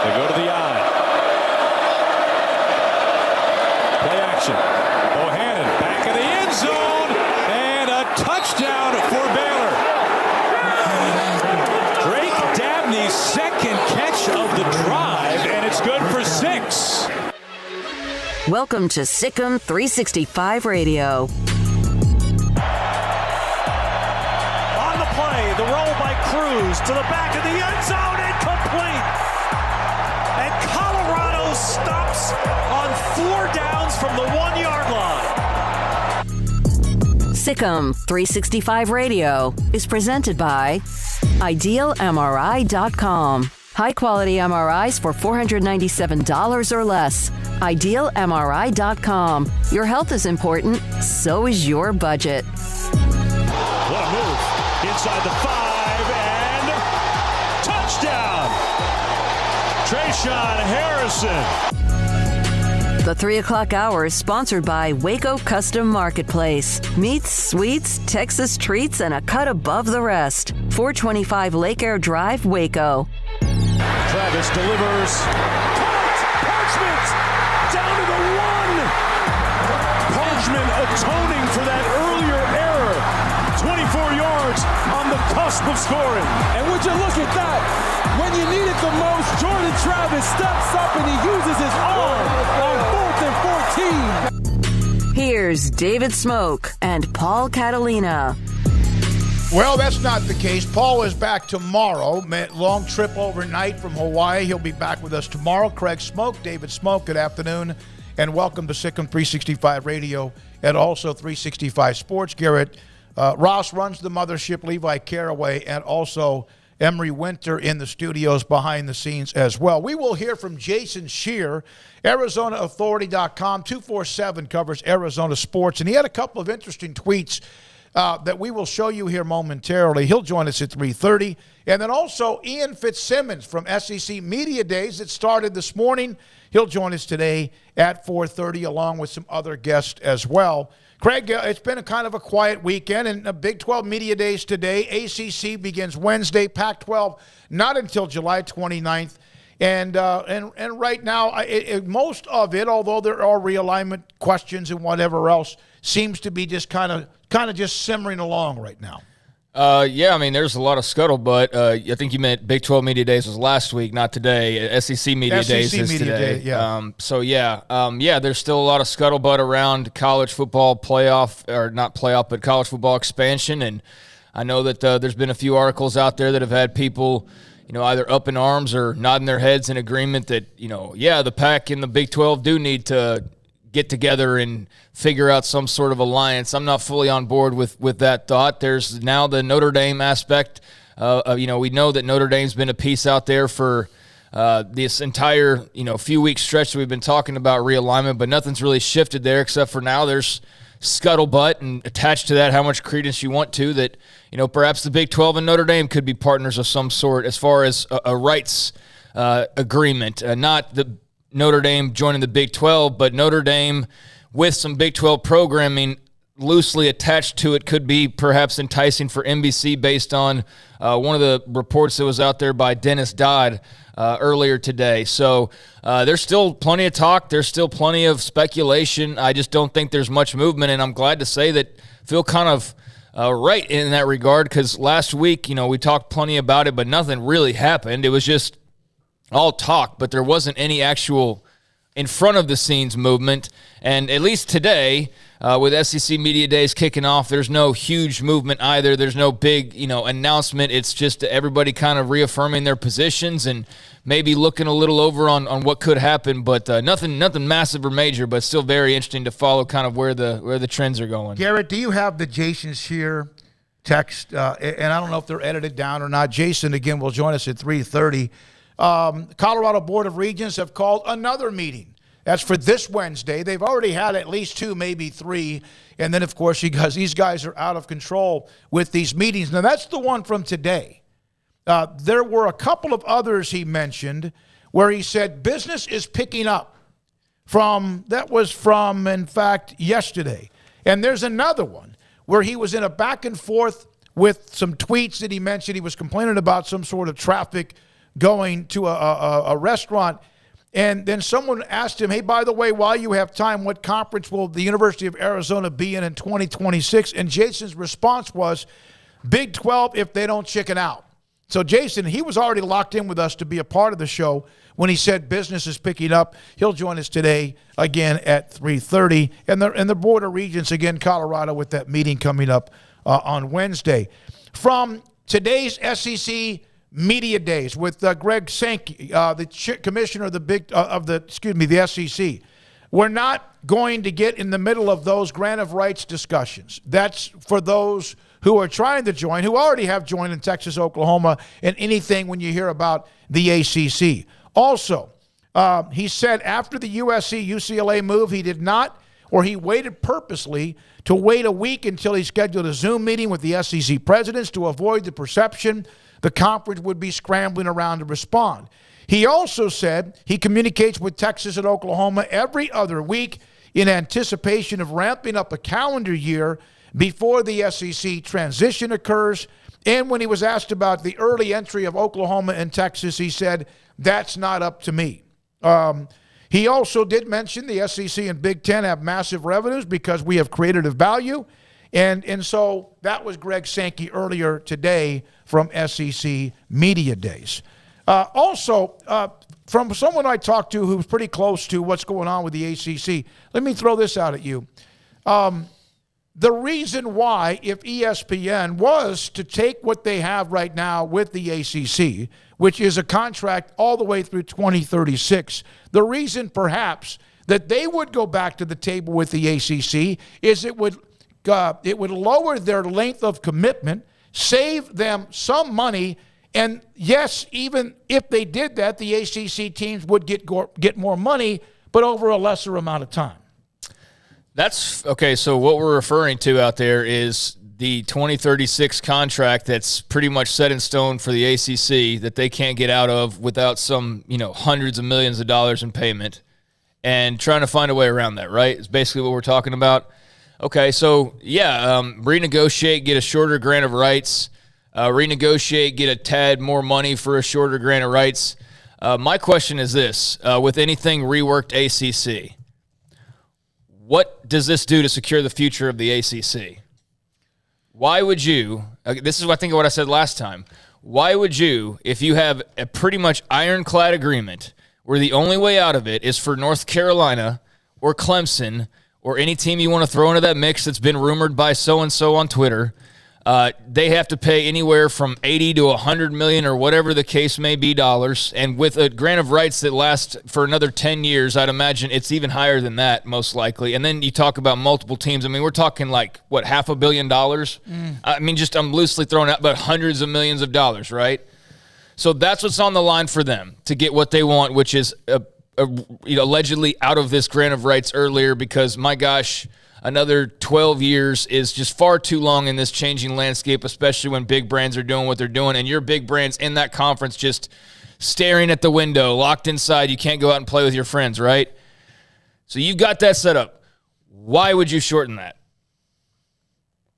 They go to the eye. Play action. Bohannon back in the end zone. And a touchdown for Baylor. Drake Dabney's second catch of the drive, and it's good for 6. Welcome to Sikkim 365 Radio. On the play, the roll by Cruz to the back of the end zone, incomplete. And Colorado stops on 4 downs from the 1-yard line. Sikkim 365 Radio is presented by IdealMRI.com. High-quality MRIs for $497 or less. IdealMRI.com. Your health is important, so is your budget. What a move. Inside the 5 and touchdown. Trayshawn Harrison. The 3 o'clock hour is sponsored by Waco Custom Marketplace. Meats, sweets, Texas treats, and a cut above the rest. 425 Lake Air Drive, Waco. Travis delivers. Parchment down to the 1. Parchment atoning for that earlier error. 24 yards on the cusp of scoring. And would you look at that? When you need it the most, Jordan Travis steps up and he uses his arm on 4th and 14. Here's David Smoak and Paul Catalina. Well, that's not the case. Paul is back tomorrow. Long trip overnight from Hawaii. He'll be back with us tomorrow. Craig Smoak, David Smoak, good afternoon, and welcome to Sikkim 365 Radio and also 365 Sports. Garrett Ross runs the mothership, Levi Caraway, and also Emery Winter in the studios behind the scenes as well. We will hear from Jason Scheer, ArizonaAuthority.com, 247 covers Arizona sports, and he had a couple of interesting tweets that we will show you here momentarily. He'll join us at 3:30. And then also Ian Fitzsimmons from SEC Media Days that started this morning. He'll join us today at 4:30 along with some other guests as well. Craig, it's been a kind of a quiet weekend, and Big 12 Media Days today. ACC begins Wednesday, Pac-12 not until July 29th. And right now, most of it, although there are realignment questions and whatever else, seems to be just kind of just simmering along right now. Yeah, I mean, there's a lot of scuttlebutt. I think you meant Big 12 Media Days was last week, not today. SEC Media Days is today. Yeah. There's still a lot of scuttlebutt around college football playoff, or not playoff, but college football expansion. And I know that there's been a few articles out there that have had people, either up in arms or nodding their heads in agreement that, the Pac and the Big 12 do need to get together and figure out some sort of alliance. I'm not fully on board with that thought. There's now the Notre Dame aspect. We know that Notre Dame's been a piece out there for this entire, few week stretch that we've been talking about realignment, but nothing's really shifted there except for now there's scuttlebutt, and attached to that how much credence you want to that, perhaps the Big 12 and Notre Dame could be partners of some sort as far as a rights agreement, not the Notre Dame joining the Big 12, but Notre Dame with some Big 12 programming loosely attached to it could be perhaps enticing for NBC based on one of the reports that was out there by Dennis Dodd earlier today. So there's still plenty of talk. There's still plenty of speculation. I just don't think there's much movement, and I'm glad to say that feel kind of right in that regard, because last week, we talked plenty about it, but nothing really happened. It was just all talk, but there wasn't any actual in front of the scenes movement. And at least today, with SEC Media Days kicking off, there's no huge movement either. There's no big, announcement. It's just everybody kind of reaffirming their positions and maybe looking a little over on what could happen, but nothing massive or major, but still very interesting to follow kind of where the trends are going. Garrett, do you have the Jason Scheer text? And I don't know if they're edited down or not. Jason, again, will join us at 3:30. Colorado Board of Regents have called another meeting. That's for this Wednesday. They've already had at least 2, maybe 3. And then, of course, because these guys are out of control with these meetings. Now, that's the one from today. There were a couple of others he mentioned where he said business is picking up. That was from, in fact, yesterday. And there's another one where he was in a back and forth with some tweets that he mentioned. He was complaining about some sort of traffic going to a restaurant. And then someone asked him, hey, by the way, while you have time, what conference will the University of Arizona be in 2026? And Jason's response was, Big 12 if they don't chicken out. So Jason, he was already locked in with us to be a part of the show when he said business is picking up. He'll join us today again at 3:30. And the Board of Regents, again, Colorado, with that meeting coming up on Wednesday. From today's SEC Media Days with Greg Sankey, the commissioner of the SEC. We're not going to get in the middle of those grant of rights discussions. That's for those who are trying to join, who already have joined in Texas, Oklahoma, and anything when you hear about the ACC. Also, he said after the USC-UCLA move, he waited purposely to wait a week until he scheduled a Zoom meeting with the SEC presidents to avoid the perception the conference would be scrambling around to respond. He also said he communicates with Texas and Oklahoma every other week in anticipation of ramping up a calendar year before the SEC transition occurs. And when he was asked about the early entry of Oklahoma and Texas, he said, that's not up to me. He also did mention the SEC and Big Ten have massive revenues because we have creative value. And so that was Greg Sankey earlier today from SEC Media Days. Also, from someone I talked to who's pretty close to what's going on with the ACC, let me throw this out at you. The reason why, if ESPN was to take what they have right now with the ACC, which is a contract all the way through 2036, the reason perhaps that they would go back to the table with the ACC is it would lower their length of commitment, save them some money, and yes, even if they did that, the ACC teams would get more money, but over a lesser amount of time. That's okay. So what we're referring to out there is the 2036 contract that's pretty much set in stone for the ACC that they can't get out of without some, hundreds of millions of dollars in payment, and trying to find a way around that, right? It's basically what we're talking about. Okay, so renegotiate, get a shorter grant of rights, renegotiate, get a tad more money for a shorter grant of rights. My question is this, with anything reworked ACC, what does this do to secure the future of the ACC? Why would you, this is what I think of what I said last time, why would you, if you have a pretty much ironclad agreement where the only way out of it is for North Carolina or Clemson or any team you want to throw into that mix that's been rumored by so-and-so on Twitter, they have to pay anywhere from $80 to $100 million or whatever the case may be dollars. And with a grant of rights that lasts for another 10 years, I'd imagine it's even higher than that, most likely. And then you talk about multiple teams. I mean, we're talking like, what, $500 million? I mean, I'm loosely throwing out, but hundreds of millions of dollars, right? So that's what's on the line for them to get what they want, which is allegedly out of this grant of rights earlier, because, my gosh, another 12 years is just far too long in this changing landscape, especially when big brands are doing what they're doing, and your big brands in that conference just staring at the window, locked inside. You can't go out and play with your friends, right? So you've got that set up. Why would you shorten that?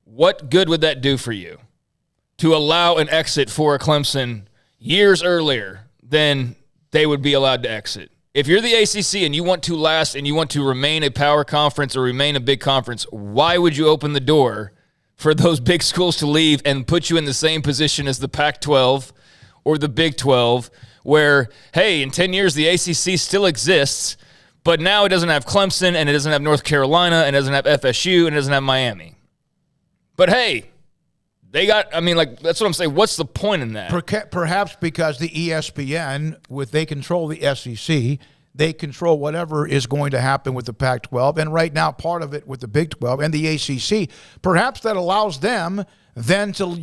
What good would that do for you to allow an exit for a Clemson years earlier than they would be allowed to exit? If you're the ACC and you want to last and you want to remain a power conference or remain a big conference, why would you open the door for those big schools to leave and put you in the same position as the Pac-12 or the Big 12, where, hey, in 10 years the ACC still exists, But now it doesn't have Clemson, and it doesn't have North Carolina, and it doesn't have FSU, and it doesn't have Miami. But hey, they got, that's what I'm saying. What's the point in that? Perhaps because the ESPN, they control the SEC, they control whatever is going to happen with the Pac-12, and right now part of it with the Big 12 and the ACC. Perhaps that allows them then to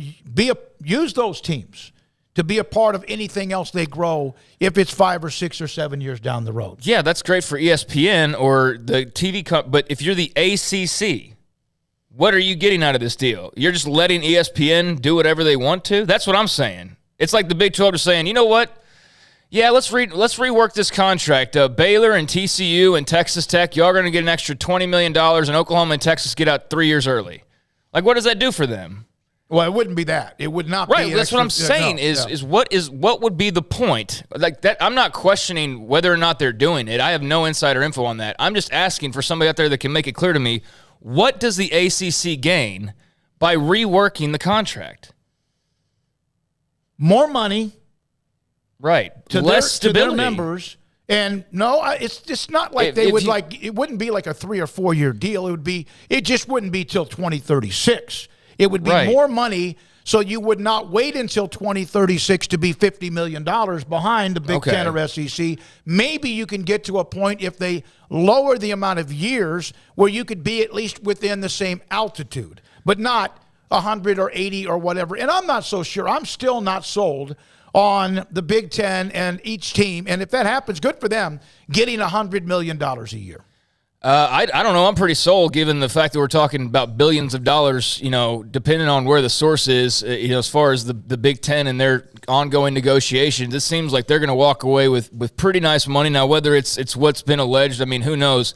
use those teams to be a part of anything else they grow if it's 5 or 6 or 7 years down the road. Yeah, that's great for ESPN or the TV but if you're the ACC, what are you getting out of this deal? You're just letting ESPN do whatever they want to? That's what I'm saying. It's like the Big 12 is saying, you know what? Yeah, let's rework this contract. Baylor and TCU and Texas Tech, y'all are going to get an extra $20 million, and Oklahoma and Texas get out 3 years early. Like, what does that do for them? Well, it wouldn't be that. It would not be. Right, that's what I'm saying is what would be the point? Like that, I'm not questioning whether or not they're doing it. I have no insider info on that. I'm just asking for somebody out there that can make it clear to me, what does the ACC gain by reworking the contract? More money. Right. Less stability. To their members. And no, it's not like it wouldn't be like a 3 or 4 year deal. It just wouldn't be till 2036. It would be more money, so you would not wait until 2036 to be $50 million behind the Big Ten or SEC. Maybe you can get to a point if they lower the amount of years where you could be at least within the same altitude, but not 100 or 80 or whatever. And I'm not so sure. I'm still not sold on the Big Ten and each team. And if that happens, good for them, getting $100 million a year. I don't know. I'm pretty sold given the fact that we're talking about billions of dollars, depending on where the source is, as far as the Big Ten and their ongoing negotiations. It seems like they're going to walk away with pretty nice money. Now, whether it's what's been alleged, who knows?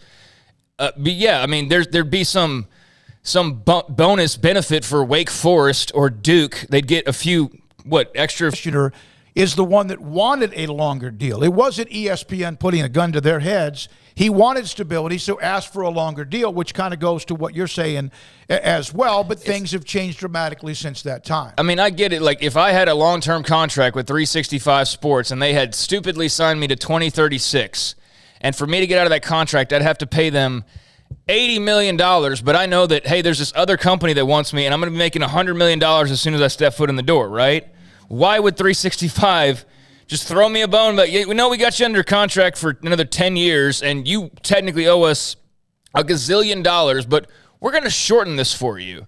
But yeah, there'd be some bonus benefit for Wake Forest or Duke. They'd get a few, extra. Is the one that wanted a longer deal. It wasn't ESPN putting a gun to their heads. He wanted stability, so asked for a longer deal, which kind of goes to what you're saying as well, but things have changed dramatically since that time. I get it. Like, if I had a long-term contract with 365 Sports and they had stupidly signed me to 2036, and for me to get out of that contract, I'd have to pay them $80 million, but I know that, hey, there's this other company that wants me, and I'm going to be making $100 million as soon as I step foot in the door, right? Why would 365 just throw me a bone? But we know we got you under contract for another 10 years, and you technically owe us a gazillion dollars, but we're going to shorten this for you.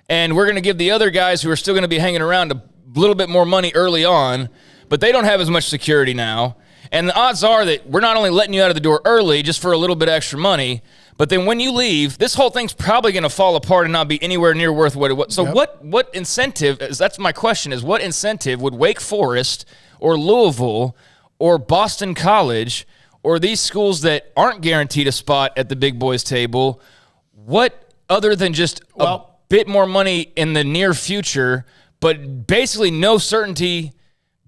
And we're going to give the other guys who are still going to be hanging around a little bit more money early on, but they don't have as much security now. And the odds are that we're not only letting you out of the door early just for a little bit extra money, but then when you leave, this whole thing's probably going to fall apart and not be anywhere near worth what it was. So what incentive, that's my question, is what incentive would Wake Forest or Louisville or Boston College or these schools that aren't guaranteed a spot at the big boys table, what other than just a bit more money in the near future, but basically no certainty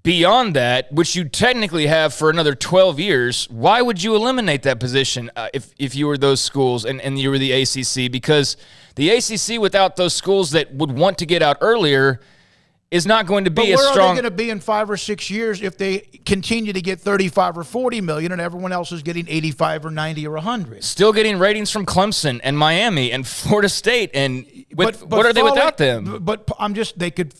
beyond that, which you technically have for another 12 years, why would you eliminate that position if you were those schools and you were the ACC? Because the ACC without those schools that would want to get out earlier is not going to be as strong. But where are they going to be in 5 or 6 years if they continue to get 35 or 40 million and everyone else is getting 85 or 90 or 100? Still getting ratings from Clemson and Miami and Florida State, and what are they without them? But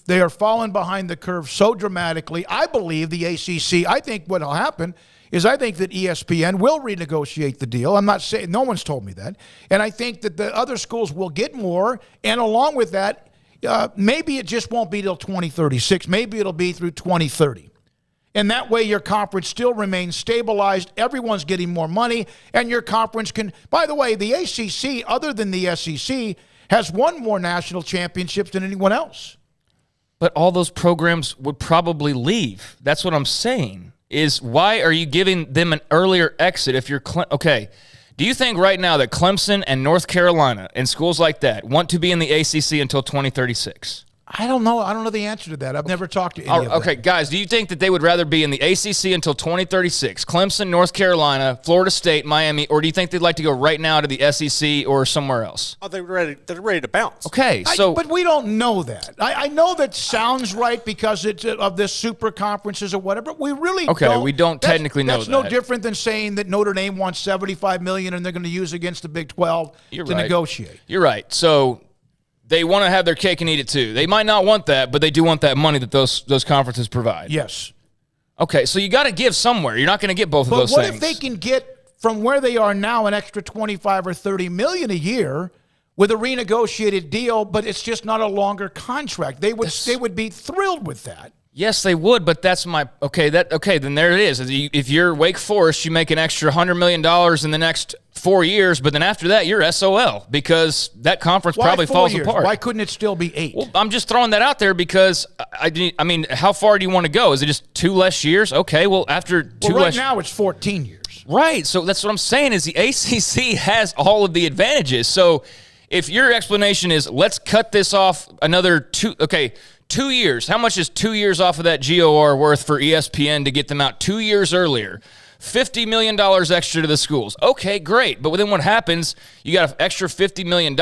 they are falling behind the curve so dramatically. I believe the ACC. I think what will happen is I think that ESPN will renegotiate the deal. I'm not saying, no one's told me that, and I think that the other schools will get more, and along with that. Maybe it just won't be till 2036. Maybe it'll be through 2030. And that way your conference still remains stabilized. Everyone's getting more money, and your conference can... By the way, the ACC, other than the SEC, has won more national championships than anyone else. But all those programs would probably leave. That's what I'm saying, is why are you giving them an earlier exit if you're... Okay, do you think right now that Clemson and North Carolina and schools like that want to be in the ACC until 2036? I don't know. I don't know the answer to that. I've never talked to any of them. Okay, guys, do you think that they would rather be in the ACC until 2036, Clemson, North Carolina, Florida State, Miami, or do you think they'd like to go right now to the SEC or somewhere else? Oh, they're ready to bounce. Okay, but we don't know that. I know that sounds right because it's of this super conferences or whatever. We really don't. We don't technically know that. That's no different than saying that Notre Dame wants $75 million and they're going to use against the Big 12 to negotiate. You're right. So they want to have their cake and eat it too. They might not want that, but they do want that money that those conferences provide. Yes. Okay, so you got to give somewhere. You're not going to get both of those things. But what if they can get from where they are now an extra $25 or $30 million a year with a renegotiated deal, but it's just not a longer contract? They would be thrilled with that. Yes, they would, but that's my okay. Then there it is. If you're Wake Forest, you make an extra $100 million in the next 4 years, but then after that, you're SOL because that conference probably falls apart. Why couldn't it still be 8? Well, I'm just throwing that out there because I mean, how far do you want to go? Is it just 2 less years? Okay, well, after 2 right less, now it's 14 years. Right. So that's what I'm saying is the ACC has all of the advantages. So if your explanation is let's cut this off another 2 years. How much is 2 years off of that GOR worth for ESPN to get them out 2 years earlier? $50 million extra to the schools. Okay, great. But then what happens, you got an extra $50 million,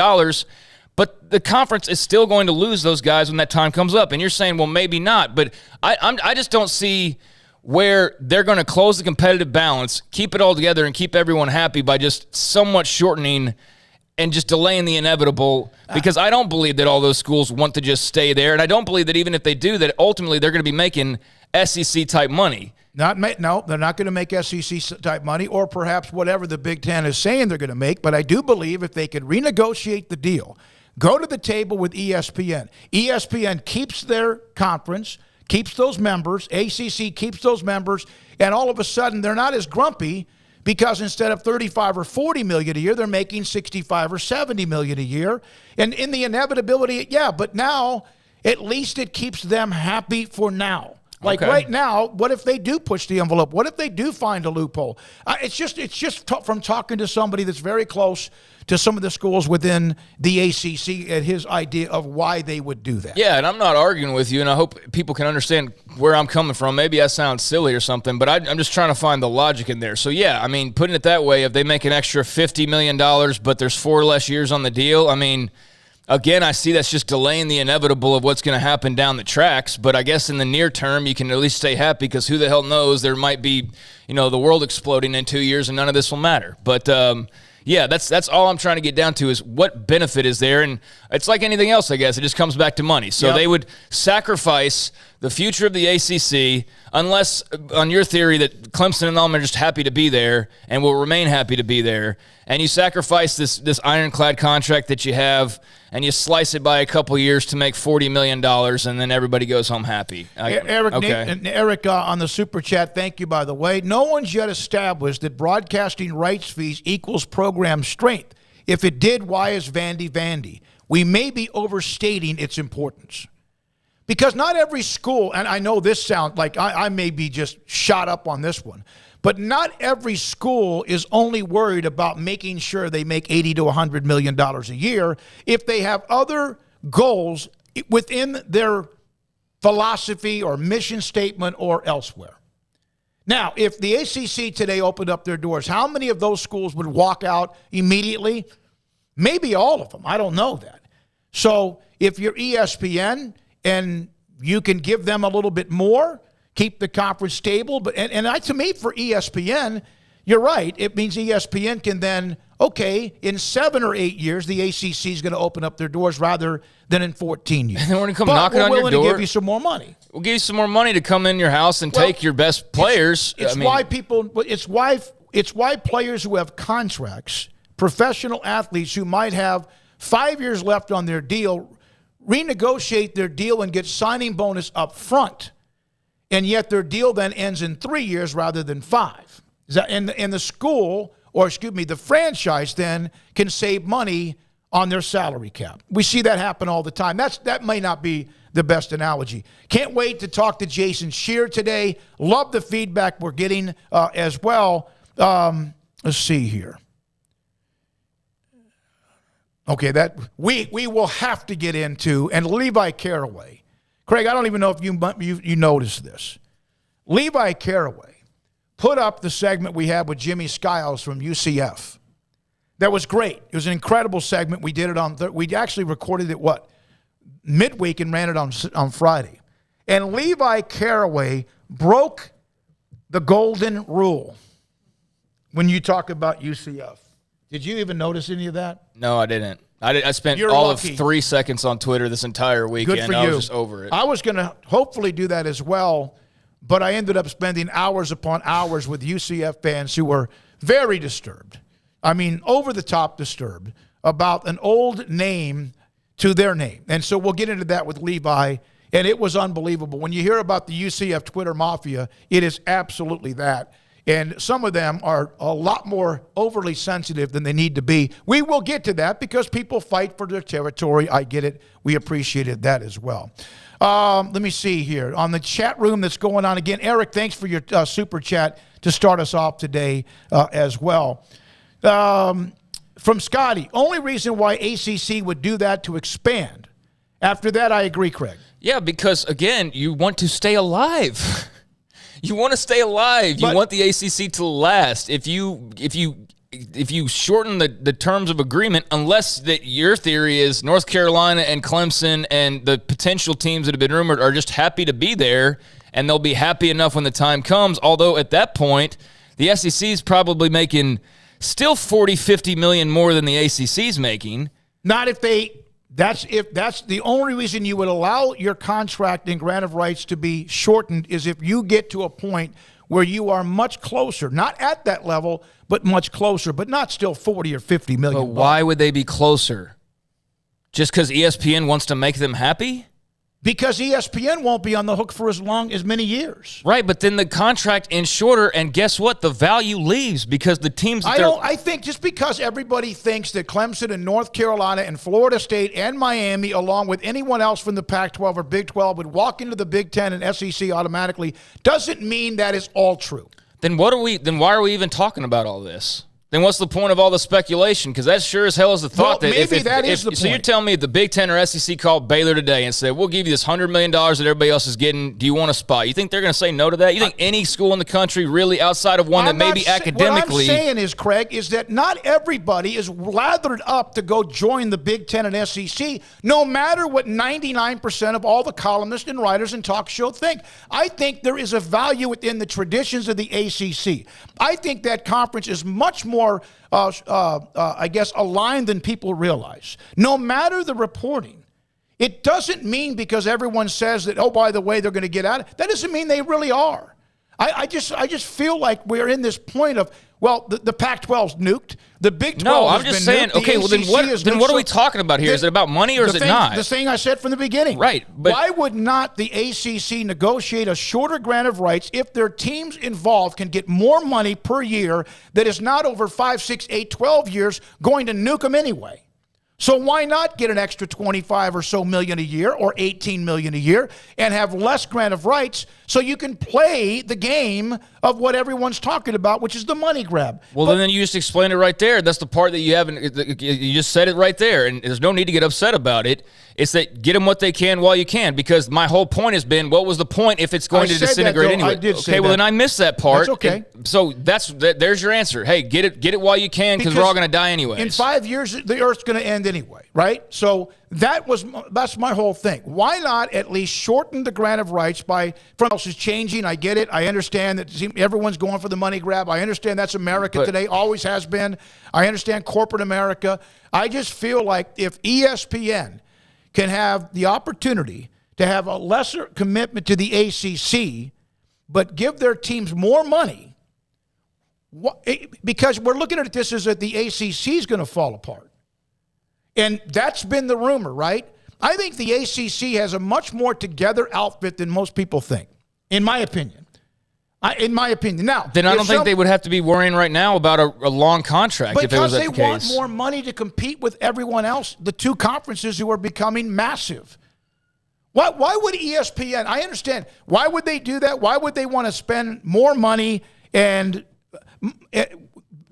but the conference is still going to lose those guys when that time comes up. And you're saying, well, maybe not. But I just don't see where they're going to close the competitive balance, keep it all together, and keep everyone happy by just somewhat shortening and just delaying the inevitable, because I don't believe that all those schools want to just stay there. And I don't believe that even if they do, that ultimately they're going to be making SEC-type money. No, they're not going to make SEC-type money or perhaps whatever the Big Ten is saying they're going to make. But I do believe if they could renegotiate the deal, go to the table with ESPN. ESPN keeps their conference, keeps those members, ACC keeps those members, and all of a sudden they're not as grumpy because instead of $35 or $40 million a year, they're making $65 or $70 million a year. And in the inevitability, but now at least it keeps them happy for now. Like right now, what if they do push the envelope? What if they do find a loophole? It's just from talking to somebody that's very close to some of the schools within the ACC and his idea of why they would do that. Yeah, and I'm not arguing with you, and I hope people can understand where I'm coming from. Maybe I sound silly or something, but I'm just trying to find the logic in there. So, yeah, I mean, putting it that way, if they make an extra $50 million, but there's 4 less years on the deal, I mean, again, I see that's just delaying the inevitable of what's going to happen down the tracks. But I guess in the near term, you can at least stay happy because who the hell knows, there might be, the world exploding in 2 years and none of this will matter. But, yeah, that's all I'm trying to get down to is what benefit is there. And it's like anything else, I guess. It just comes back to money. So they would sacrifice the future of the ACC unless, on your theory, that Clemson and them are just happy to be there and will remain happy to be there. And you sacrifice this ironclad contract that you have and you slice it by a couple years to make $40 million, and then everybody goes home happy. Eric on the Super Chat, thank you, by the way. No one's yet established that broadcasting rights fees equals program strength. If it did, why is Vandy? We may be overstating its importance. Because not every school, and I know this sounds like I may be just shot up on this one, but not every school is only worried about making sure they make $80 to $100 million a year if they have other goals within their philosophy or mission statement or elsewhere. Now, if the ACC today opened up their doors, how many of those schools would walk out immediately? Maybe all of them. I don't know that. So if you're ESPN and you can give them a little bit more, keep the conference stable. But to me, for ESPN, you're right. It means ESPN can then, in 7 or 8 years, the ACC is going to open up their doors rather than in 14 years. And we're going to come knocking on your door. We're willing to give you some more money. We'll give you some more money to come in your house and take your best players. It's why players who have contracts, professional athletes who might have 5 years left on their deal, renegotiate their deal and get signing bonus up front. And yet their deal then ends in 3 years rather than 5. And the school, the franchise then can save money on their salary cap. We see that happen all the time. That may not be the best analogy. Can't wait to talk to Jason Scheer today. Love the feedback we're getting as well. Let's see here. Okay, that we will have to get into, and Levi Caraway. Craig, I don't even know if you noticed this. Levi Caraway put up the segment we had with Jimmy Skiles from UCF. That was great. It was an incredible segment. We did it we actually recorded it, midweek and ran it on Friday. And Levi Caraway broke the golden rule when you talk about UCF. Did you even notice any of that? No, I didn't. I spent You're all lucky. of 3 seconds on Twitter this entire weekend. Good for you. I was just over it. I was going to hopefully do that as well, but I ended up spending hours upon hours with UCF fans who were very disturbed. I mean, over the top disturbed about an old name to their name. And so we'll get into that with Levi, and it was unbelievable. When you hear about the UCF Twitter mafia, it is absolutely that. And some of them are a lot more overly sensitive than they need to be. We will get to that because people fight for their territory. I get it. We appreciated that as well. Let me see here. On the chat room that's going on again, Eric, thanks for your super chat to start us off today as well. From Scotty, only reason why ACC would do that to expand. After that, I agree, Craig. Yeah, because, again, you want to stay alive. You want to stay alive. You want the ACC to last. If you shorten the terms of agreement, unless that your theory is North Carolina and Clemson and the potential teams that have been rumored are just happy to be there, and they'll be happy enough when the time comes. Although at that point, the SEC is probably making still 40, 50 million more than the ACC is making. Not if they. That's the only reason you would allow your contract and grant of rights to be shortened is if you get to a point where you are much closer, not at that level, but much closer, but not still 40 or 50 million. But why would they be closer? Just because ESPN wants to make them happy? Because ESPN won't be on the hook for as many years. Right, but then the contract ends shorter, and guess what? The value leaves because the teams that I think just because everybody thinks that Clemson and North Carolina and Florida State and Miami, along with anyone else from the Pac-12 or Big 12, would walk into the Big 10 and SEC automatically, doesn't mean that is all true. Then why are we even talking about all this? Then what's the point of all the speculation? Because that sure as hell is the thought that maybe that is the point. So you're telling me if the Big Ten or SEC called Baylor today and said, we'll give you this $100 million that everybody else is getting, do you want a spot? You think they're going to say no to that? You think any school in the country really outside of one that maybe academically... What I'm saying is, Craig, is that not everybody is lathered up to go join the Big Ten and SEC, no matter what 99% of all the columnists and writers and talk show think. I think there is a value within the traditions of the ACC. I think that conference is much more aligned than people realize. No matter the reporting, it doesn't mean because everyone says that, oh, by the way, they're going to get out. That doesn't mean they really are. I just feel like we're in this point of, well, the Pac-12's nuked. The Big 12 No, has I'm just been saying, nuked. okay, well, then what are we talking about here? Is it about money or is it not? The thing I said from the beginning. Right. But why would not the ACC negotiate a shorter grant of rights if their teams involved can get more money per year that is not over 5, 6, 8, 12 years going to nuke them anyway? So why not get an extra 25 or so million a year or 18 million a year and have less grant of rights so you can play the game of what everyone's talking about, which is the money grab? Well, then you just explained it right there. That's the part that you haven't. You just said it right there, and there's no need to get upset about it. It's that get them what they can while you can, because my whole point has been, what was the point if it's going to disintegrate anyway? I did say okay, well, that. then I missed that part. That's okay. So there's your answer. Hey, get it while you can, because we're all going to die anyway. In 5 years, the Earth's going to end anyway, right? So that's my whole thing. Why not at least shorten the grant of rights by, from else is changing. I get it. I understand that everyone's going for the money grab. I understand that's America today, always has been. I understand corporate America. I just feel like if ESPN can have the opportunity to have a lesser commitment to the ACC, but give their teams more money, because we're looking at this as that the ACC is going to fall apart. And that's been the rumor, right? I think the ACC has a much more together outfit than most people think, in my opinion. Now, then I don't think they would have to be worrying right now about a long contract if it was the case. Because they want more money to compete with everyone else, the two conferences who are becoming massive. Why would ESPN, I understand, why would they do that? Why would they want to spend more money? And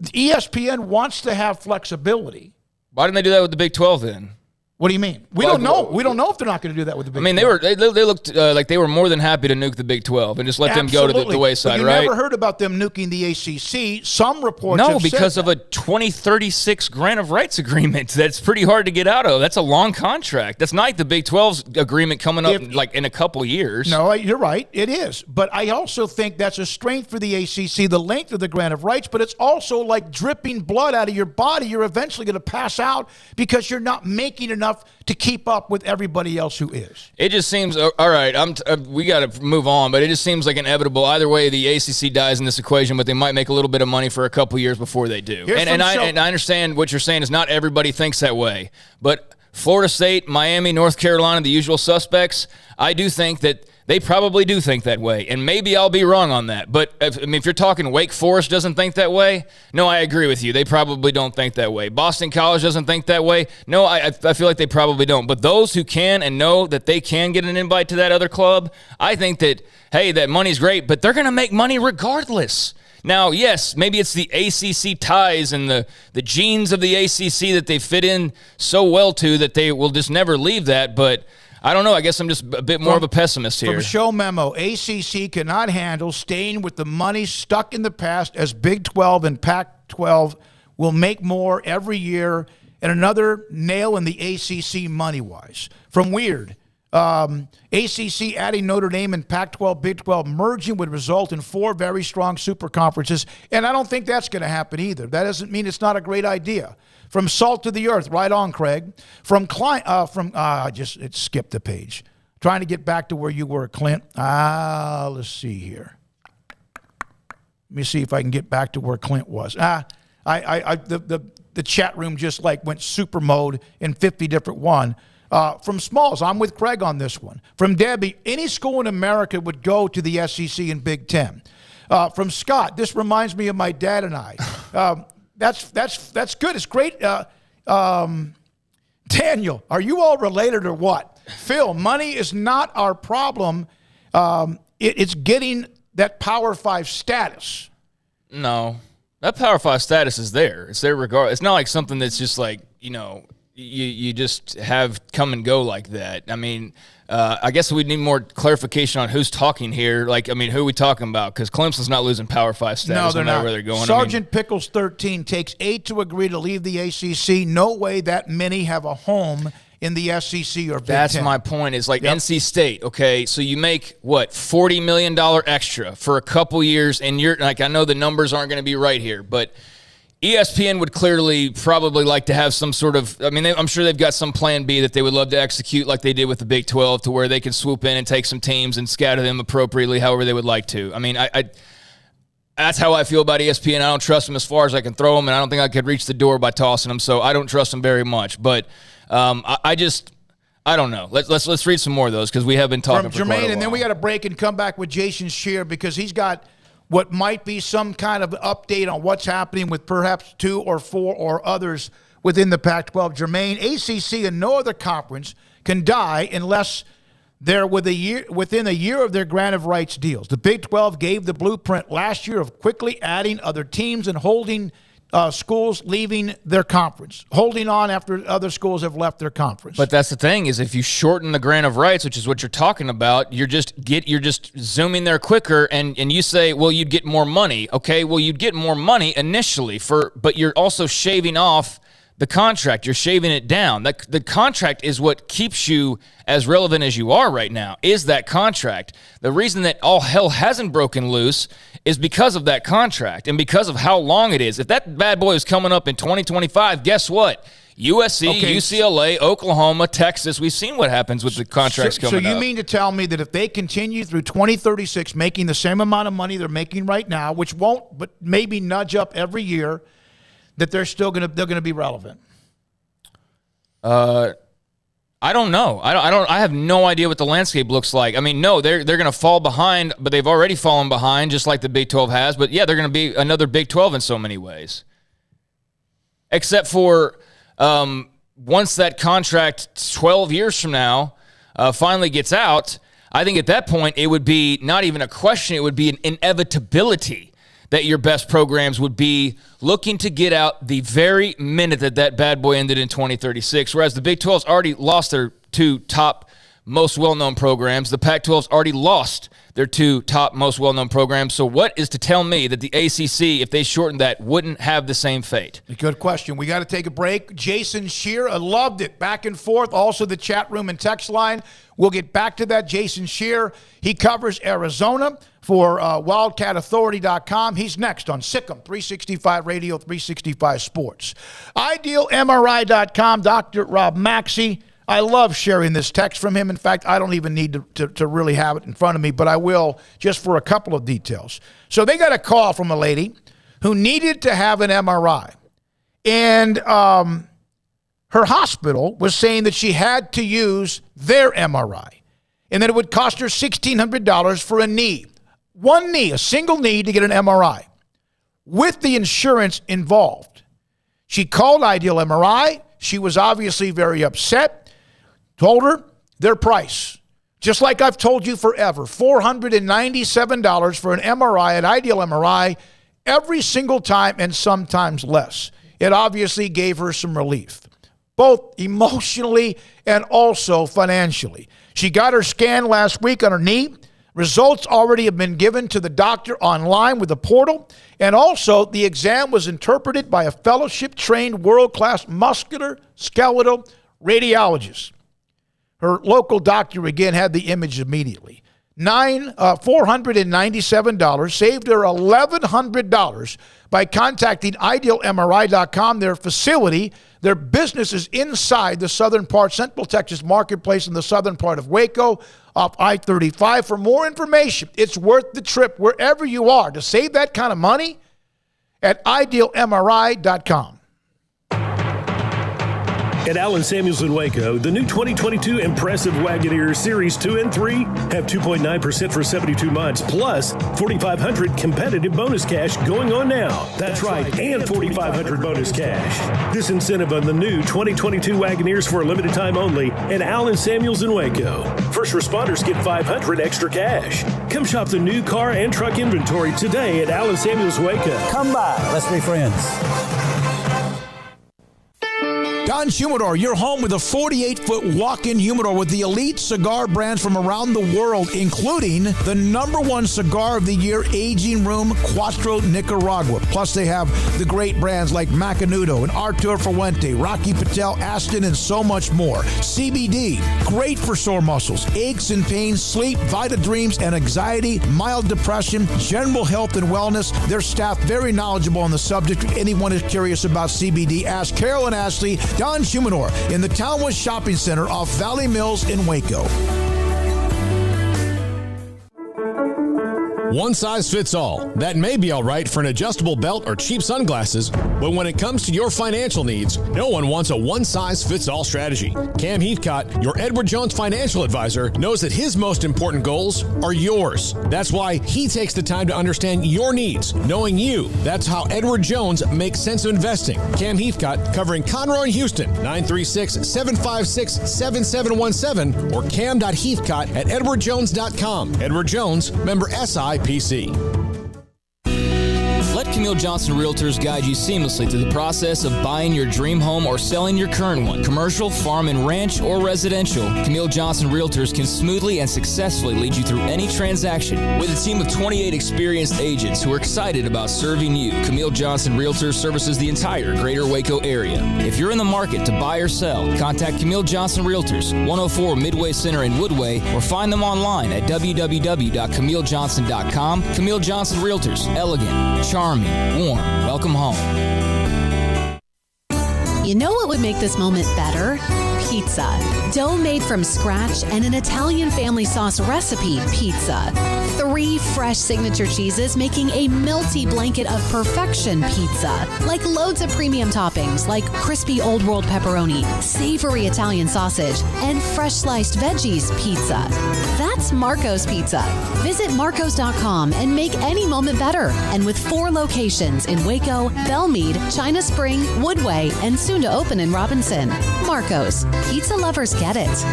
ESPN wants to have flexibility. Why didn't they do that with the Big 12 then? What do you mean? We don't know. We don't know if they're not going to do that with the Big 12. They looked like they were more than happy to nuke the Big 12 and just let them go to the wayside, but right? You never heard about them nuking the ACC. Some reports No, have because said of a 2036 grant of rights agreement. That's pretty hard to get out of. That's a long contract. That's not like the Big 12's agreement coming up in a couple years. No, you're right. It is. But I also think that's a strength for the ACC, the length of the grant of rights, but it's also like dripping blood out of your body. You're eventually going to pass out because you're not making enough to keep up with everybody else who is. It just seems, all right, we got to move on, but it just seems like inevitable. Either way, the ACC dies in this equation, but they might make a little bit of money for a couple years before they do. And I understand what you're saying is not everybody thinks that way, but Florida State, Miami, North Carolina, the usual suspects, I do think that they probably do think that way, and maybe I'll be wrong on that. But if you're talking Wake Forest doesn't think that way, no, I agree with you. They probably don't think that way. Boston College doesn't think that way. No, I feel like they probably don't. But those who can and know that they can get an invite to that other club, I think that, hey, that money's great, but they're going to make money regardless. Now, yes, maybe it's the ACC ties and the genes of the ACC that they fit in so well to that they will just never leave that, but I don't know. I guess I'm just a bit more of a pessimist here. From show memo, ACC cannot handle staying with the money stuck in the past as Big 12 and Pac-12 will make more every year and another nail in the ACC money-wise. From Weird, ACC adding Notre Dame and Pac-12, Big 12 merging would result in 4 very strong super conferences, and I don't think that's going to happen either. That doesn't mean it's not a great idea. From Salt to the Earth, right on, Craig. It skipped the page. Trying to get back to where you were, Clint. Let's see here. Let me see if I can get back to where Clint was. The chat room just like went super mode in 50 different one. From Smalls, I'm with Craig on this one. From Debbie, any school in America would go to the SEC and Big Ten. From Scott, this reminds me of my dad and I. That's good. It's great. Daniel, are you all related or what? Phil, money is not our problem. It's getting that Power 5 status. No, that Power 5 status is there. It's there regardless. It's not like something that's just like, you just have come and go like that. I mean, I guess we need more clarification on who's talking here. Who are we talking about? Because Clemson's not losing Power 5 status. No, they're not. Where they're going. Sergeant Pickles 13 takes 8 to agree to leave the ACC. No way that many have a home in the SEC or Big Ten. That's my point. Is NC State. Okay, so you make what $40 million extra for a couple years, and you're like, I know the numbers aren't going to be right here, but ESPN would clearly probably like to have some sort of, I'm sure they've got some plan B that they would love to execute like they did with the Big 12 to where they can swoop in and take some teams and scatter them appropriately however they would like to. That's how I feel about ESPN. I don't trust them as far as I can throw them, and I don't think I could reach the door by tossing them, so I don't trust them very much. But I don't know. Let's read some more of those because we have been talking from for quite a Jermaine, while. and then we got to break and come back with Jason Scheer because he's got what might be some kind of update on what's happening with perhaps 2 or 4 or others within the Pac-12. Jermaine, ACC and no other conference can die unless they're within a year of their grant of rights deals. The Big 12 gave the blueprint last year of quickly adding other teams and holding schools leaving their conference, holding on after other schools have left their conference. But that's the thing is if you shorten the grant of rights, which is what you're talking about, you're just zooming there quicker, and you say, well, you'd get more money. Okay, well, you'd get more money initially but you're also shaving off the contract. You're shaving it down. The contract is what keeps you as relevant as you are right now, is that contract. The reason that all hell hasn't broken loose is because of that contract and because of how long it is. If that bad boy is coming up in 2025, guess what? USC, UCLA, Oklahoma, Texas, we've seen what happens with the contracts coming up. So you mean to tell me that if they continue through 2036 making the same amount of money they're making right now, which won't, but maybe nudge up every year, that they're going to be relevant? I don't know. I have no idea what the landscape looks like. No, they're going to fall behind, but they've already fallen behind, just like the Big 12 has. But yeah, they're going to be another Big 12 in so many ways. Except for once that contract 12 years from now finally gets out, I think at that point it would be not even a question; it would be an inevitability that your best programs would be looking to get out the very minute that bad boy ended in 2036, whereas the Big 12's already lost their 2 top most well-known programs. The Pac-12's already lost their 2 top most well-known programs. So what is to tell me that the ACC, if they shortened that, wouldn't have the same fate? Good question. We got to take a break. Jason Scheer, I loved it. Back and forth. Also the chat room and text line. We'll get back to that. Jason Scheer, he covers Arizona for WildcatAuthority.com. He's next on Sikkim 365 Radio, 365 Sports. IdealMRI.com, Dr. Rob Maxey. I love sharing this text from him. In fact, I don't even need to really have it in front of me, but I will just for a couple of details. So they got a call from a lady who needed to have an MRI. And her hospital was saying that she had to use their MRI and that it would cost her $1,600 for a knee. One knee, a single knee to get an MRI with the insurance involved. She called Ideal MRI. She was obviously very upset. Told her their price, just like I've told you forever, $497 for an MRI at Ideal MRI every single time and sometimes less. It obviously gave her some relief, both emotionally and also financially. She got her scan last week on her knee. Results already have been given to the doctor online with a portal. And also, the exam was interpreted by a fellowship-trained world-class musculoskeletal radiologist. Her local doctor, again, had the image immediately. $497, saved her $1,100 by contacting IdealMRI.com, their facility. Their business is inside the southern part, Central Texas Marketplace in the southern part of Waco, off I-35. For more information, it's worth the trip wherever you are to save that kind of money at IdealMRI.com. At Allen Samuels in Waco, the new 2022 Impressive Wagoneer Series 2 and 3 have 2.9% for 72 months, plus $4,500 competitive bonus cash going on now. That's right, and $4,500 bonus cash. This incentive on the new 2022 Wagoneers for a limited time only at Allen Samuels in Waco. First responders get $500 extra cash. Come shop the new car and truck inventory today at Allen Samuels Waco. Come by, let's be friends. Don Humidor, your home with a 48-foot walk-in humidor with the elite cigar brands from around the world, including the #1 cigar of the year, Aging Room Cuatro Nicaragua. Plus, they have the great brands like Macanudo and Artur Fuente, Rocky Patel, Aston, and so much more. CBD, great for sore muscles, aches and pains, sleep, Vita Dreams, and anxiety, mild depression, general health and wellness. Their staff very knowledgeable on the subject. If anyone is curious about CBD, ask Carol and Ashley. Don Humidor in the Townwest Shopping Center off Valley Mills in Waco. One size fits all. That may be all right for an adjustable belt or cheap sunglasses, but when it comes to your financial needs, no one wants a one-size-fits-all strategy. Cam Heathcott, your Edward Jones financial advisor, knows that his most important goals are yours. That's why he takes the time to understand your needs, knowing you. That's how Edward Jones makes sense of investing. Cam Heathcott, covering Conroe and Houston, 936-756-7717 or cam.heathcott@edwardjones.com. Edward Jones, member SIPC. Let Camille Johnson Realtors guide you seamlessly through the process of buying your dream home or selling your current one. Commercial, farm and ranch, or residential, Camille Johnson Realtors can smoothly and successfully lead you through any transaction. With a team of 28 experienced agents who are excited about serving you, Camille Johnson Realtors services the entire greater Waco area. If you're in the market to buy or sell, contact Camille Johnson Realtors, 104 Midway Center in Woodway, or find them online at www.camillejohnson.com. Camille Johnson Realtors, elegant, charming, warm. Welcome home. You know what would make this moment better? Pizza. Dough made from scratch and an Italian family sauce recipe pizza. 3 fresh signature cheeses making a melty blanket of perfection pizza. Like loads of premium toppings like crispy Old World pepperoni, savory Italian sausage, and fresh sliced veggies pizza. That's Marco's Pizza. Visit marcos.com and make any moment better. And with 4 locations in Waco, Belmead, China Spring, Woodway, and soon to open in Robinson. Marco's. Pizza lovers get it.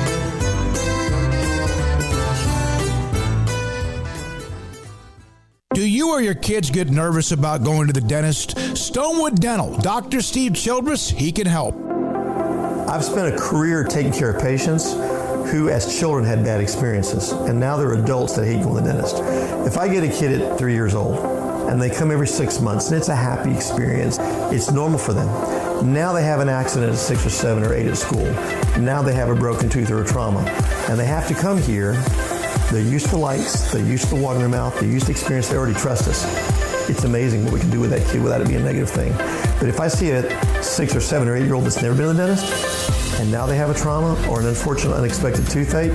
Do you or your kids get nervous about going to the dentist? Stonewood Dental, Dr. Steve Childress, he can help. I've spent a career taking care of patients who as children had bad experiences, and now they're adults that hate going to the dentist. If I get a kid at 3 years old and they come every 6 months and it's a happy experience, it's normal for them. Now they have an accident at 6 or 7 or 8 at school. Now they have a broken tooth or a trauma, and they have to come here. They're used to lights, they're used to water in their mouth, they're used to experience, they already trust us. It's amazing what we can do with that kid without it being a negative thing. But if I see a 6 or 7 or 8 year old that's never been to the dentist, and now they have a trauma or an unfortunate unexpected toothache,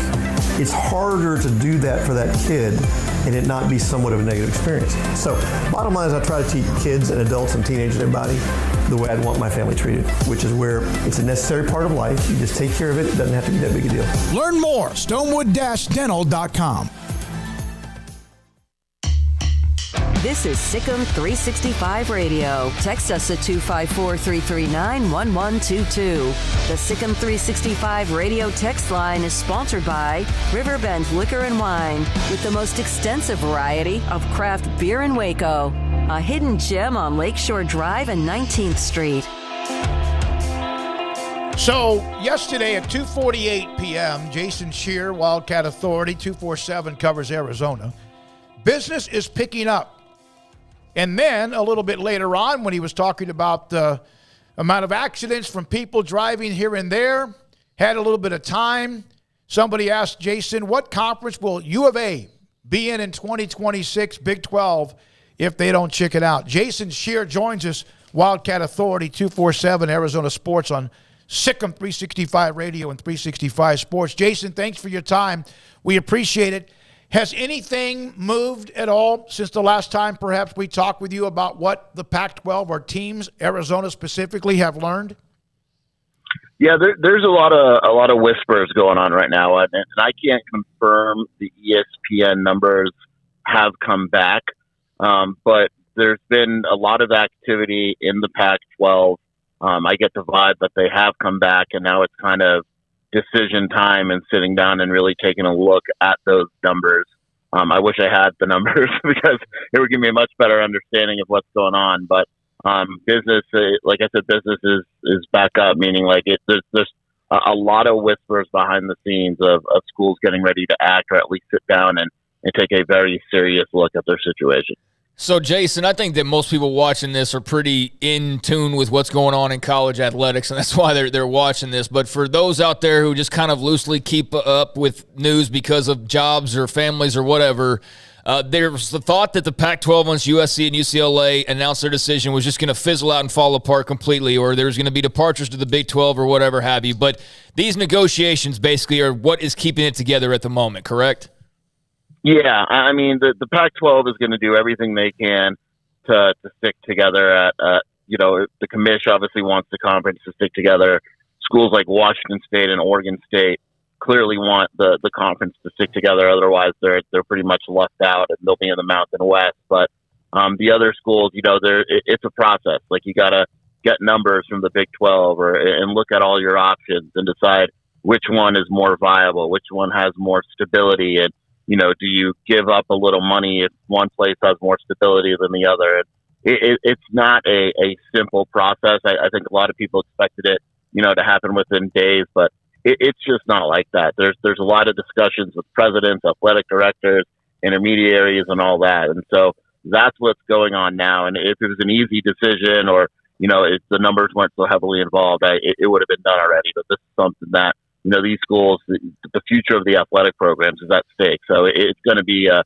it's harder to do that for that kid and it not be somewhat of a negative experience. So bottom line is I try to teach kids and adults and teenagers and everybody the way I'd want my family treated, which is where it's a necessary part of life. You just take care of it. It doesn't have to be that big a deal. Learn more, stonewood-dental.com. This is Sikkim 365 Radio. Text us at 254-339-1122. The Sikkim 365 Radio text line is sponsored by Riverbend Liquor and Wine, with the most extensive variety of craft beer in Waco. A hidden gem on Lakeshore Drive and 19th Street. So yesterday at 2:48 p.m., Jason Scheer, Wildcat Authority, 247 covers Arizona. Business is picking up. And then a little bit later on, when he was talking about the amount of accidents from people driving here and there, had a little bit of time. Somebody asked Jason, what conference will U of A be in 2026, Big 12, if they don't check it out? Jason Scheer joins us, Wildcat Authority, 247 Arizona Sports on Sikkim 365 Radio and 365 Sports. Jason, thanks for your time. We appreciate it. Has anything moved at all since the last time perhaps we talked with you about what the Pac-12 or teams, Arizona specifically, have learned? Yeah, there's a lot of whispers going on right now, and I can't confirm the ESPN numbers have come back, but there's been a lot of activity in the Pac-12. I get the vibe that they have come back, and now it's kind of decision time and sitting down and really taking a look at those numbers. I wish I had the numbers because it would give me a much better understanding of what's going on. But business, like I said, business is back up, meaning like there's a lot of whispers behind the scenes of schools getting ready to act or at least sit down and take a very serious look at their situation. So, Jason, I think that most people watching this are pretty in tune with what's going on in college athletics, and that's why they're watching this. But for those out there who just kind of loosely keep up with news because of jobs or families or whatever, there's the thought that the Pac-12, once USC and UCLA announced their decision, was just going to fizzle out and fall apart completely, or there's going to be departures to the Big 12 or whatever have you. But these negotiations basically are what is keeping it together at the moment, correct? Yeah, I mean, the Pac-12 is going to do everything they can to stick together. The commission obviously wants the conference to stick together. Schools like Washington State and Oregon State clearly want the conference to stick together. Otherwise, they're pretty much left out and they'll be in the Mountain West. But the other schools, it's a process. Like you got to get numbers from the Big 12 and look at all your options and decide which one is more viable, which one has more stability, and do you give up a little money if one place has more stability than the other? It's not a simple process. I think a lot of people expected it, to happen within days, but it's just not like that. There's a lot of discussions with presidents, athletic directors, intermediaries, and all that. And so that's what's going on now. And if it was an easy decision or, if the numbers weren't so heavily involved, it would have been done already. But this is something that, these schools, the future of the athletic programs is at stake. So it's going to be a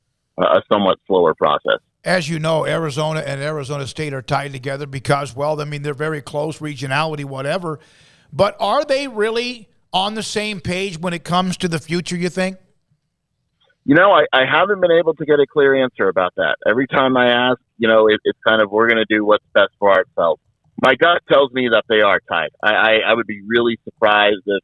somewhat slower process. As you know, Arizona and Arizona State are tied together because, they're very close, regionality, whatever. But are they really on the same page when it comes to the future, you think? I haven't been able to get a clear answer about that. Every time I ask, it's kind of, we're going to do what's best for ourselves. My gut tells me that they are tied. I would be really surprised if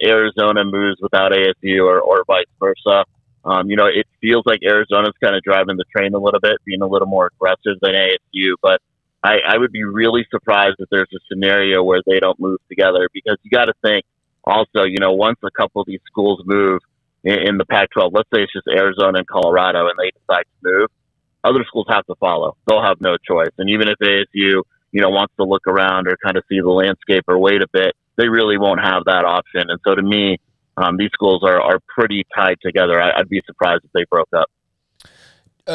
Arizona moves without ASU or vice versa. It feels like Arizona's kind of driving the train a little bit, being a little more aggressive than ASU, but I would be really surprised if there's a scenario where they don't move together, because you got to think also, once a couple of these schools move in the Pac-12, let's say it's just Arizona and Colorado and they decide to move, other schools have to follow. They'll have no choice. And even if ASU, wants to look around or kind of see the landscape or wait a bit, they really won't have that option. And so to me, these schools are pretty tied together. I'd be surprised if they broke up.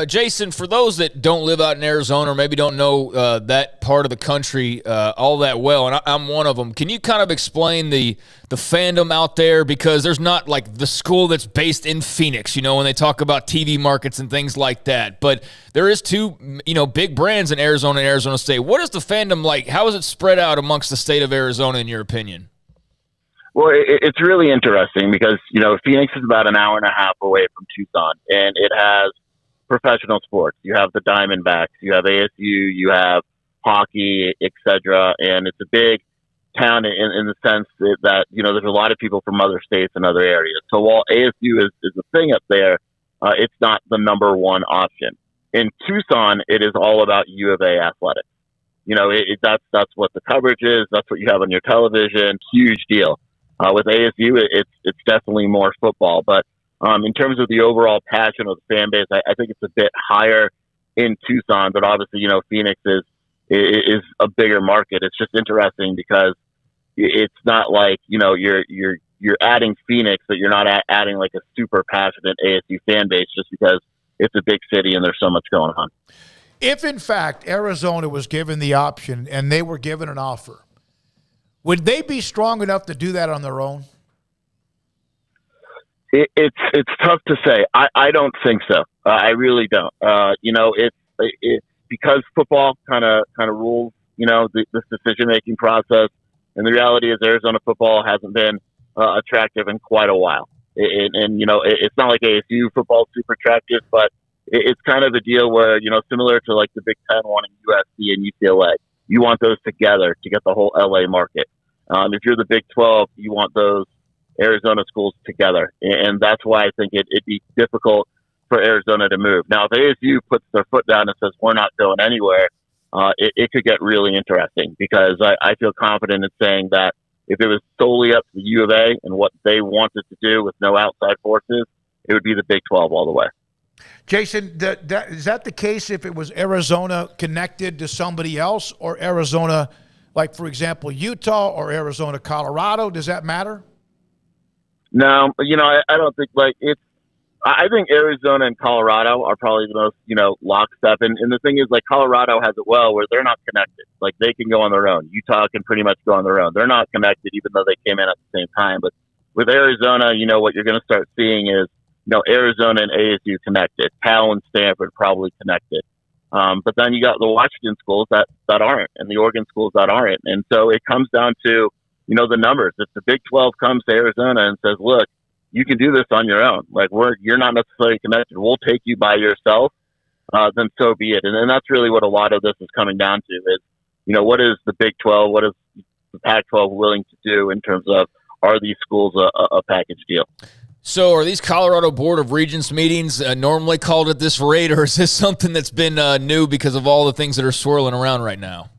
Jason, for those that don't live out in Arizona or maybe don't know that part of the country all that well, and I'm one of them, can you kind of explain the fandom out there? Because there's not like the school that's based in Phoenix, when they talk about TV markets and things like that. But there is two, big brands in Arizona and Arizona State. What is the fandom like? How is it spread out amongst the state of Arizona, in your opinion? Well, it's really interesting because, Phoenix is about an hour and a half away from Tucson, and it has professional sports. You have the Diamondbacks, you have ASU, you have hockey, etc. And it's a big town in the sense that there's a lot of people from other states and other areas. So while ASU is a thing up there, it's not the number one option. In Tucson, it is all about U of A athletics. That's what the coverage is. That's what you have on your television. Huge deal. With ASU, it's definitely more football, but in terms of the overall passion of the fan base, I think it's a bit higher in Tucson, but obviously, Phoenix is a bigger market. It's just interesting because it's not like, you're adding Phoenix, but you're not adding like a super passionate ASU fan base just because it's a big city and there's so much going on. If in fact Arizona was given the option and they were given an offer, would they be strong enough to do that on their own? It's tough to say. I don't think so. I really don't. It's because football kind of rules, this decision making process. And the reality is Arizona football hasn't been attractive in quite a while. It's not like ASU football is super attractive, but it's kind of a deal where, similar to like the Big Ten wanting USC and UCLA, you want those together to get the whole LA market. If you're the Big 12, you want those Arizona schools together. And that's why I think it'd be difficult for Arizona to move. Now, if ASU puts their foot down and says, we're not going anywhere, it could get really interesting because I feel confident in saying that if it was solely up to the U of A and what they wanted to do with no outside forces, it would be the Big 12 all the way. Jason, is that the case if it was Arizona connected to somebody else or Arizona, like, for example, Utah or Arizona, Colorado? Does that matter? No, I don't think I think Arizona and Colorado are probably the most, lockstep. And the thing is, like, Colorado has it well where they're not connected. Like, they can go on their own. Utah can pretty much go on their own. They're not connected, even though they came in at the same time. But with Arizona, what you're going to start seeing is, Arizona and ASU connected. Cal and Stanford probably connected. But then you got the Washington schools that aren't and the Oregon schools that aren't. And so it comes down to, the numbers. If the Big 12 comes to Arizona and says, look, you can do this on your own. Like, you're not necessarily connected. We'll take you by yourself. Then so be it. And that's really what a lot of this is coming down to is, what is the Big 12? What is the Pac-12 willing to do in terms of, are these schools a package deal? So are these Colorado Board of Regents meetings normally called at this rate, or is this something that's been new because of all the things that are swirling around right now?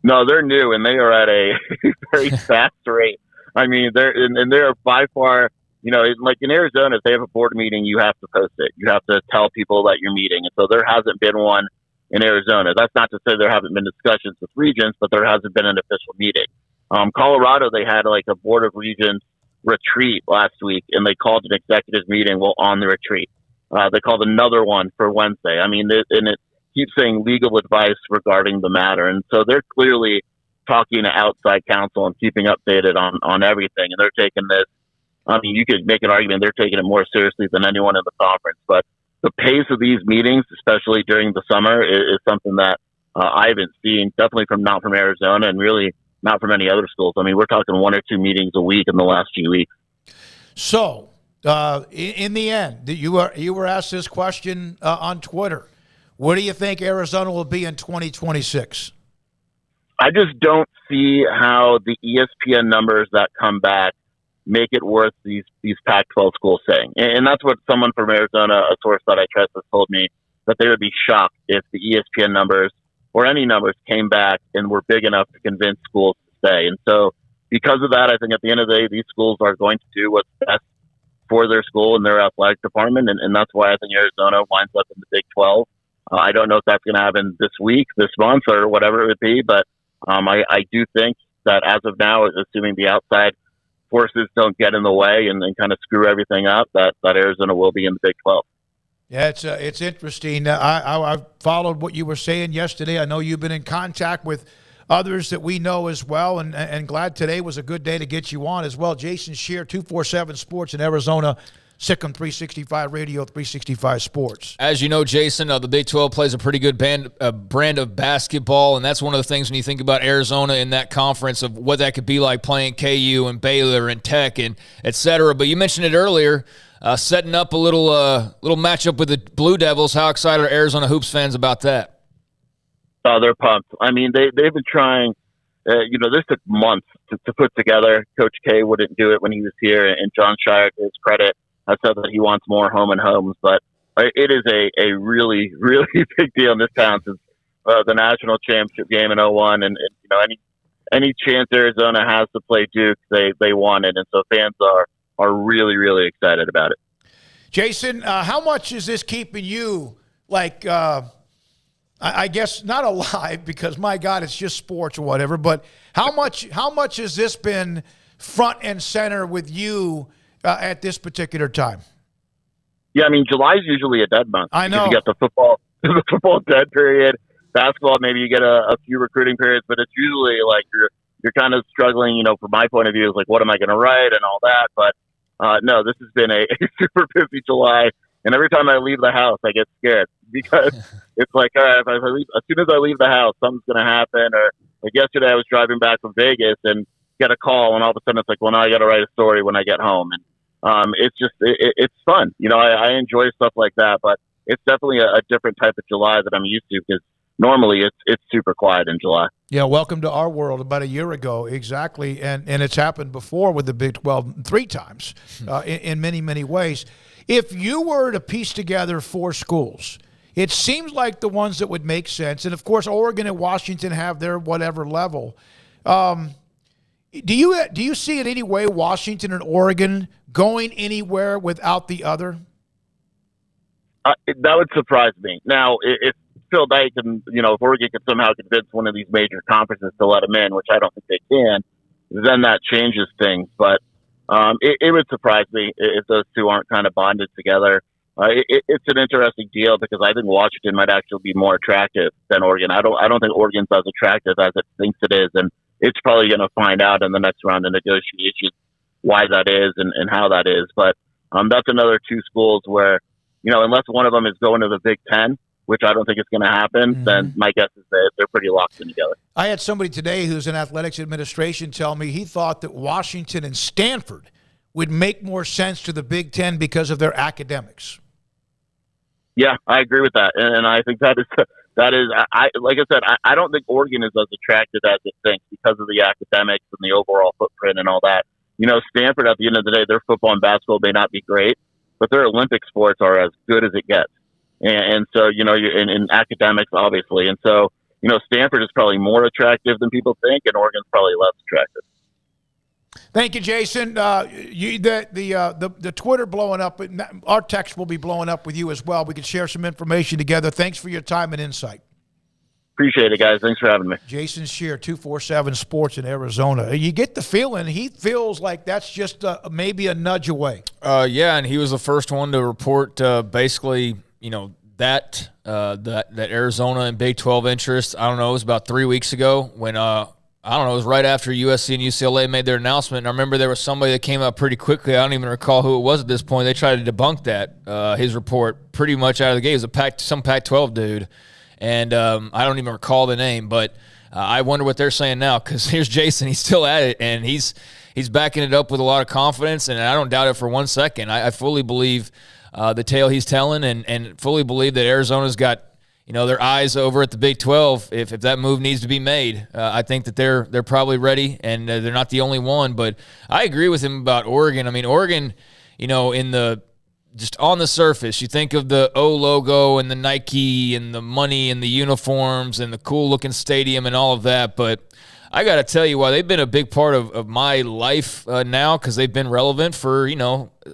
No, they're new, and they are at a very fast rate. I mean, they're by far, like in Arizona, if they have a board meeting, you have to post it. You have to tell people that you're meeting. And so there hasn't been one in Arizona. That's not to say there haven't been discussions with regents, but there hasn't been an official meeting. Colorado, they had like a Board of Regents retreat last week, and they called an executive meeting while on the retreat. They called another one for Wednesday. I mean, and it keeps saying legal advice regarding the matter. And so they're clearly talking to outside counsel and keeping updated on everything. And they're taking this, I mean, you could make an argument they're taking it more seriously than anyone in the conference. But the pace of these meetings, especially during the summer, is something that I haven't seen, definitely not from Arizona and really not from any other schools. I mean, we're talking 1 or 2 meetings a week in the last few weeks. So, in the end, you were asked this question on Twitter. Where do you think Arizona will be in 2026? I just don't see how the ESPN numbers that come back make it worth these Pac-12 schools saying. And that's what someone from Arizona, a source that I trust, has told me, that they would be shocked if the ESPN numbers or any numbers came back and were big enough to convince schools to stay. And so because of that, I think at the end of the day, these schools are going to do what's best for their school and their athletic department. And that's why I think Arizona winds up in the Big 12. I don't know if that's going to happen this week, this month, or whatever it would be, but I do think that as of now, assuming the outside forces don't get in the way and kind of screw everything up, that Arizona will be in the Big 12. Yeah, it's interesting. I followed what you were saying yesterday. I know you've been in contact with others that we know as well, and glad today was a good day to get you on as well. Jason Scheer, 247 Sports in Arizona, Sikkim 365 Radio, 365 Sports. As you know, Jason, the Big 12 plays a pretty good brand of basketball, and that's one of the things when you think about Arizona in that conference of what that could be like playing KU and Baylor and Tech and et cetera. But you mentioned it earlier, setting up a little matchup with the Blue Devils. How excited are Arizona Hoops fans about that? Oh, they're pumped. I mean, they've been trying. This took months to put together. Coach K wouldn't do it when he was here, and John Shire, to his credit, has said that he wants more home and homes. But it is a really, really big deal in this town since the national championship game in 2001, and any chance Arizona has to play Duke, they want it, and so fans are really, really excited about it. Jason, how much is this keeping you I guess not alive, because my God, it's just sports or whatever, but how much has this been front and center with you at this particular time? Yeah, I mean, July is usually a dead month. I know. You get the football dead period. Basketball, maybe you get a few recruiting periods, but it's usually like you're kind of struggling, from my point of view, is like, what am I going to write and all that. But no, this has been a super busy July. And every time I leave the house, I get scared because it's like, all right, as soon as I leave the house, something's going to happen. Or like yesterday, I was driving back from Vegas and get a call, and all of a sudden it's like, well, now I got to write a story when I get home. And it's just, it's fun. I enjoy stuff like that, but it's definitely a different type of July that I'm used to, because normally it's super quiet in July. Yeah, welcome to our world. About a year ago, exactly, and it's happened before with the Big 12 three times in many, many ways. If you were to piece together four schools, it seems like the ones that would make sense, and of course Oregon and Washington have their whatever level. Do you see in any way Washington and Oregon going anywhere without the other? That would surprise me. Now, if Phil Knight and if Oregon could somehow convince one of these major conferences to let them in, which I don't think they can, then that changes things. But it would surprise me if those two aren't kind of bonded together. It's an interesting deal, because I think Washington might actually be more attractive than Oregon. I don't think Oregon's as attractive as it thinks it is, and it's probably going to find out in the next round of negotiations why that is and how that is. But that's another two schools where, unless one of them is going to the Big Ten, which I don't think is going to happen, then my guess is that they're pretty locked in together. I had somebody today who's in athletics administration tell me he thought that Washington and Stanford would make more sense to the Big Ten because of their academics. Yeah, I agree with that. And I think that is like I said, I don't think Oregon is as attractive as it thinks because of the academics and the overall footprint and all that. Stanford, at the end of the day, their football and basketball may not be great, but their Olympic sports are as good as it gets. And so, you're in academics, obviously. And so, Stanford is probably more attractive than people think, and Oregon's probably less attractive. Thank you, Jason. The Twitter blowing up, our text will be blowing up with you as well. We can share some information together. Thanks for your time and insight. Appreciate it, guys. Thanks for having me. Jason Scheer, 247 Sports in Arizona. You get the feeling he feels like that's just maybe a nudge away. Yeah, and he was the first one to report basically, that Arizona and Big 12 interest. I don't know, it was about 3 weeks ago when it was right after USC and UCLA made their announcement. And I remember there was somebody that came up pretty quickly. I don't even recall who it was at this point. They tried to debunk that, his report, pretty much out of the gate. It was some Pac-12 dude. And I don't even recall the name, but I wonder what they're saying now, because here's Jason. He's still at it, and he's backing it up with a lot of confidence, and I don't doubt it for 1 second. I fully believe the tale he's telling, and fully believe that Arizona's got their eyes over at the Big 12 if that move needs to be made. I think that they're probably ready, and they're not the only one. But I agree with him about Oregon. I mean, Oregon, just on the surface, you think of the O logo and the Nike and the money and the uniforms and the cool-looking stadium and all of that. But I got to tell you why they've been a big part of my life now, because they've been relevant for,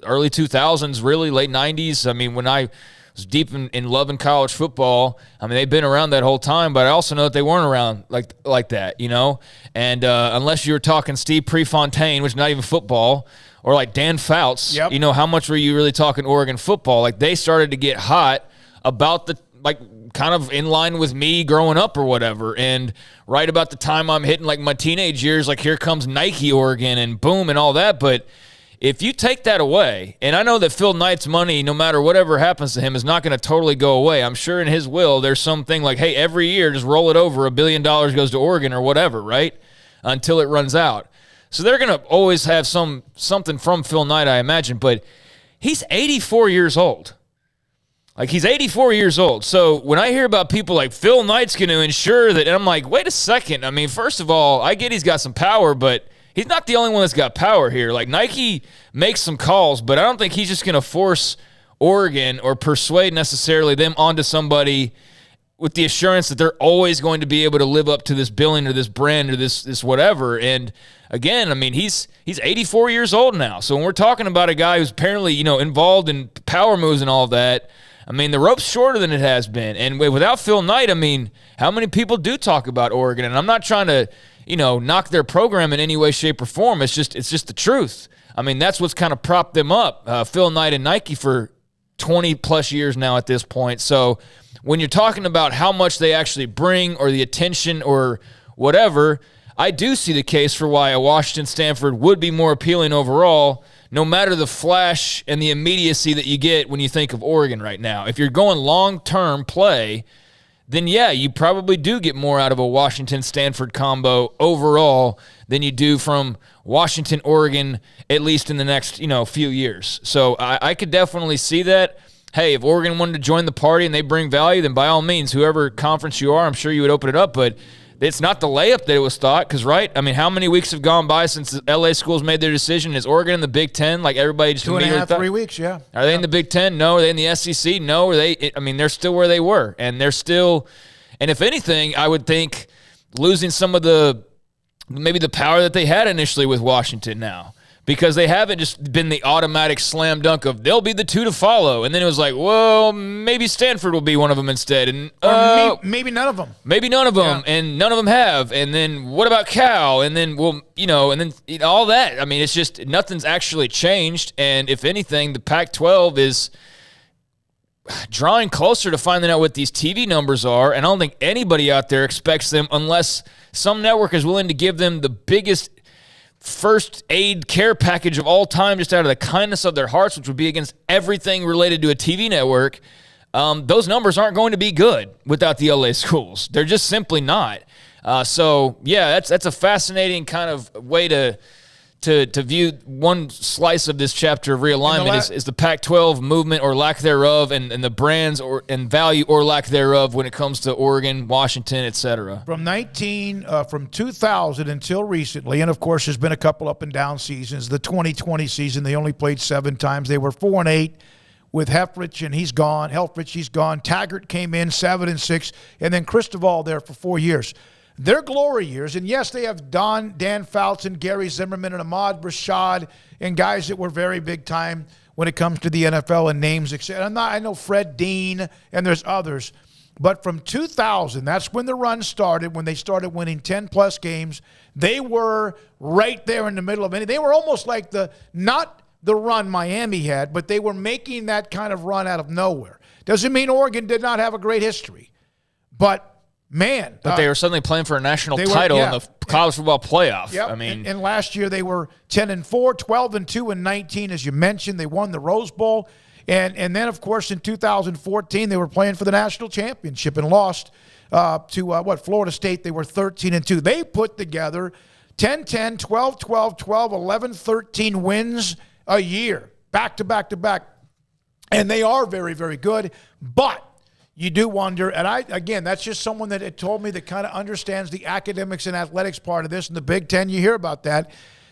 early 2000s, really, late 90s. I mean, when I was deep in loving college football. I mean, they've been around that whole time, but I also know that they weren't around like that, you know? And unless you were talking Steve Prefontaine, which is not even football, or like Dan Fouts, you know, how much were you really talking Oregon football? Like, they started to get hot about the, like, kind of in line with me growing up or whatever. And right about the time I'm hitting, like, my teenage years, like, here comes Nike Oregon and boom and all that. But if you take that away, and I know that Phil Knight's money, no matter whatever happens to him, is not going to totally go away. I'm sure in his will there's something like, hey, every year just roll it over, $1 billion goes to Oregon or whatever, right? Until it runs out. So they're going to always have something from Phil Knight, I imagine. But he's 84 years old. Like, he's 84 years old. So when I hear about people like Phil Knight's going to ensure that, and I'm like, wait a second. I mean, first of all, I get he's got some power, but he's not the only one that's got power here. Like, Nike makes some calls, but I don't think he's just going to force Oregon or persuade necessarily them onto somebody with the assurance that they're always going to be able to live up to this billing or this brand or this whatever. And again, I mean, he's 84 years old now. So when we're talking about a guy who's apparently, you know, involved in power moves and all of that, I mean, the rope's shorter than it has been. And without Phil Knight, I mean, how many people do talk about Oregon? And I'm not trying to, you know, knock their program in any way, shape, or form. It's just the truth. I mean, that's what's kind of propped them up, Phil Knight and Nike, for 20-plus years now at this point. So when you're talking about how much they actually bring or the attention or whatever, I do see the case for why a Washington-Stanford would be more appealing overall, no matter the flash and the immediacy that you get when you think of Oregon right now. If you're going long-term play, then yeah, you probably do get more out of a Washington-Stanford combo overall than you do from Washington-Oregon, at least in the next, you know, few years. So I could definitely see that. Hey, if Oregon wanted to join the party and they bring value, then by all means, whoever conference you are, I'm sure you would open it up. But it's not the layup that it was thought, because, right, I mean, how many weeks have gone by since the L.A. schools made their decision? Is Oregon in the Big Ten? Like, everybody just 2.5, 3 weeks, yeah. Are they in the Big Ten? No. Are they in the SEC? No. Are they? I mean, they're still where they were, and they're still. And if anything, I would think losing some of maybe the power that they had initially with Washington now, because they haven't just been the automatic slam dunk of they'll be the two to follow. And then it was like, well, maybe Stanford will be one of them instead. And maybe none of them. Maybe none of them, and none of them have. And then what about Cal? And then, well, you know, and then all that. I mean, it's just nothing's actually changed. And if anything, the Pac-12 is drawing closer to finding out what these TV numbers are. And I don't think anybody out there expects them, unless some network is willing to give them the biggest first aid care package of all time, just out of the kindness of their hearts, which would be against everything related to a TV network. Those numbers aren't going to be good without the LA schools. They're just simply not. So yeah, that's a fascinating kind of way to view one slice of this chapter of realignment is the Pac-12 movement or lack thereof, and the brands and value or lack thereof when it comes to Oregon, Washington, etc. From 2000 until recently, and of course there's been a couple up and down seasons. The 2020 season, they only played 7 times. They were 4-8 with Helfrich, and he's gone. Taggart came in 7-6, and then Cristobal there for 4 years. Their glory years, and yes, they have Dan Fouts and Gary Zimmerman and Ahmad Rashad and guys that were very big time when it comes to the NFL and names, etc. I know Fred Dean and there's others, but from 2000, that's when the run started, when they started winning 10-plus games. They were right there in the middle of it. They were almost like not the run Miami had, but they were making that kind of run out of nowhere. Doesn't mean Oregon did not have a great history, but man. But they were suddenly playing for a national title in the college football playoff. Yep. I mean, and last year they were 10-4, 12-2, and 19, as you mentioned. They won the Rose Bowl. And then, of course, in 2014, they were playing for the national championship and lost to Florida State. They were 13-2. They put together 10-10, 12-12, 12-11, 13 wins a year, back to back to back. And they are very, very good. But you do wonder, and that's just someone that had told me that kind of understands the academics and athletics part of this. In the Big Ten, you hear about that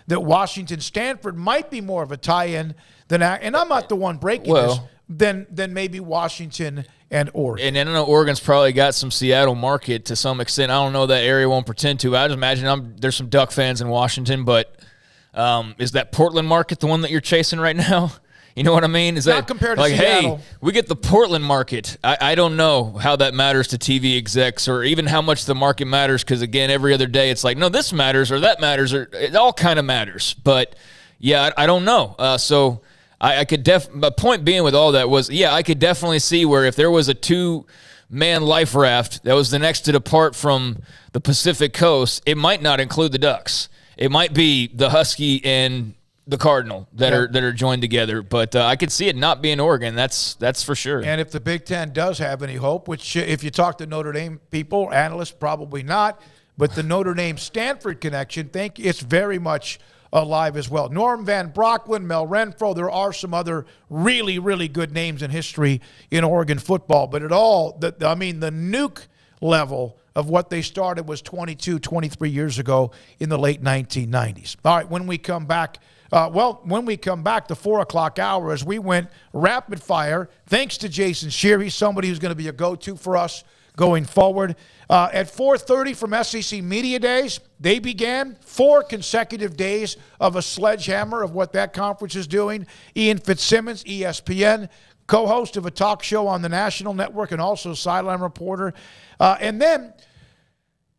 Washington, Stanford might be more of a tie-in than, and I'm not the one breaking this, than maybe Washington and Oregon. And I know Oregon's probably got some Seattle market to some extent. I don't know that area, won't pretend to. I just imagine there's some Duck fans in Washington, but is that Portland market the one that you're chasing right now? You know what I mean? Is Not that compared to like, Seattle. hey, we get the Portland market. I don't know how that matters to TV execs or even how much the market matters because, again, every other day it's like, no, this matters or that matters or it all kind of matters. But, yeah, I don't know. So I could the point being with all that was, yeah, I could definitely see where if there was a two-man life raft that was the next to depart from the Pacific Coast, it might not include the Ducks. It might be the Husky and the Cardinal that are joined together, but I could see it not being Oregon. That's for sure. And if the Big Ten does have any hope, which if you talk to Notre Dame people, analysts, probably not, but the Notre Dame-Stanford connection, think it's very much alive as well. Norm Van Brocklin, Mel Renfro, there are some other really, really good names in history in Oregon football, but the nuke level of what they started was 22, 23 years ago in the late 1990s. All right, when we come back, the 4 o'clock hour, as we went rapid fire, thanks to Jason Scheer, he's somebody who's going to be a go-to for us going forward. At 4:30 from SEC Media Days, they began 4 consecutive days of a sledgehammer of what that conference is doing. Ian Fitzsimmons, ESPN, co-host of a talk show on the national network and also sideline reporter. And then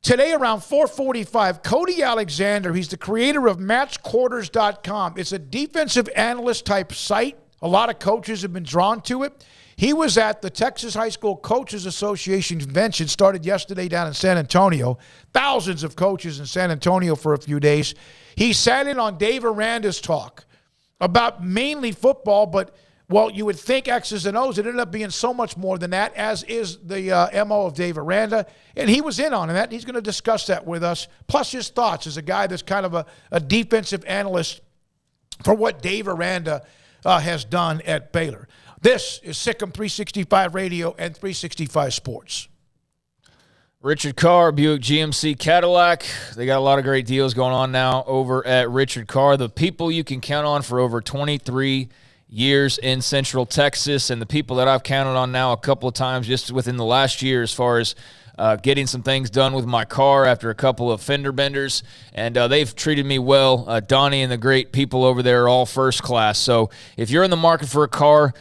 today around 4:45, Cody Alexander, he's the creator of matchquarters.com. It's a defensive analyst type site. A lot of coaches have been drawn to it. He was at the Texas High School Coaches Association convention, started yesterday down in San Antonio. Thousands of coaches in San Antonio for a few days. He sat in on Dave Aranda's talk about mainly football, but, well, you would think X's and O's. It ended up being so much more than that, as is the MO of Dave Aranda. And he was in on that. He's going to discuss that with us, plus his thoughts as a guy that's kind of a defensive analyst for what Dave Aranda has done at Baylor. This is Sikkim 365 Radio and 365 Sports. Richard Carr, Buick GMC Cadillac. They got a lot of great deals going on now over at Richard Carr. The people you can count on for over 23 years in Central Texas, and the people that I've counted on now a couple of times just within the last year as far as getting some things done with my car after a couple of fender benders, and they've treated me well. Donnie and the great people over there are all first class. So if you're in the market for a car,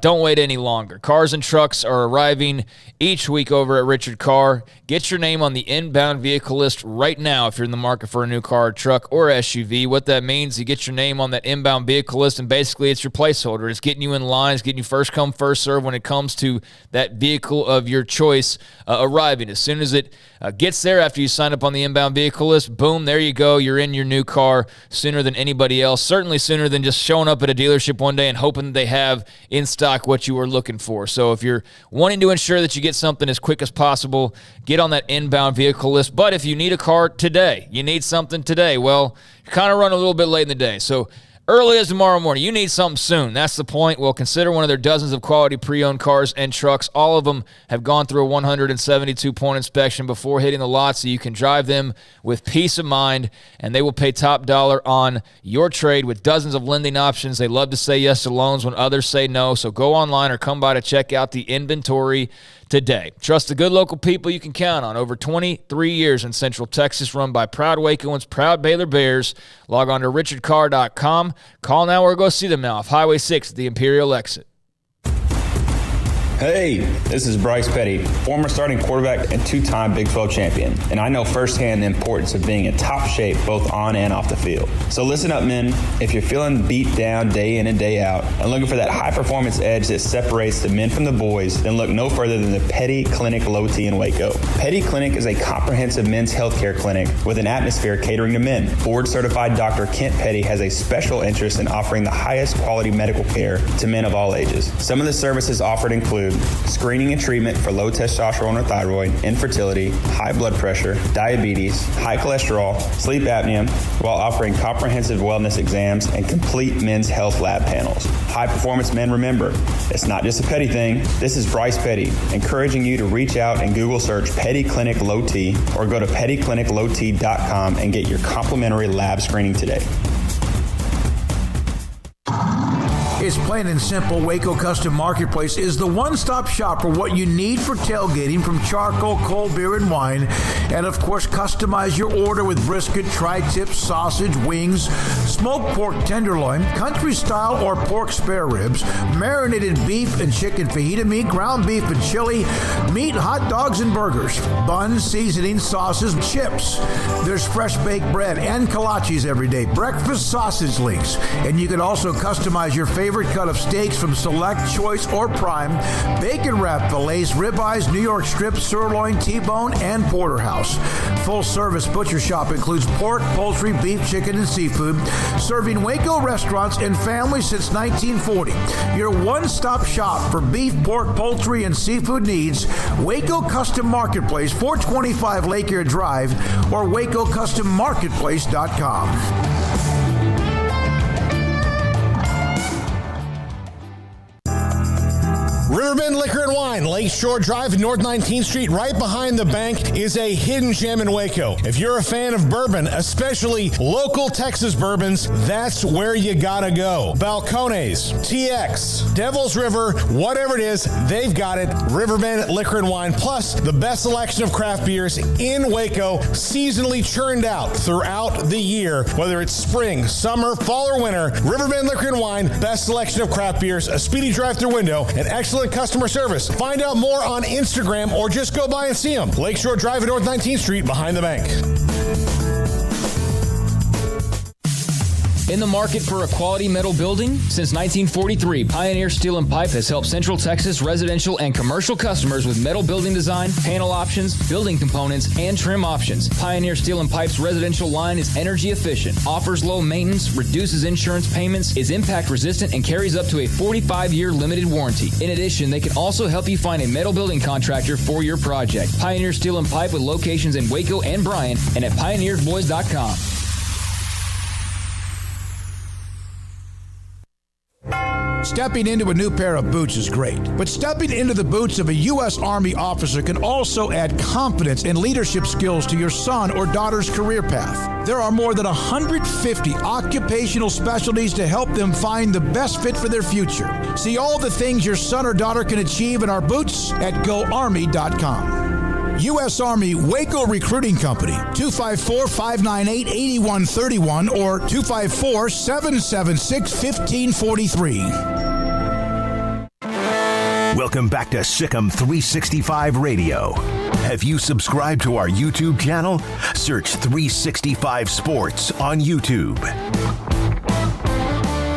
don't wait any longer. Cars and trucks are arriving each week over at Richard Carr. Get your name on the inbound vehicle list right now if you're in the market for a new car, truck, or SUV. What that means, you get your name on that inbound vehicle list, and basically it's your placeholder. It's getting you in line. It's getting you first come, first serve when it comes to that vehicle of your choice arriving. As soon as it gets there after you sign up on the inbound vehicle list, boom, there you go. You're in your new car sooner than anybody else, certainly sooner than just showing up at a dealership one day and hoping that they have in stock what you were looking for. So if you're wanting to ensure that you get something as quick as possible, get on that inbound vehicle list. But if you need a car today, you need something today, well, you kind of run a little bit late in the day. So early as tomorrow morning, you need something soon. That's the point. Well, consider one of their dozens of quality pre-owned cars and trucks. All of them have gone through a 172-point inspection before hitting the lot, so you can drive them with peace of mind, and they will pay top dollar on your trade with dozens of lending options. They love to say yes to loans when others say no, so go online or come by to check out the inventory today. Trust the good local people you can count on. Over 23 years in Central Texas, run by proud Wacoans, proud Baylor Bears. Log on to richardcarr.com. Call now or go see them now off Highway 6 at the Imperial exit. Hey, this is Bryce Petty, former starting quarterback and two-time Big 12 champion, and I know firsthand the importance of being in top shape both on and off the field. So listen up, men. If you're feeling beat down day in and day out and looking for that high-performance edge that separates the men from the boys, then look no further than the Petty Clinic Low T in Waco. Petty Clinic is a comprehensive men's healthcare clinic with an atmosphere catering to men. Board-certified Dr. Kent Petty has a special interest in offering the highest quality medical care to men of all ages. Some of the services offered include screening and treatment for low testosterone or thyroid, infertility, high blood pressure, diabetes, high cholesterol, sleep apnea, while offering comprehensive wellness exams and complete men's health lab panels. High performance men, remember, it's not just a Petty thing. This is Bryce Petty, encouraging you to reach out and Google search Petty Clinic Low T or go to pettycliniclowt.com and get your complimentary lab screening today. It's plain and simple. Waco Custom Marketplace is the one-stop shop for what you need for tailgating, from charcoal, cold beer, and wine. And, of course, customize your order with brisket, tri-tip, sausage, wings, smoked pork tenderloin, country-style or pork spare ribs, marinated beef and chicken fajita meat, ground beef and chili, meat, hot dogs, and burgers, buns, seasoning, sauces, chips. There's fresh baked bread and kolaches every day, breakfast sausage links, and you can also customize your favorite cut of steaks from select, choice, or prime, bacon wrap fillets, ribeyes, New York strips, sirloin, T-bone, and porterhouse. Full service butcher shop includes pork, poultry, beef, chicken, and seafood, serving Waco restaurants and families since 1940. Your one-stop shop for beef, pork, poultry, and seafood needs. Waco Custom Marketplace, 425 Lake Air Drive, or WacoCustomMarketplace.com. Riverbend Liquor and Wine, Lakeshore Drive, North 19th Street, right behind the bank, is a hidden gem in Waco. If you're a fan of bourbon, especially local Texas bourbons, that's where you gotta go. Balcones, TX, Devil's River, whatever it is, they've got it. Riverbend Liquor and Wine, plus the best selection of craft beers in Waco, seasonally churned out throughout the year. Whether it's spring, summer, fall, or winter, Riverbend Liquor and Wine, best selection of craft beers, a speedy drive-through window, and excellent customer service. Find out more on Instagram or just go by and see them. Lakeshore Drive at North 19th Street behind the bank. In the market for a quality metal building? Since 1943, Pioneer Steel and Pipe has helped Central Texas residential and commercial customers with metal building design, panel options, building components, and trim options. Pioneer Steel and Pipe's residential line is energy efficient, offers low maintenance, reduces insurance payments, is impact resistant, and carries up to a 45-year limited warranty. In addition, they can also help you find a metal building contractor for your project. Pioneer Steel and Pipe with locations in Waco and Bryan and at pioneersboys.com. Stepping into a new pair of boots is great, but stepping into the boots of a U.S. Army officer can also add confidence and leadership skills to your son or daughter's career path. There are more than 150 occupational specialties to help them find the best fit for their future. See all the things your son or daughter can achieve in our boots at GoArmy.com. U.S. Army Waco Recruiting Company, 254-598-8131 or 254-776-1543. Welcome back to Sikkim 365 Radio. Have you subscribed to our YouTube channel? Search 365 Sports on YouTube.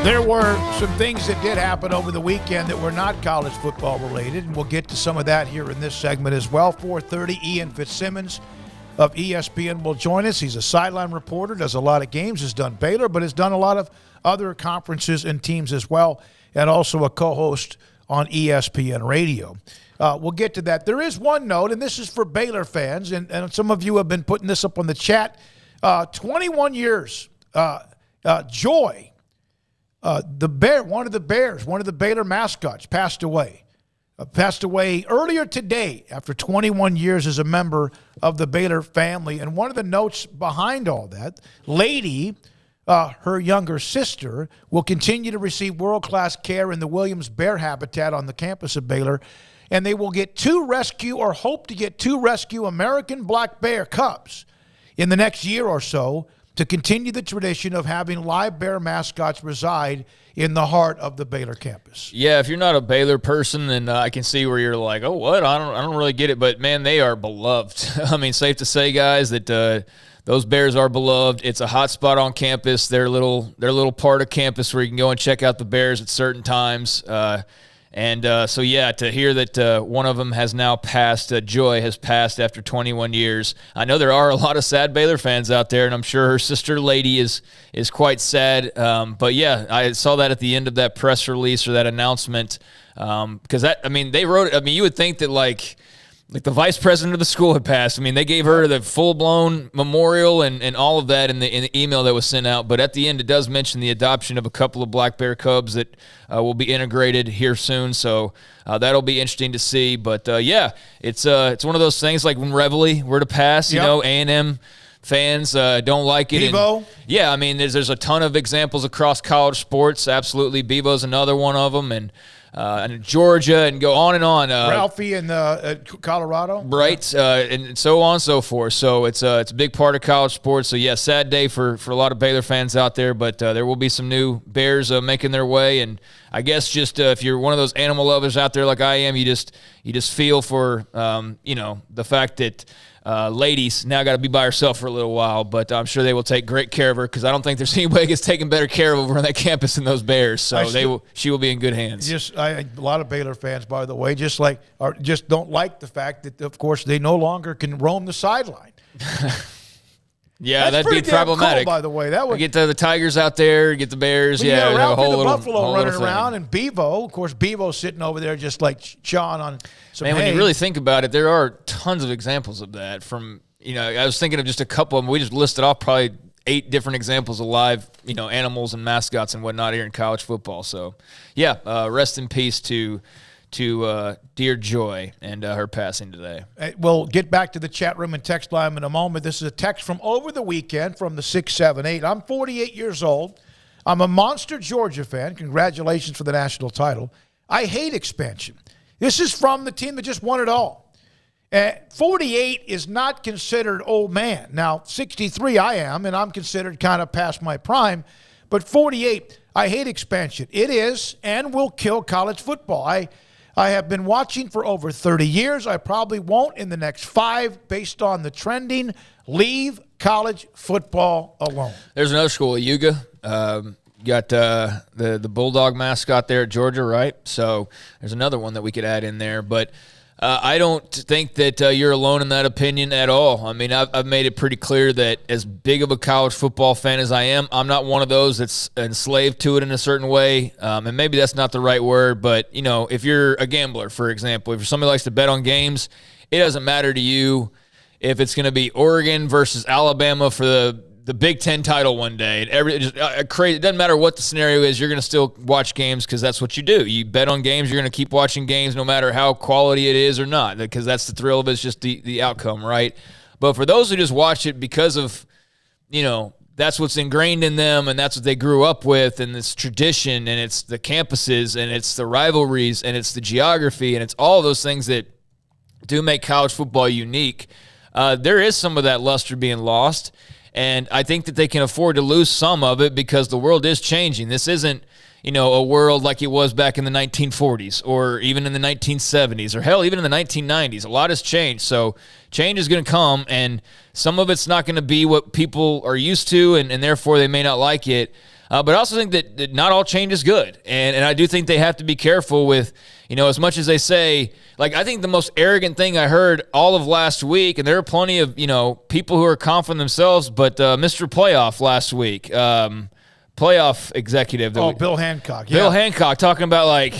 There were some things that did happen over the weekend that were not college football related, and we'll get to some of that here in this segment as well. 4:30, Ian Fitzsimmons of ESPN will join us. He's a sideline reporter, does a lot of games, has done Baylor, but has done a lot of other conferences and teams as well, and also a co-host on ESPN Radio. We'll get to that. There is one note, and this is for Baylor fans, and some of you have been putting this up on the chat. 21 years, Joy, one of the Baylor mascots, passed away. Passed away earlier today after 21 years as a member of the Baylor family. And one of the notes behind all that, Lady, her younger sister, will continue to receive world-class care in the Williams Bear Habitat on the campus of Baylor. And they will get hope to get two rescue American black bear cubs in the next year or so, to continue the tradition of having live bear mascots reside in the heart of the Baylor campus. Yeah, if you're not a Baylor person, then I can see where you're like, oh, what? I don't really get it. But, man, they are beloved. I mean, safe to say, guys, that those bears are beloved. It's a hot spot on campus. They're a little part of campus where you can go and check out the bears at certain times. So, yeah, to hear that one of them has now passed, Joy has passed after 21 years. I know there are a lot of sad Baylor fans out there, and I'm sure her sister Lady is quite sad. But, yeah, I saw that at the end of that press release or that announcement because, they wrote it. I mean, you would think that, like the vice president of the school had passed. I mean, they gave her the full-blown memorial and all of that in the email that was sent out. But at the end, it does mention the adoption of a couple of black bear cubs that will be integrated here soon. So that'll be interesting to see. But, it's one of those things like when Reveille were to pass, A&M fans don't like it. Bevo? Yeah, I mean, there's a ton of examples across college sports. Absolutely, Bevo's another one of them, and Georgia, and go on and on. Ralphie in Colorado, right? And so on and so forth. So it's a big part of college sports. So yeah, sad day for a lot of Baylor fans out there, but there will be some new Bears making their way. And I guess just if you're one of those animal lovers out there like I am, you just feel for the fact that ladies now got to be by herself for a little while, but I'm sure they will take great care of her, because I don't think there's anybody gets taken better care of over on that campus than those Bears. So she will be in good hands. A lot of Baylor fans, by the way, just don't like the fact that, of course, they no longer can roam the sideline. Yeah, that'd be problematic. Cool, by the way, that would get the Tigers out there, get the Bears. Yeah, Ralphie the Buffalo running around, and Bevo, of course, Bevo sitting over there just like chawing on some hay. When you really think about it, there are tons of examples of that. From I was thinking of just a couple of them. We just listed off probably 8 different examples of live, animals and mascots and whatnot here in college football. So, yeah, rest in peace to dear Joy and her passing today. We'll get back to the chat room and text line in a moment. This is a text from over the weekend from the 678. I'm 48 years old. I'm a monster Georgia fan. Congratulations for the national title. I hate expansion. This is from the team that just won it all. 48 is not considered old man. Now, 63 I am, and I'm considered kind of past my prime. But 48, I hate expansion. It is and will kill college football. I have been watching for over 30 years. I probably won't in the next 5 based on the trending. Leave college football alone. There's another school, Yuga. Got the Bulldog mascot there at Georgia, right? So there's another one that we could add in there. But I don't think that you're alone in that opinion at all. I mean, I've made it pretty clear that as big of a college football fan as I am, I'm not one of those that's enslaved to it in a certain way. And maybe that's not the right word, but, if you're a gambler, for example, if you're somebody who likes to bet on games, it doesn't matter to you if it's going to be Oregon versus Alabama for the Big Ten title one day. It doesn't matter what the scenario is. You're going to still watch games because that's what you do. You bet on games. You're going to keep watching games no matter how quality it is or not, because that's the thrill of it. It's just the outcome, right? But for those who just watch it because of, that's what's ingrained in them and that's what they grew up with, and it's tradition, and it's the campuses, and it's the rivalries, and it's the geography, and it's all those things that do make college football unique. There is some of that luster being lost. And I think that they can afford to lose some of it because the world is changing. This isn't, a world like it was back in the 1940s or even in the 1970s or hell, even in the 1990s. A lot has changed. So change is going to come, and some of it's not going to be what people are used to, and therefore they may not like it. But I also think that not all change is good. And I do think they have to be careful with, as much as they say, I think the most arrogant thing I heard all of last week, and there are plenty of, people who are confident themselves, but Mr. Playoff last week, playoff executive. Bill Hancock. Yeah. Bill Hancock talking about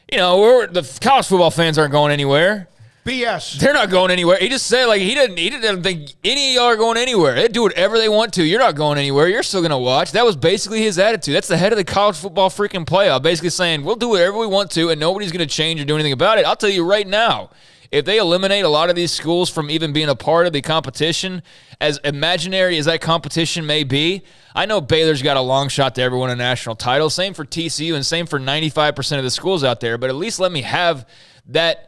the college football fans aren't going anywhere. BS. They're not going anywhere. He just said he didn't think any of y'all are going anywhere. They do whatever they want to. You're not going anywhere. You're still going to watch. That was basically his attitude. That's the head of the college football freaking playoff, basically saying we'll do whatever we want to and nobody's going to change or do anything about it. I'll tell you right now, if they eliminate a lot of these schools from even being a part of the competition, as imaginary as that competition may be, I know Baylor's got a long shot to ever win a national title. Same for TCU and same for 95% of the schools out there. But at least let me have that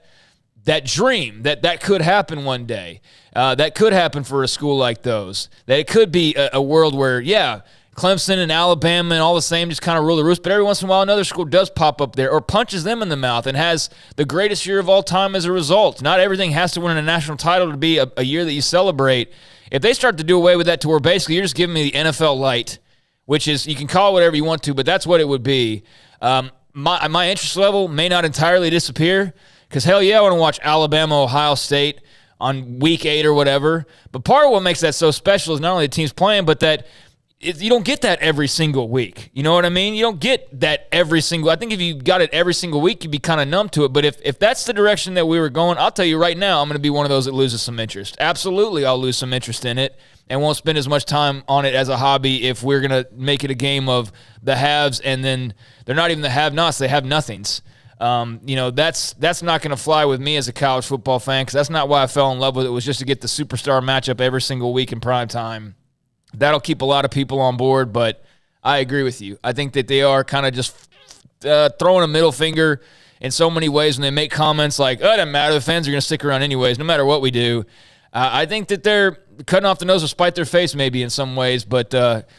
dream that could happen one day. That could happen for a school like those. That it could be a world where, Clemson and Alabama and all the same just kind of rule the roost, but every once in a while another school does pop up there or punches them in the mouth and has the greatest year of all time as a result. Not everything has to win a national title to be a year that you celebrate. If they start to do away with that to where basically you're just giving me the NFL light, which is, you can call it whatever you want to, but that's what it would be. My interest level may not entirely disappear, because hell yeah, I want to watch Alabama, Ohio State on week 8 or whatever. But part of what makes that so special is not only the teams playing, but that you don't get that every single week. You know what I mean? You don't get that every single. I think if you got it every single week, you'd be kind of numb to it. But if that's the direction that we were going, I'll tell you right now, I'm going to be one of those that loses some interest. Absolutely, I'll lose some interest in it and won't spend as much time on it as a hobby if we're going to make it a game of the haves, and then they're not even the have-nots, they have nothings. That's not going to fly with me as a college football fan, because that's not why I fell in love with it. It was just to get the superstar matchup every single week in prime time. That'll keep a lot of people on board, but I agree with you. I think that they are kind of just throwing a middle finger in so many ways when they make comments like, oh, it doesn't matter, the fans are going to stick around anyways, no matter what we do. I think that they're cutting off the nose to spite their face maybe in some ways, but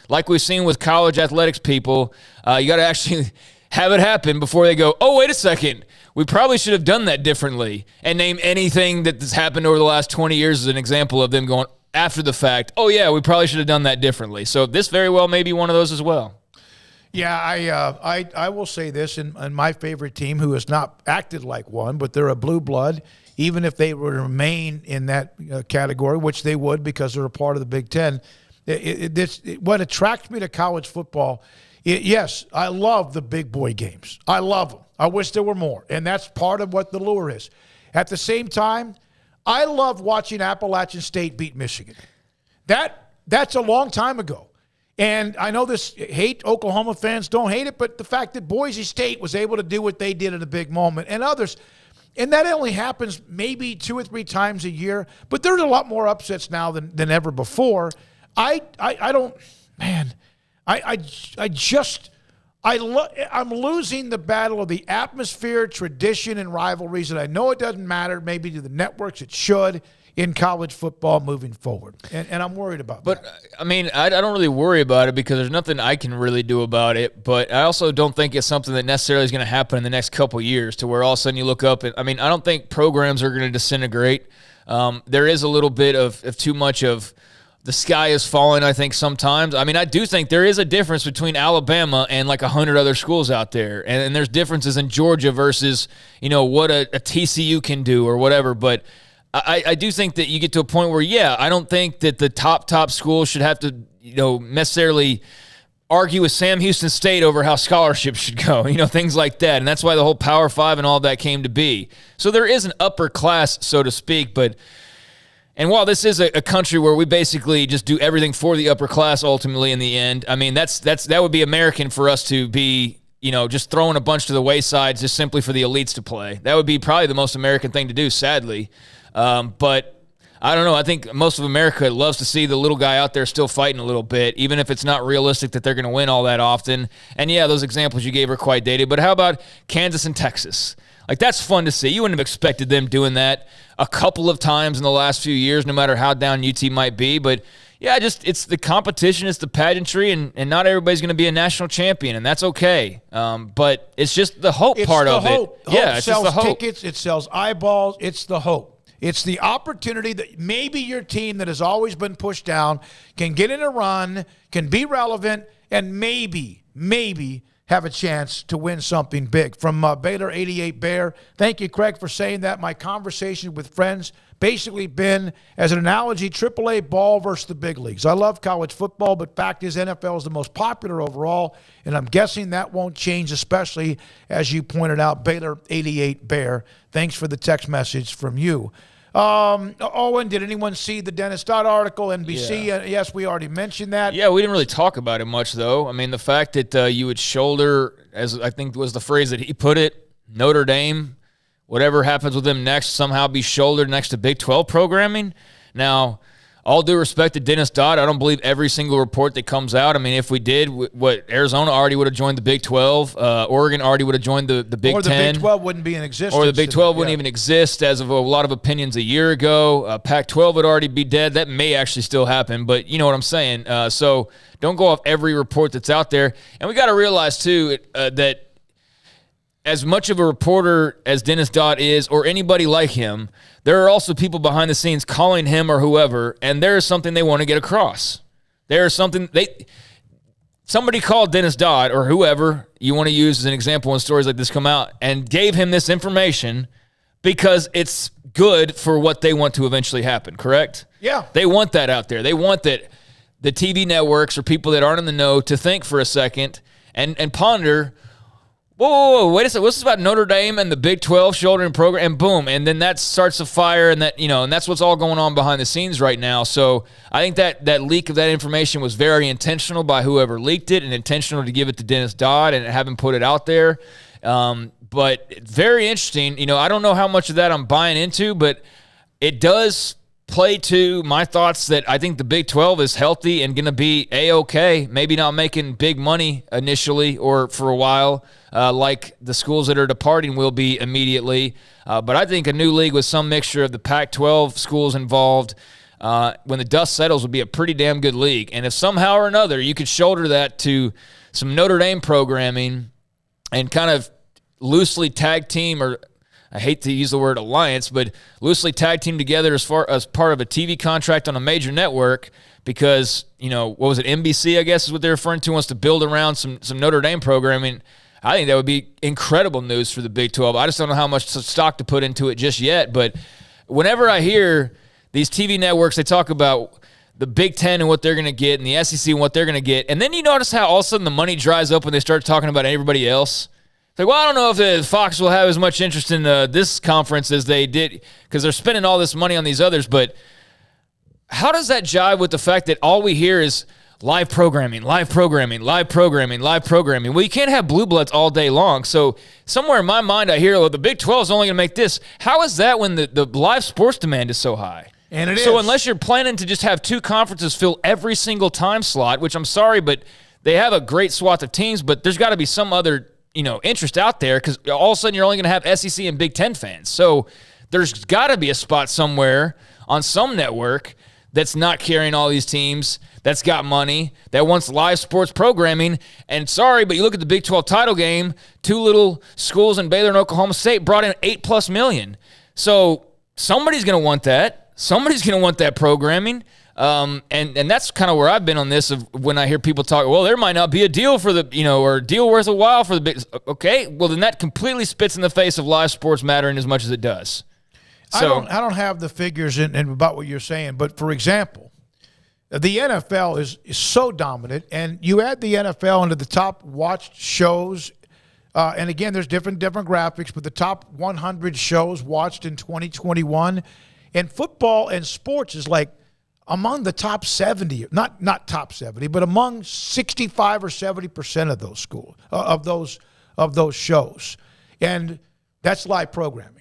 like we've seen with college athletics people, you got to actually have it happen before they go, oh, wait a second, we probably should have done that differently, and name anything that's happened over the last 20 years as an example of them going after the fact, oh, yeah, we probably should have done that differently. So this very well may be one of those as well. Yeah, I will say this, and my favorite team, who has not acted like one, but they're a blue blood, even if they would remain in that category, which they would because they're a part of the Big Ten. What attracts me to college football, yes, I love the big boy games. I love them. I wish there were more, and that's part of what the lure is. At the same time, I love watching Appalachian State beat Michigan. That's a long time ago. And I know Oklahoma fans don't hate it, but the fact that Boise State was able to do what they did at a big moment, and others, and that only happens maybe 2 or 3 times a year, but there's a lot more upsets now than ever before. I'm losing the battle of the atmosphere, tradition, and rivalries, and I know it doesn't matter. Maybe to the networks it should in college football moving forward, and I'm worried about that. But, I mean, I don't really worry about it because there's nothing I can really do about it, but I also don't think it's something that necessarily is going to happen in the next couple of years to where all of a sudden you look up and, I mean, I don't think programs are going to disintegrate. There is a little bit of too much of the sky is falling, I think, sometimes. I mean, I do think there is a difference between Alabama and like 100 other schools out there, and there's differences in Georgia versus, what a TCU can do or whatever, but I do think that you get to a point where, yeah, I don't think that the top schools should have to, necessarily argue with Sam Houston State over how scholarships should go, things like that. And that's why the whole Power 5 and all that came to be. So there is an upper class, so to speak, and while this is a country where we basically just do everything for the upper class ultimately in the end, I mean, that would be American for us to be, just throwing a bunch to the wayside just simply for the elites to play. That would be probably the most American thing to do, sadly. But I don't know. I think most of America loves to see the little guy out there still fighting a little bit, even if it's not realistic that they're going to win all that often. And yeah, those examples you gave are quite dated. But how about Kansas and Texas? Like, that's fun to see. You wouldn't have expected them doing that a couple of times in the last few years, no matter how down UT might be. But yeah, it's the competition, it's the pageantry, and not everybody's going to be a national champion, and that's okay. But it's just the hope part of it. Yeah, it's just the hope. Tickets, it sells eyeballs. It's the hope. It's the opportunity that maybe your team that has always been pushed down can get in a run, can be relevant, and maybe have a chance to win something big. From Baylor 88 Bear, thank you, Craig, for saying that. My conversation with friends basically been, as an analogy, AAA ball versus the big leagues. I love college football, but fact is NFL is the most popular overall, and I'm guessing that won't change, especially, as you pointed out, Baylor 88 Bear. Thanks for the text message from you. Owen, did anyone see the Dennis Dodd article, NBC? Yeah. Yes, we already mentioned that. Yeah, we didn't really talk about it much, though. I mean, the fact that you would shoulder, as I think was the phrase that he put it, Notre Dame, whatever happens with them next, somehow be shouldered next to Big 12 programming. Now, all due respect to Dennis Dodd, I don't believe every single report that comes out. I mean, if we did, Arizona already would have joined the Big 12. Oregon already would have joined the Big 10. Or the Big 12 wouldn't be in existence. Or the Big 12 wouldn't even exist as of a lot of opinions a year ago. Pac-12 would already be dead. That may actually still happen, but you know what I'm saying. So don't go off every report that's out there. And we got to realize, too, that as much of a reporter as Dennis Dodd is, or anybody like him, there are also people behind the scenes calling him or whoever, and there is something they want to get across. There is something somebody called Dennis Dodd or whoever you want to use as an example when stories like this come out and gave him this information because it's good for what they want to eventually happen, correct? Yeah. They want that out there. They want that the TV networks or people that aren't in the know to think for a second and ponder, whoa, wait a second. What's this about Notre Dame and the Big 12 shouldering program? And boom. And then that starts a fire, and and that's what's all going on behind the scenes right now. So I think that leak of that information was very intentional by whoever leaked it and intentional to give it to Dennis Dodd and have him put it out there. But very interesting. I don't know how much of that I'm buying into, but it does play to my thoughts that I think the Big 12 is healthy and going to be A-okay, maybe not making big money initially or for a while like the schools that are departing will be immediately. But I think a new league with some mixture of the Pac-12 schools involved when the dust settles would be a pretty damn good league. And if somehow or another you could shoulder that to some Notre Dame programming and kind of loosely tag team, or I hate to use the word alliance, but loosely tag team together as part of a TV contract on a major network because, what was it, NBC, I guess is what they're referring to, wants to build around some Notre Dame programming. I think that would be incredible news for the Big 12. I just don't know how much stock to put into it just yet, but whenever I hear these TV networks, they talk about the Big Ten and what they're going to get and the SEC and what they're going to get, and then you notice how all of a sudden the money dries up when they start talking about everybody else. It's like, well, I don't know if the Fox will have as much interest in this conference as they did because they're spending all this money on these others. But how does that jive with the fact that all we hear is live programming, live programming, live programming, live programming? Well, you can't have blue bloods all day long. So somewhere in my mind, I hear, well, the Big 12 is only going to make this. How is that when the live sports demand is so high? And it is. So unless you're planning to just have two conferences fill every single time slot, which I'm sorry, but they have a great swath of teams, but there's got to be some other interest out there because all of a sudden you're only going to have SEC and Big Ten fans. So there's got to be a spot somewhere on some network that's not carrying all these teams, that's got money, that wants live sports programming. And sorry, but you look at the Big 12 title game, two little schools in Baylor and Oklahoma State brought in $8+ million. So somebody's going to want that. Somebody's going to want that programming. And that's kind of where I've been on this of when I hear people talk, well, there might not be a deal for the, or a deal worth a while for the big. Okay, well, then that completely spits in the face of live sports mattering as much as it does. So I don't have the figures in about what you're saying, but for example, the NFL is so dominant, and you add the NFL into the top watched shows, and again, there's different graphics, but the top 100 shows watched in 2021, and football and sports is like among the top 70, not top 70, but among 65 or 70% of those of those shows, and that's live programming.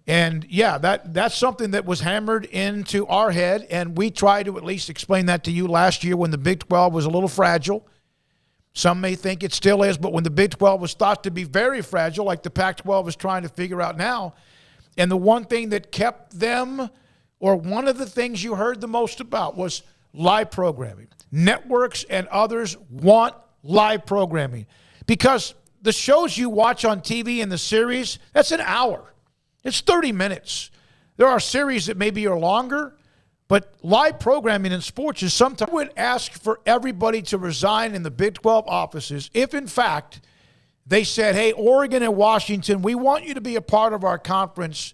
And yeah, that's something that was hammered into our head, and we tried to at least explain that to you last year when the Big 12 was a little fragile. Some may think it still is, but when the Big 12 was thought to be very fragile, like the Pac-12 is trying to figure out now, and the one thing that kept them, or one of the things you heard the most about, was live programming. Networks and others want live programming because the shows you watch on TV in the series, that's an hour. It's 30 minutes. There are series that maybe are longer, but live programming in sports is sometimes. I would ask for everybody to resign in the Big 12 offices if, in fact, they said, hey, Oregon and Washington, we want you to be a part of our conference,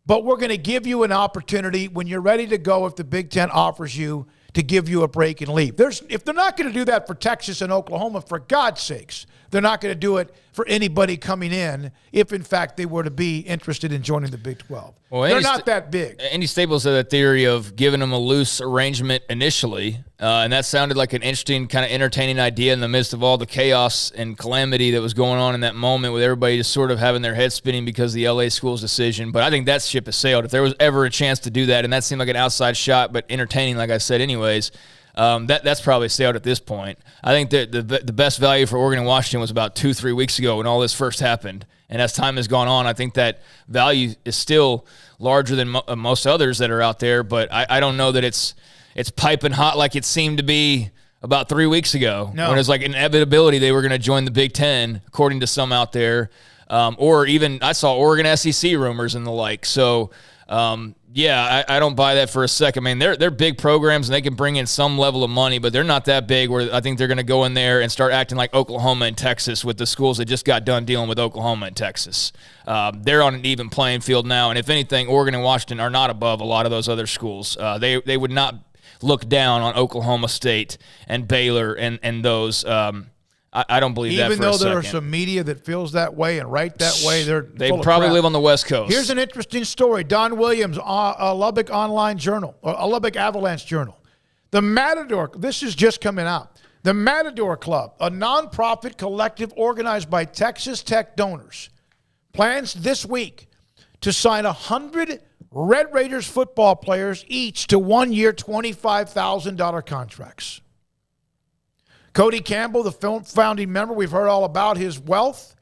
but we're going to give you an opportunity when you're ready to go if the Big Ten offers you to give you a break and leave. If they're not going to do that for Texas and Oklahoma, for God's sakes, they're not going to do it for anybody coming in if, in fact, they were to be interested in joining the Big 12. Well, they're not that big. Andy Staples had that theory of giving them a loose arrangement initially, and that sounded like an interesting, kind of entertaining idea in the midst of all the chaos and calamity that was going on in that moment with everybody just sort of having their head spinning because of the LA school's decision. But I think that ship has sailed. If there was ever a chance to do that, and that seemed like an outside shot, but entertaining, like I said anyways, that's probably sailed at this point. I think that the best value for Oregon and Washington was about 2-3 weeks ago when all this first happened. And as time has gone on, I think that value is still larger than most others that are out there. But I don't know that it's piping hot like it seemed to be about 3 weeks ago. No. When it was like inevitability they were going to join the Big Ten, according to some out there. Or even I saw Oregon SEC rumors and the like. So, yeah, I don't buy that for a second. I mean, they're big programs, and they can bring in some level of money, but they're not that big where I think they're going to go in there and start acting like Oklahoma and Texas with the schools that just got done dealing with Oklahoma and Texas. They're on an even playing field now, and if anything, Oregon and Washington are not above a lot of those other schools. They would not look down on Oklahoma State and Baylor and those I don't believe that for a second. Even though there are some media that feels that way and write that way, they probably live on the West Coast. Here's an interesting story. Don Williams, a Lubbock Online Journal, a Lubbock Avalanche Journal. The Matador, this is just coming out. The Matador Club, a nonprofit collective organized by Texas Tech donors, plans this week to sign 100 Red Raiders football players each to 1-year, $25,000 contracts. Cody Campbell, the founding member, we've heard all about his wealth,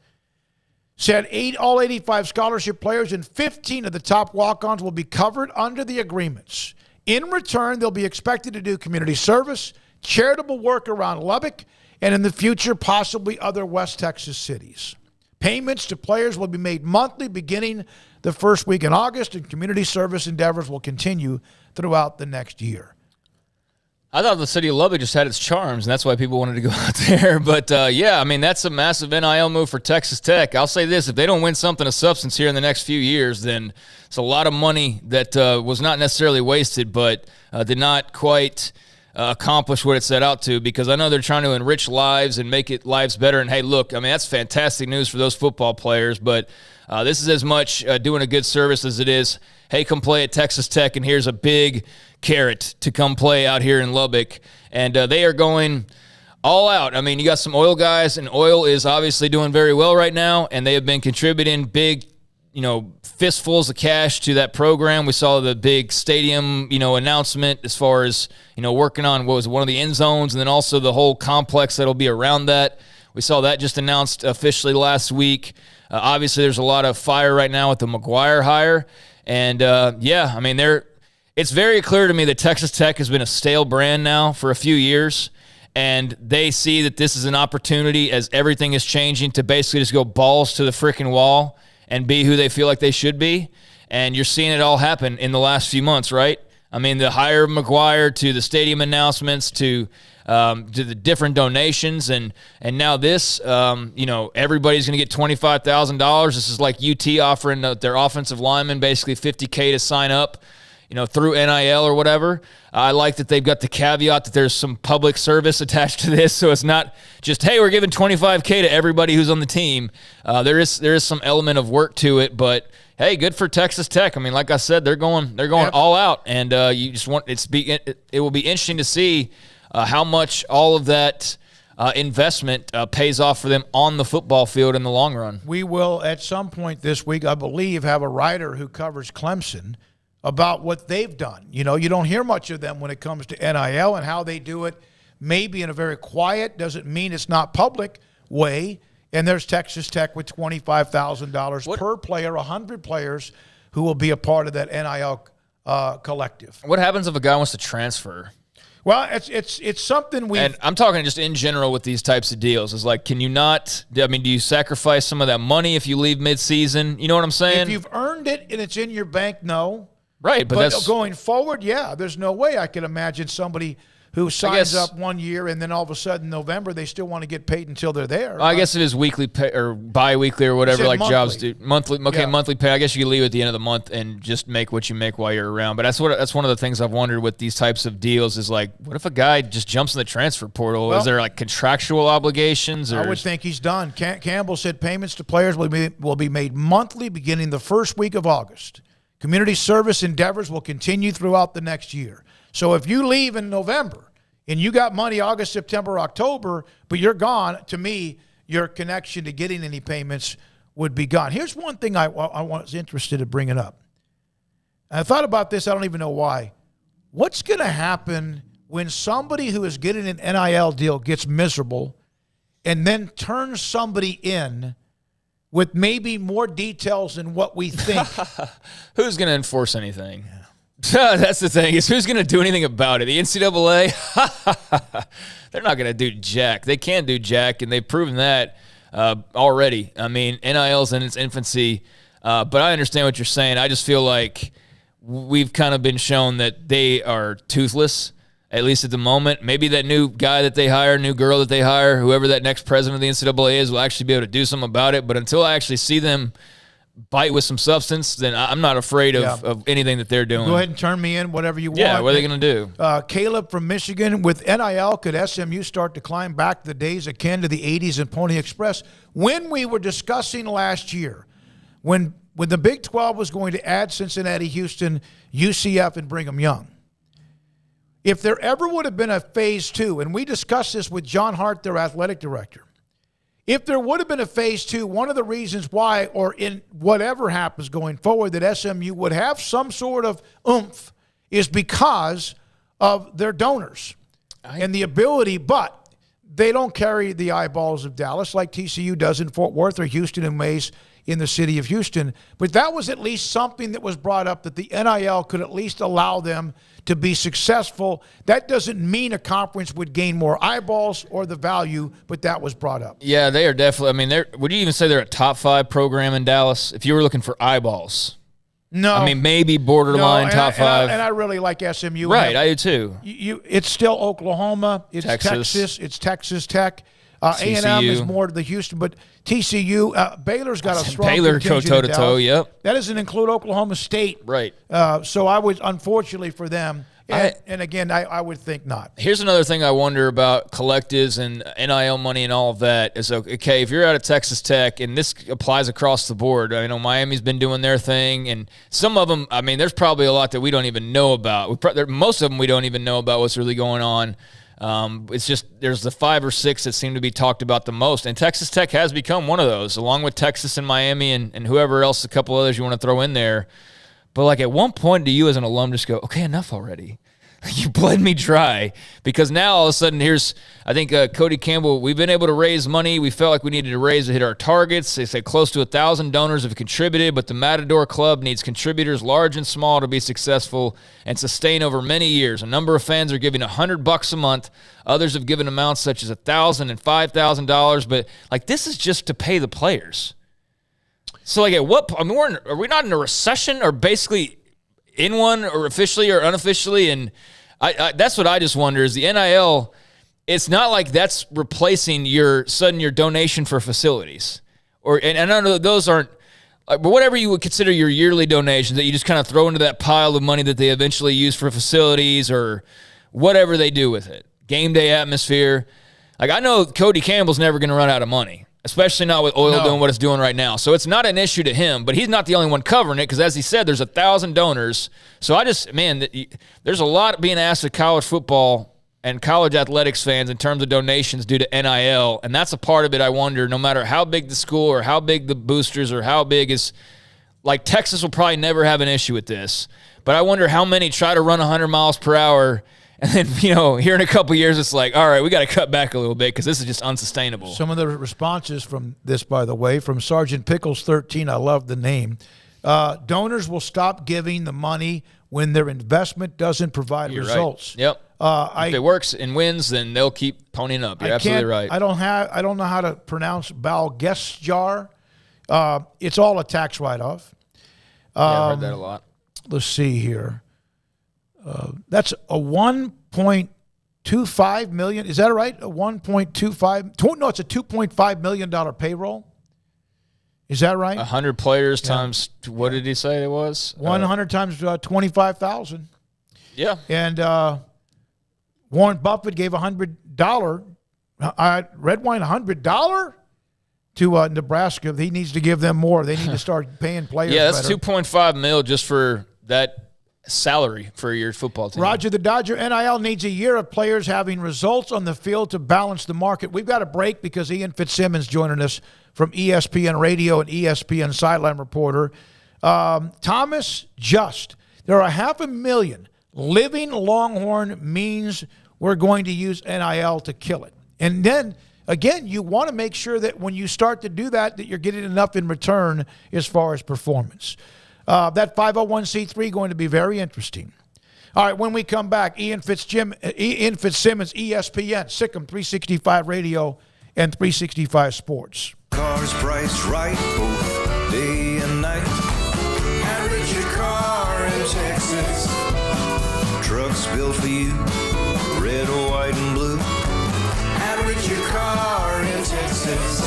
said all 85 scholarship players and 15 of the top walk-ons will be covered under the agreements. In return, they'll be expected to do community service, charitable work around Lubbock, and in the future, possibly other West Texas cities. Payments to players will be made monthly beginning the first week in August, and community service endeavors will continue throughout the next year. I thought the city of Lubbock just had its charms, and that's why people wanted to go out there. But, yeah, I mean, that's a massive NIL move for Texas Tech. I'll say this, if they don't win something of substance here in the next few years, then it's a lot of money that was not necessarily wasted, but did not quite accomplish what it set out to, because I know they're trying to enrich lives and make it lives better. And, hey, look, I mean, that's fantastic news for those football players, but this is as much doing a good service as it is, hey, come play at Texas Tech, and here's a big carrot to come play out here in Lubbock. And they are going all out. I mean, you got some oil guys, and oil is obviously doing very well right now, and they have been contributing big, fistfuls of cash to that program. We saw the big stadium, announcement as far as, working on what was one of the end zones, and then also the whole complex that'll be around that. We saw that just announced officially last week. Obviously, there's a lot of fire right now with the McGuire hire. And, I mean, it's very clear to me that Texas Tech has been a stale brand now for a few years, and they see that this is an opportunity as everything is changing to basically just go balls to the freaking wall and be who they feel like they should be. And you're seeing it all happen in the last few months, right? I mean, the hire of McGuire to the stadium announcements to the different donations, and now this, everybody's going to get $25,000. This is like UT offering their offensive linemen basically $50K to sign up, through NIL or whatever. I like that they've got the caveat that there's some public service attached to this, so it's not just, hey, we're giving $25K to everybody who's on the team. There is some element of work to it, but hey, good for Texas Tech. I mean, like I said, they're going all out, and you just want it will be interesting to see how much all of that investment pays off for them on the football field in the long run. We will, at some point this week, I believe, have a writer who covers Clemson about what they've done. You don't hear much of them when it comes to NIL and how they do it, maybe in a very quiet, doesn't mean it's not public way. And there's Texas Tech with $25,000 per player, 100 players who will be a part of that NIL collective. What happens if a guy wants to transfer? Well, it's something we. And I'm talking just in general with these types of deals. It's like, can you not? I mean, do you sacrifice some of that money if you leave mid-season? You know what I'm saying? If you've earned it and it's in your bank, no. Right, but that's going forward. Yeah, there's no way I can imagine somebody who signs up 1 year and then all of a sudden November they still want to get paid until they're there. I guess it is weekly pay or bi-weekly or whatever, like monthly. Jobs do. Monthly, okay, yeah. Monthly pay. I guess you could leave at the end of the month and just make what you make while you're around. But that's one of the things I've wondered with these types of deals is like, what if a guy just jumps in the transfer portal? Well, is there like contractual obligations? Or I would think he's done. Campbell said payments to players will be made monthly beginning the first week of August. Community service endeavors will continue throughout the next year. So if you leave in November and you got money August, September, October, but you're gone, to me, your connection to getting any payments would be gone. Here's one thing I was interested in bringing up. And I thought about this. I don't even know why. What's going to happen when somebody who is getting an NIL deal gets miserable and then turns somebody in with maybe more details than what we think? Who's going to enforce anything? That's the thing, is who's going to do anything about it? The NCAA? They're not going to do jack. They can't do jack, and they've proven that already. I mean, NIL's in its infancy, but I understand what you're saying. I just feel like we've kind of been shown that they are toothless, at least at the moment. Maybe that new guy that they hire, new girl that they hire, whoever that next president of the NCAA is, will actually be able to do something about it. But until I actually see them bite with some substance, then I'm not afraid of anything that they're doing. Go ahead and turn me in, whatever you want. Yeah, what are they going to do? Caleb from Michigan, with NIL, could SMU start to climb back the days akin to the 80s in Pony Express? When we were discussing last year, when the Big 12 was going to add Cincinnati, Houston, UCF, and Brigham Young, if there ever would have been a phase two, and we discussed this with John Hart, their athletic director, if there would have been a phase 2, one of the reasons why, or in whatever happens going forward, that SMU would have some sort of oomph is because of their donors and the ability, but they don't carry the eyeballs of Dallas like TCU does in Fort Worth or Houston and Mays in the city of Houston. But that was at least something that was brought up, that the NIL could at least allow them to be successful. That doesn't mean a conference would gain more eyeballs or the value, but that was brought up. Yeah, they are definitely. I mean, would you even say they're a top 5 program in Dallas if you were looking for eyeballs? No. I mean, maybe borderline top 5. And I really like SMU. Right, I do too. It's still Oklahoma. It's Texas. It's Texas Tech. A&M is more to the Houston, but TCU, Baylor's got a strong Baylor go toe-to-toe, yep. That doesn't include Oklahoma State. Right. So I would, unfortunately for them, and again, I would think not. Here's another thing I wonder about collectives and NIL money and all of that is, okay, if you're out of Texas Tech, and this applies across the board, I know Miami's been doing their thing, and some of them, I mean, there's probably a lot that we don't even know about. Most of them we don't even know about what's really going on. It's just there's the 5 or 6 that seem to be talked about the most, and Texas Tech has become one of those, along with Texas and Miami and whoever else, a couple others you want to throw in there. But like at one point, do you as an alum just go, okay, enough already? You bled me dry, because now all of a sudden I think Cody Campbell, we've been able to raise money. We felt like we needed to raise to hit our targets. They say close to 1,000 donors have contributed, but the Matador Club needs contributors large and small to be successful and sustain over many years. A number of fans are giving $100 a month. Others have given amounts such as $1,000 and $5,000, but like this is just to pay the players. So like at what point, I mean, are we not in a recession or basically in one or officially or unofficially? And I that's what I just wonder is the NIL, it's not like that's replacing your donation for facilities. And I know those aren't, but whatever you would consider your yearly donations that you just kind of throw into that pile of money that they eventually use for facilities or whatever they do with it. Game day atmosphere. Like I know Cody Campbell's never going to run out of money, especially not with oil doing what it's doing right now. So it's not an issue to him, but he's not the only one covering it because, as he said, there's 1,000 donors. So there's a lot being asked of college football and college athletics fans in terms of donations due to NIL, and that's a part of it I wonder, no matter how big the school or how big the boosters or how big is – like Texas will probably never have an issue with this, but I wonder how many try to run 100 miles per hour – and then, here in a couple of years, it's like, all right, we got to cut back a little bit because this is just unsustainable. Some of the responses from this, by the way, from Sergeant Pickles 13, I love the name. Donors will stop giving the money when their investment doesn't provide results. Right. Yep. If it works and wins, then they'll keep ponying up. You're absolutely right. I don't know how to pronounce Balgesjar. It's all a tax write-off. I've heard that a lot. Let's see here. That's a $1.25 million. Is that right? A $1.25? No, it's a $2.5 million payroll. Is that right? 100 players times, what did he say it was? 100 times 25,000. Yeah. And Warren Buffett gave $100, red wine $100 to Nebraska. He needs to give them more. They need to start paying players Yeah, that's better. $2.5 million just for that salary for your football team. Roger, the Dodger NIL needs a year of players having results on the field to balance the market. We've got a break because Ian Fitzsimmons joining us from ESPN Radio and ESPN sideline reporter. Thomas Just, there are 500,000 living Longhorn means we're going to use NIL to kill it. And then, again, you want to make sure that when you start to do that you're getting enough in return as far as performance. That 501c3 going to be very interesting. All right, when we come back, Ian Fitzsimmons, ESPN, Sikkim 365 Radio and 365 Sports. Cars priced right both day and night. Average your car in Texas. Trucks built for you, red, white, and blue. Average your car in Texas.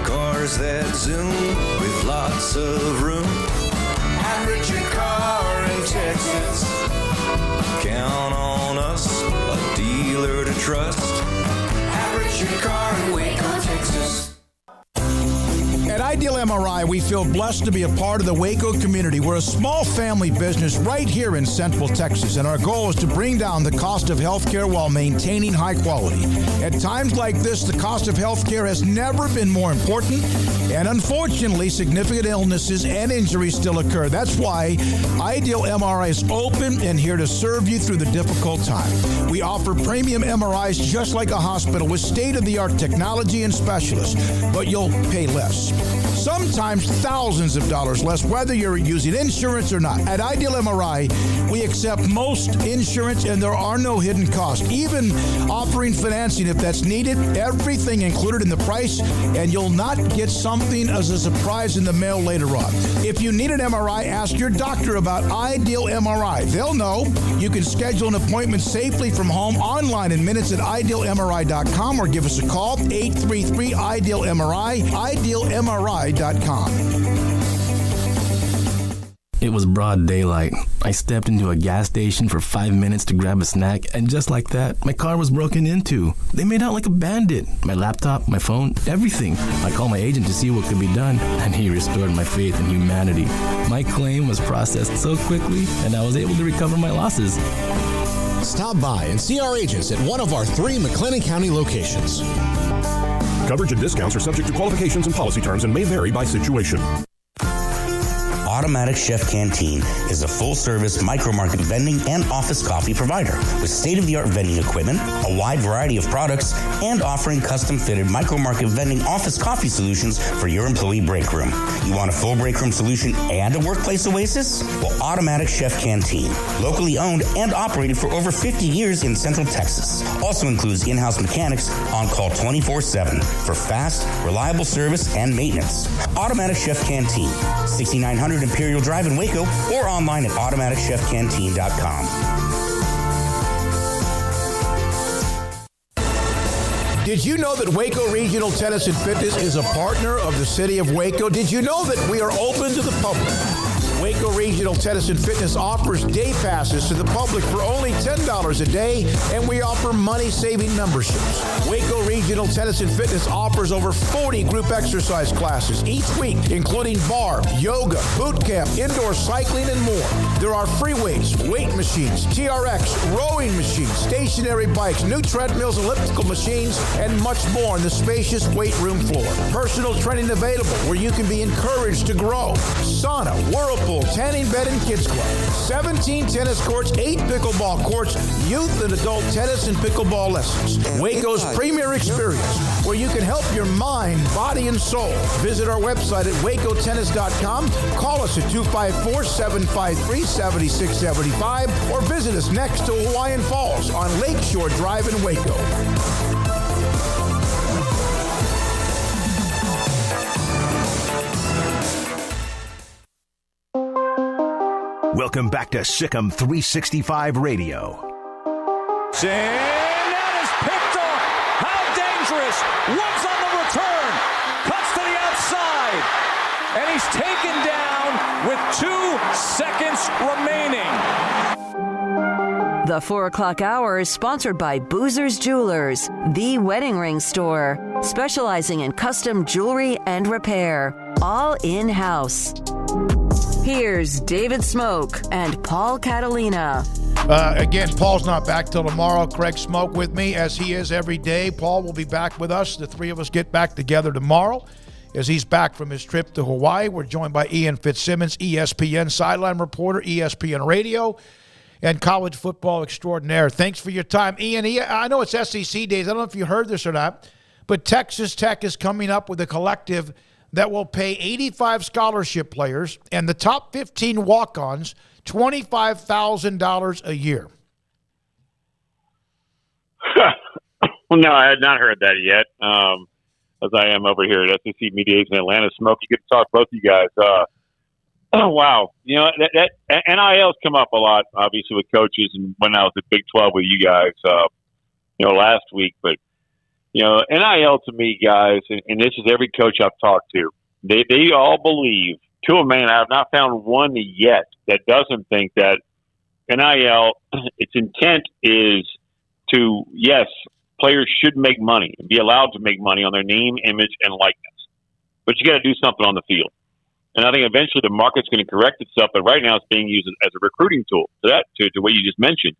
Cars that zoom with lots of room. Average your car in Texas. Count on us, a dealer to trust. Average your car in Waco, Texas. At Ideal MRI, we feel blessed to be a part of the Waco community. We're a small family business right here in Central Texas, and our goal is to bring down the cost of healthcare while maintaining high quality. At times like this, the cost of healthcare has never been more important, and unfortunately, significant illnesses and injuries still occur. That's why Ideal MRI is open and here to serve you through the difficult time. We offer premium MRIs just like a hospital with state-of-the-art technology and specialists, but you'll pay less. Sometimes thousands of dollars less, whether you're using insurance or not. At Ideal MRI, we accept most insurance and there are no hidden costs, even offering financing if that's needed. Everything included in the price, and you'll not get something as a surprise in the mail later on. If you need an MRI, ask your doctor about Ideal MRI. They'll know. You can schedule an appointment safely from home online in minutes at idealmri.com or give us a call, 833-IDEAL-MRI, idealmri.com. It was broad daylight. I stepped into a gas station for 5 minutes to grab a snack, and just like that, my car was broken into. They made out like a bandit. My laptop, my phone, everything. I called my agent to see what could be done, and he restored my faith in humanity. My claim was processed so quickly, and I was able to recover my losses. Stop by and see our agents at one of our 3 McLennan County locations. Coverage and discounts are subject to qualifications and policy terms and may vary by situation. Automatic Chef Canteen is a full-service micro-market vending and office coffee provider with state-of-the-art vending equipment, a wide variety of products, and offering custom-fitted micro-market vending office coffee solutions for your employee break room. You want a full break room solution and a workplace oasis? Well, Automatic Chef Canteen, locally owned and operated for over 50 years in Central Texas, also includes in-house mechanics on call 24/7 for fast, reliable service and maintenance. Automatic Chef Canteen, 6900 Imperial Drive in Waco, or online at automaticchefcanteen.com. Did you know that Waco Regional Tennis and Fitness is a partner of the city of Waco? Did you know that we are open to the public? Waco Regional Tennis and Fitness offers day passes to the public for only $10 a day, and we offer money-saving memberships. Waco Regional Tennis and Fitness offers over 40 group exercise classes each week, including bar, yoga, boot camp, indoor cycling, and more. There are free weights, weight machines, TRX, rowing machines, stationary bikes, new treadmills, elliptical machines, and much more on the spacious weight room floor. Personal training available where you can be encouraged to grow. Sauna, whirlpool, tanning bed and kids club, 17 tennis courts, 8 pickleball courts, youth and adult tennis and pickleball lessons. Waco's premier experience where you can help your mind, body, and soul. Visit our website at wacotennis.com. Call us at 254-753-7675 or visit us next to Hawaiian Falls on Lakeshore Drive in Waco. Welcome back to Sikkim 365 Radio. And that is picked off. How dangerous. Woods on the return. Cuts to the outside. And he's taken down with 2 seconds remaining. The 4 o'clock hour is sponsored by Boozer's Jewelers, the wedding ring store, specializing in custom jewelry and repair, all in-house. Here's David Smoak and Paul Catalina. Again, Paul's not back till tomorrow. Craig Smoak with me, as he is every day. Paul will be back with us. The 3 of us get back together tomorrow as he's back from his trip to Hawaii. We're joined by Ian Fitzsimmons, ESPN sideline reporter, ESPN radio, and college football extraordinaire. Thanks for your time. Ian, I know it's SEC days. I don't know if you heard this or not, but Texas Tech is coming up with a collective that will pay 85 scholarship players and the top 15 walk-ons $25,000 a year. Well, no, I had not heard that yet. As I am over here at SEC Media Days in Atlanta. Smoke, you get to talk to both of you guys. Oh, wow. You know, that NIL's come up a lot, obviously, with coaches, and when I was at Big 12 with you guys, last week. But, NIL to me, guys, and this is every coach I've talked to, they all believe, to a man, I have not found one yet that doesn't think that NIL, its intent is to, yes, players should make money and be allowed to make money on their name, image, and likeness. but you got to do something on the field. And I think eventually the market's going to correct itself, but right now it's being used as a recruiting tool to what you just mentioned.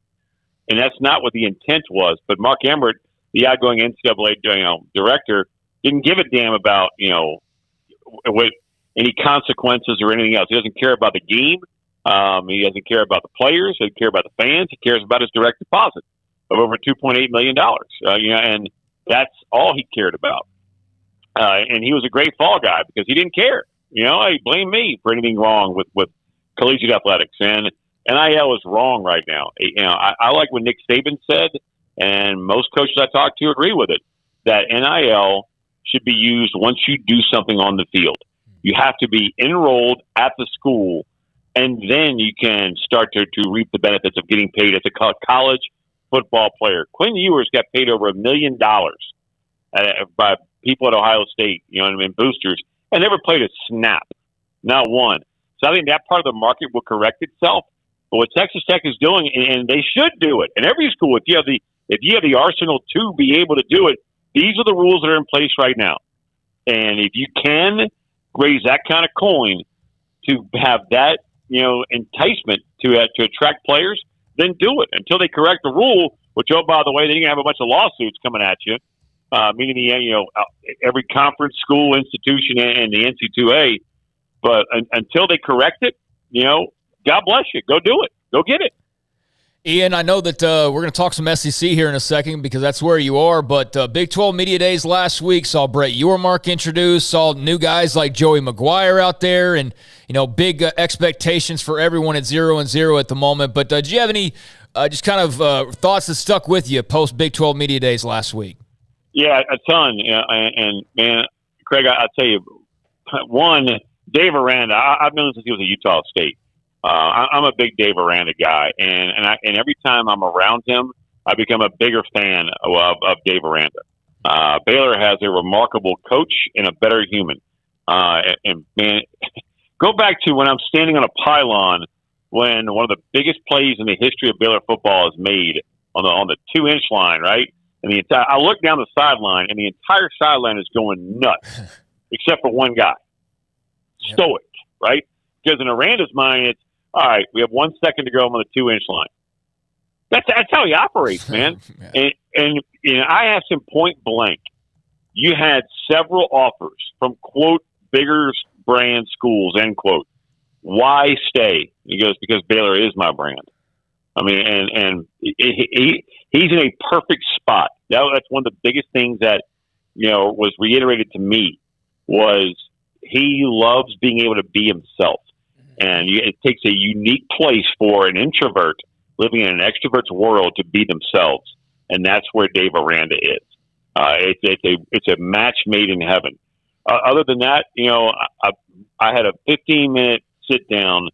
And that's not what the intent was. But Mark Emmert, the outgoing NCAA director, didn't give a damn about, what any consequences or anything else. He doesn't care about the game. He doesn't care about the players. He doesn't care about the fans. He cares about his direct deposit of over $2.8 million. And that's all he cared about. And he was a great fall guy because he didn't care. He blamed me for anything wrong with collegiate athletics. And NIL is wrong right now. I like what Nick Saban said, and most coaches I talk to agree with it, that NIL should be used once you do something on the field. You have to be enrolled at the school, and then you can start to reap the benefits of getting paid as a college football player. Quinn Ewers got paid over $1 million by people at Ohio State, and boosters, and never played a snap, not one. So I think that part of the market will correct itself. But what Texas Tech is doing, and they should do it, and every school, if you have the arsenal to be able to do it, these are the rules that are in place right now. And if you can raise that kind of coin to have that, enticement to attract players, then do it until they correct the rule. Which, oh, by the way, they're going to have a bunch of lawsuits coming at you, meaning every conference, school, institution, and the NC2A. But until they correct it, God bless you. Go do it. Go get it. Ian, I know that we're going to talk some SEC here in a second because that's where you are, but Big 12 Media Days last week saw Brett Yormark introduced, saw new guys like Joey McGuire out there, and, big expectations for everyone at 0-0 at the moment. But do you have any just kind of thoughts that stuck with you post Big 12 Media Days last week? Yeah, a ton. And man, Craig, I'll tell you, one, Dave Aranda, I've known him since he was at Utah State. I'm a big Dave Aranda guy, and every time I'm around him, I become a bigger fan of Dave Aranda. Baylor has a remarkable coach and a better human. And man, go back to when I'm standing on a pylon when one of the biggest plays in the history of Baylor football is made on the 2-inch line, right? And I look down the sideline, and the entire sideline is going nuts, except for one guy, stoic, right? Because in Aranda's mind, it's, all right, we have 1 second to go on the 2-inch line. That's how he operates, man. And I asked him point blank. You had several offers from, quote, bigger brand schools, end quote. Why stay? He goes, because Baylor is my brand. I mean, and he's in a perfect spot. That's one of the biggest things that, was reiterated to me was he loves being able to be himself. And it takes a unique place for an introvert living in an extrovert's world to be themselves. And that's where Dave Aranda is. It's a match made in heaven. Other than that, I had a 15-minute sit down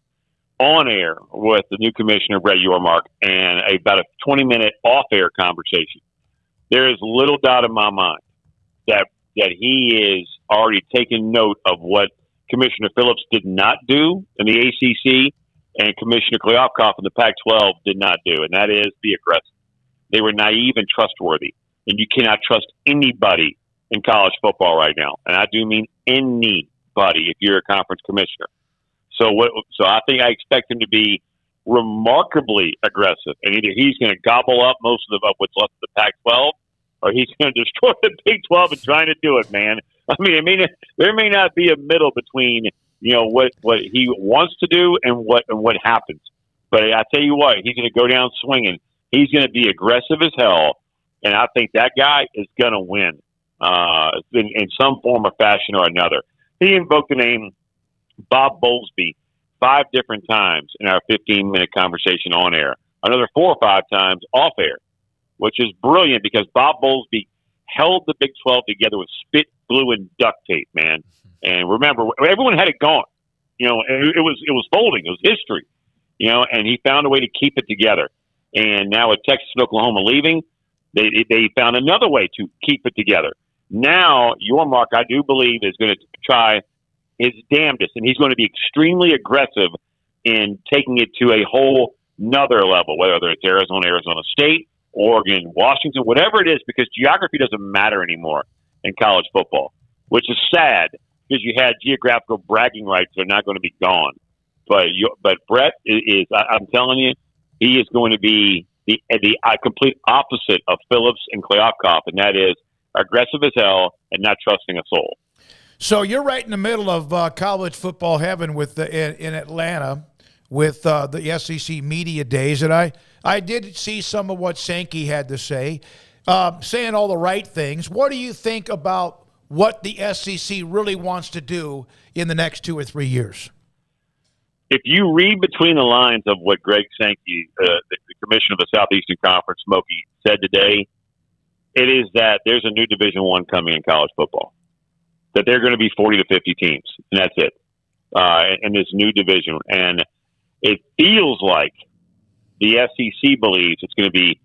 on air with the new commissioner, Brett Yormark, and about a 20-minute off-air conversation. There is little doubt in my mind that he is already taking note of what Commissioner Phillips did not do in the ACC and Commissioner Kleofkoff in the Pac-12 did not do, and that is be aggressive. They were naive and trustworthy, and you cannot trust anybody in college football right now, and I do mean anybody if you're a conference commissioner. So I think I expect him to be remarkably aggressive, and either he's going to gobble up most of what's left of the Pac-12, or he's going to destroy the Big 12 and trying to do it, man. I mean, there may not be a middle between what he wants to do and what happens. But I tell you what, he's going to go down swinging. He's going to be aggressive as hell, and I think that guy is going to win in some form or fashion or another. He invoked the name Bob Bowlesby 5 different times in our 15-minute conversation on air, another 4 or 5 times off air, which is brilliant because Bob Bowlesby held the Big 12 together with spit, glue, and duct tape, man. And remember, everyone had it gone. It was folding. It was history. And he found a way to keep it together. And now with Texas and Oklahoma leaving, they found another way to keep it together. Now, Yormark, I do believe, is going to try his damnedest, and he's going to be extremely aggressive in taking it to a whole nother level, whether it's Arizona State, Oregon, Washington, whatever it is, because geography doesn't matter anymore in college football, which is sad because you had geographical bragging rights that are not going to be gone. But Brett is I'm telling you, he is going to be the complete opposite of Phillips and Kleopkov, and that is aggressive as hell and not trusting a soul. So you're right in the middle of college football heaven with in Atlanta with the SEC Media Days, and I did see some of what Sankey had to say, saying all the right things. What do you think about what the SEC really wants to do in the next 2 or 3 years? If you read between the lines of what Greg Sankey, the commissioner of the Southeastern Conference, Smokey, said today, it is that there's a new Division I coming in college football. That they're going to be 40 to 50 teams, and that's it, in this new division. And it feels like the SEC believes it's going to be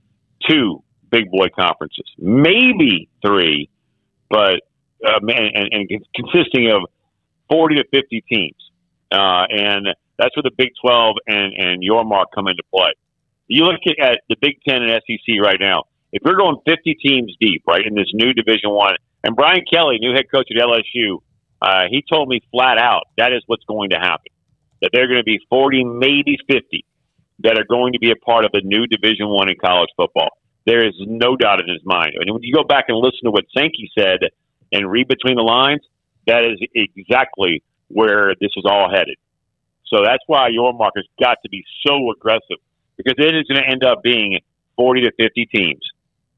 2 big boy conferences, maybe 3, but and consisting of 40 to 50 teams. And that's where the Big 12 and your mark come into play. You look at the Big 10 and SEC right now. If we're going 50 teams deep, right, in this new Division I, and Brian Kelly, new head coach at LSU, he told me flat out that is what's going to happen. That there are going to be 40, maybe 50 that are going to be a part of the new Division I in college football. There is no doubt in his mind. And when you go back and listen to what Sankey said and read between the lines, that is exactly where this is all headed. So that's why your mark has got to be so aggressive, because it is going to end up being 40 to 50 teams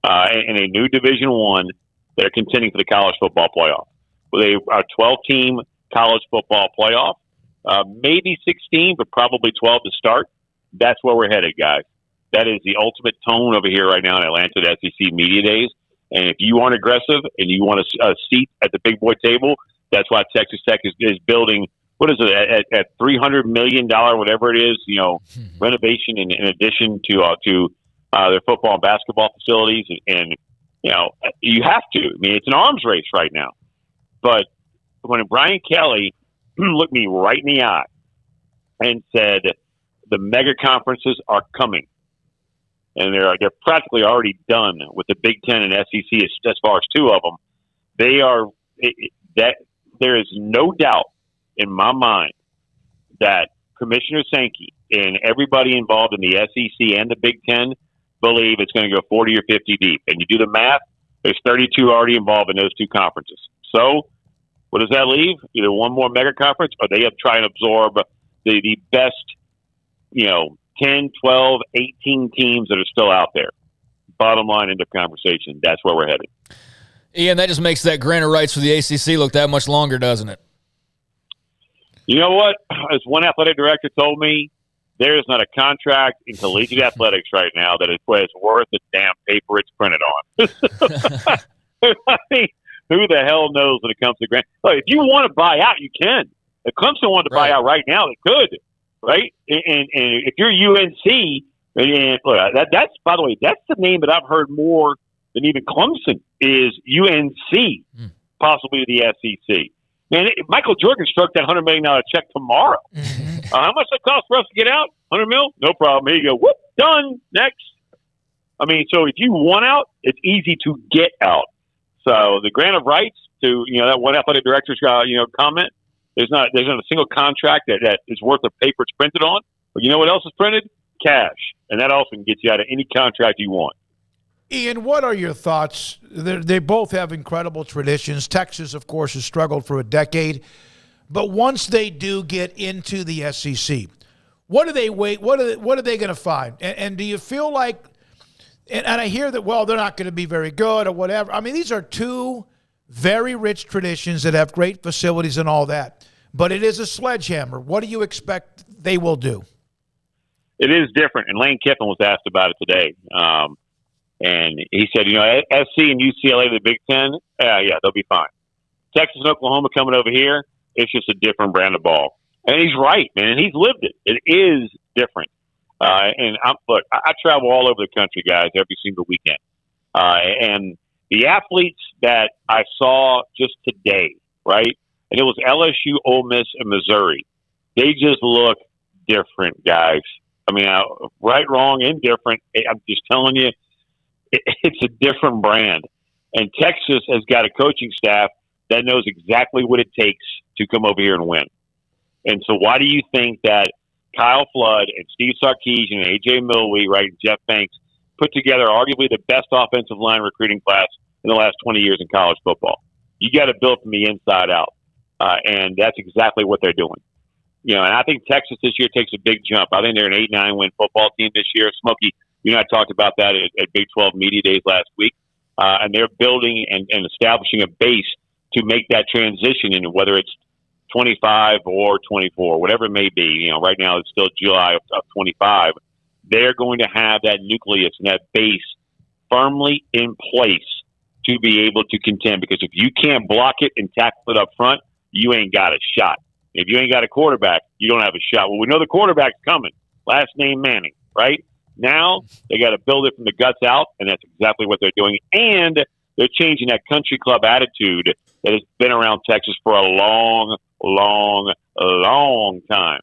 in a new Division I that are contending for the college football playoff. Well, they are 12-team college football playoff, maybe 16, but probably 12 to start. That's where we're headed, guys. That is the ultimate tone over here right now in Atlanta at SEC Media Days. And if you aren't aggressive and you want a seat at the big boy table, that's why Texas Tech is building, what is it, at $300 million, whatever it is, renovation in addition to their football and basketball facilities. And, you have to. I mean, it's an arms race right now. But when Brian Kelly looked me right in the eye and said, the mega conferences are coming, and they're practically already done with the Big Ten and SEC as far as 2 of them. They are that there is no doubt in my mind that Commissioner Sankey and everybody involved in the SEC and the Big Ten believe it's going to go 40 or 50 deep. And you do the math, there's 32 already involved in those 2 conferences. So what does that leave? Either one more mega conference, or they try and absorb the best, 10, 12, 18 teams that are still out there. Bottom line, end of conversation. That's where we're headed. Ian, that just makes that grant of rights for the ACC look that much longer, doesn't it? You know what? As one athletic director told me, there is not a contract in collegiate athletics right now that is worth the damn paper it's printed on. I mean, who the hell knows when it comes to grant? Look, if you want to buy out, you can. If Clemson wanted to buy out right now, they could, right? And if you're UNC, and look, that's, by the way, that's the name that I've heard more than even Clemson is UNC, possibly the SEC. Man, Michael Jordan struck that $100 million check tomorrow. How much that cost for us to get out? $100 million? No problem. Here you go. Whoop, done. Next. I mean, so if you want out, it's easy to get out. So the grant of rights to that one athletic director's comment. There's not a single contract that is worth the paper it's printed on. But you know what else is printed? Cash, and that also can get you out of any contract you want. Ian, what are your thoughts? They both have incredible traditions. Texas, of course, has struggled for a decade. But once they do get into the SEC, what do they wait? What are they going to find? And do you feel like, and I hear that, well, they're not going to be very good or whatever. I mean, these are 2 very rich traditions that have great facilities and all that. But it is a sledgehammer. What do you expect they will do? It is different. And Lane Kiffin was asked about it today. And he said, SC and UCLA, the Big Ten, yeah, they'll be fine. Texas and Oklahoma coming over here, it's just a different brand of ball. And he's right, man. And he's lived it. It is different. And I travel all over the country, guys, every single weekend. And the athletes that I saw just today, right? And it was LSU, Ole Miss, and Missouri. They just look different, guys. I mean, right, wrong, indifferent. I'm just telling you, it's a different brand. And Texas has got a coaching staff that knows exactly what it takes to come over here and win. And so why do you think that Kyle Flood and Steve Sarkisian and A.J. Milwee, right, and Jeff Banks put together arguably the best offensive line recruiting class in the last 20 years in college football? You got to build from the inside out. And that's exactly what they're doing. You know, and I think Texas this year takes a big jump. I think they're an 8-9 win football team this year. Smokey, you and I talked about that at Big 12 Media Days last week. And they're building and establishing a base to make that transition into whether it's 25 or 24, whatever it may be. You know, right now it's still July of 25. They're going to have that nucleus and that base firmly in place to be able to contend. Because if you can't block it and tackle it up front, you ain't got a shot. If you ain't got a quarterback, you don't have a shot. Well, we know the quarterback's coming. Last name Manning, right? Now they got to build it from the guts out, and that's exactly what they're doing. And they're changing that country club attitude that has been around Texas for a long time.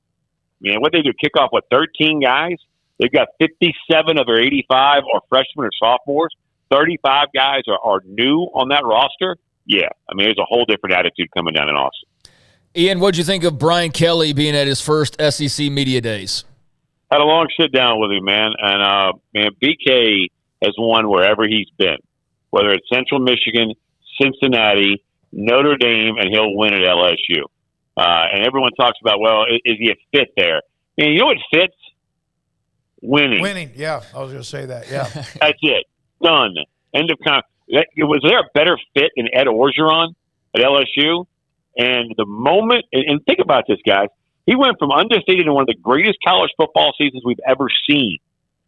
Man, what they do, kick off, 13 guys? They've got 57 of their 85 are freshmen or sophomores. 35 guys are new on that roster. Yeah, I mean, there's a whole different attitude coming down in Austin. Ian, what'd you think of Brian Kelly being at his first SEC Media Days? Had a long sit down with him, man. And, man, BK has won wherever he's been, whether it's Central Michigan, Cincinnati, Notre Dame, and he'll win at LSU. And everyone talks about, well, is he a fit there? Man, you know what fits? Winning. Winning, yeah. I was going to say that, yeah. That's it. Done. End of conversation. Was there a better fit than Ed Orgeron at LSU? And the moment, and think about this, guys, he went from undefeated in one of the greatest college football seasons we've ever seen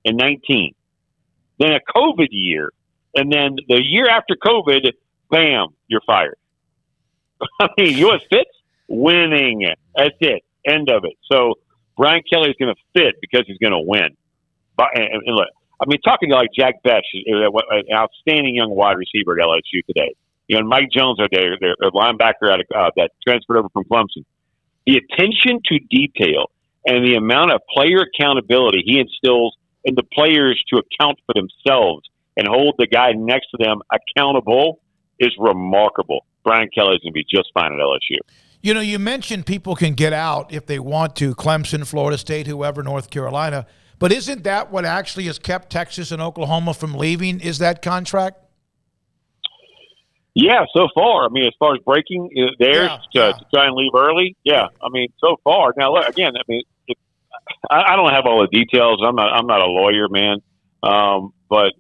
in 19. Then a COVID year, and then the year after COVID, bam, you're fired. I mean, you know what fits? Winning. That's it. End of it. So Brian Kelly is going to fit because he's going to win. And look, I mean, talking to like Jack Besh, an outstanding young wide receiver at LSU today. You know, and Mike Jones are there, their linebacker out of, that transferred over from Clemson. The attention to detail and the amount of player accountability he instills in the players to account for themselves and hold the guy next to them accountable is remarkable. Brian Kelly is going to be just fine at LSU. You know, you mentioned people can get out if they want to, Clemson, Florida State, whoever, North Carolina. But isn't that what actually has kept Texas and Oklahoma from leaving, is that contract? Yeah, so far. I mean, as far as breaking theirs to try and leave early, yeah. I mean, so far. Now, look, again, I mean, I don't have all the details. I'm not a lawyer, man. But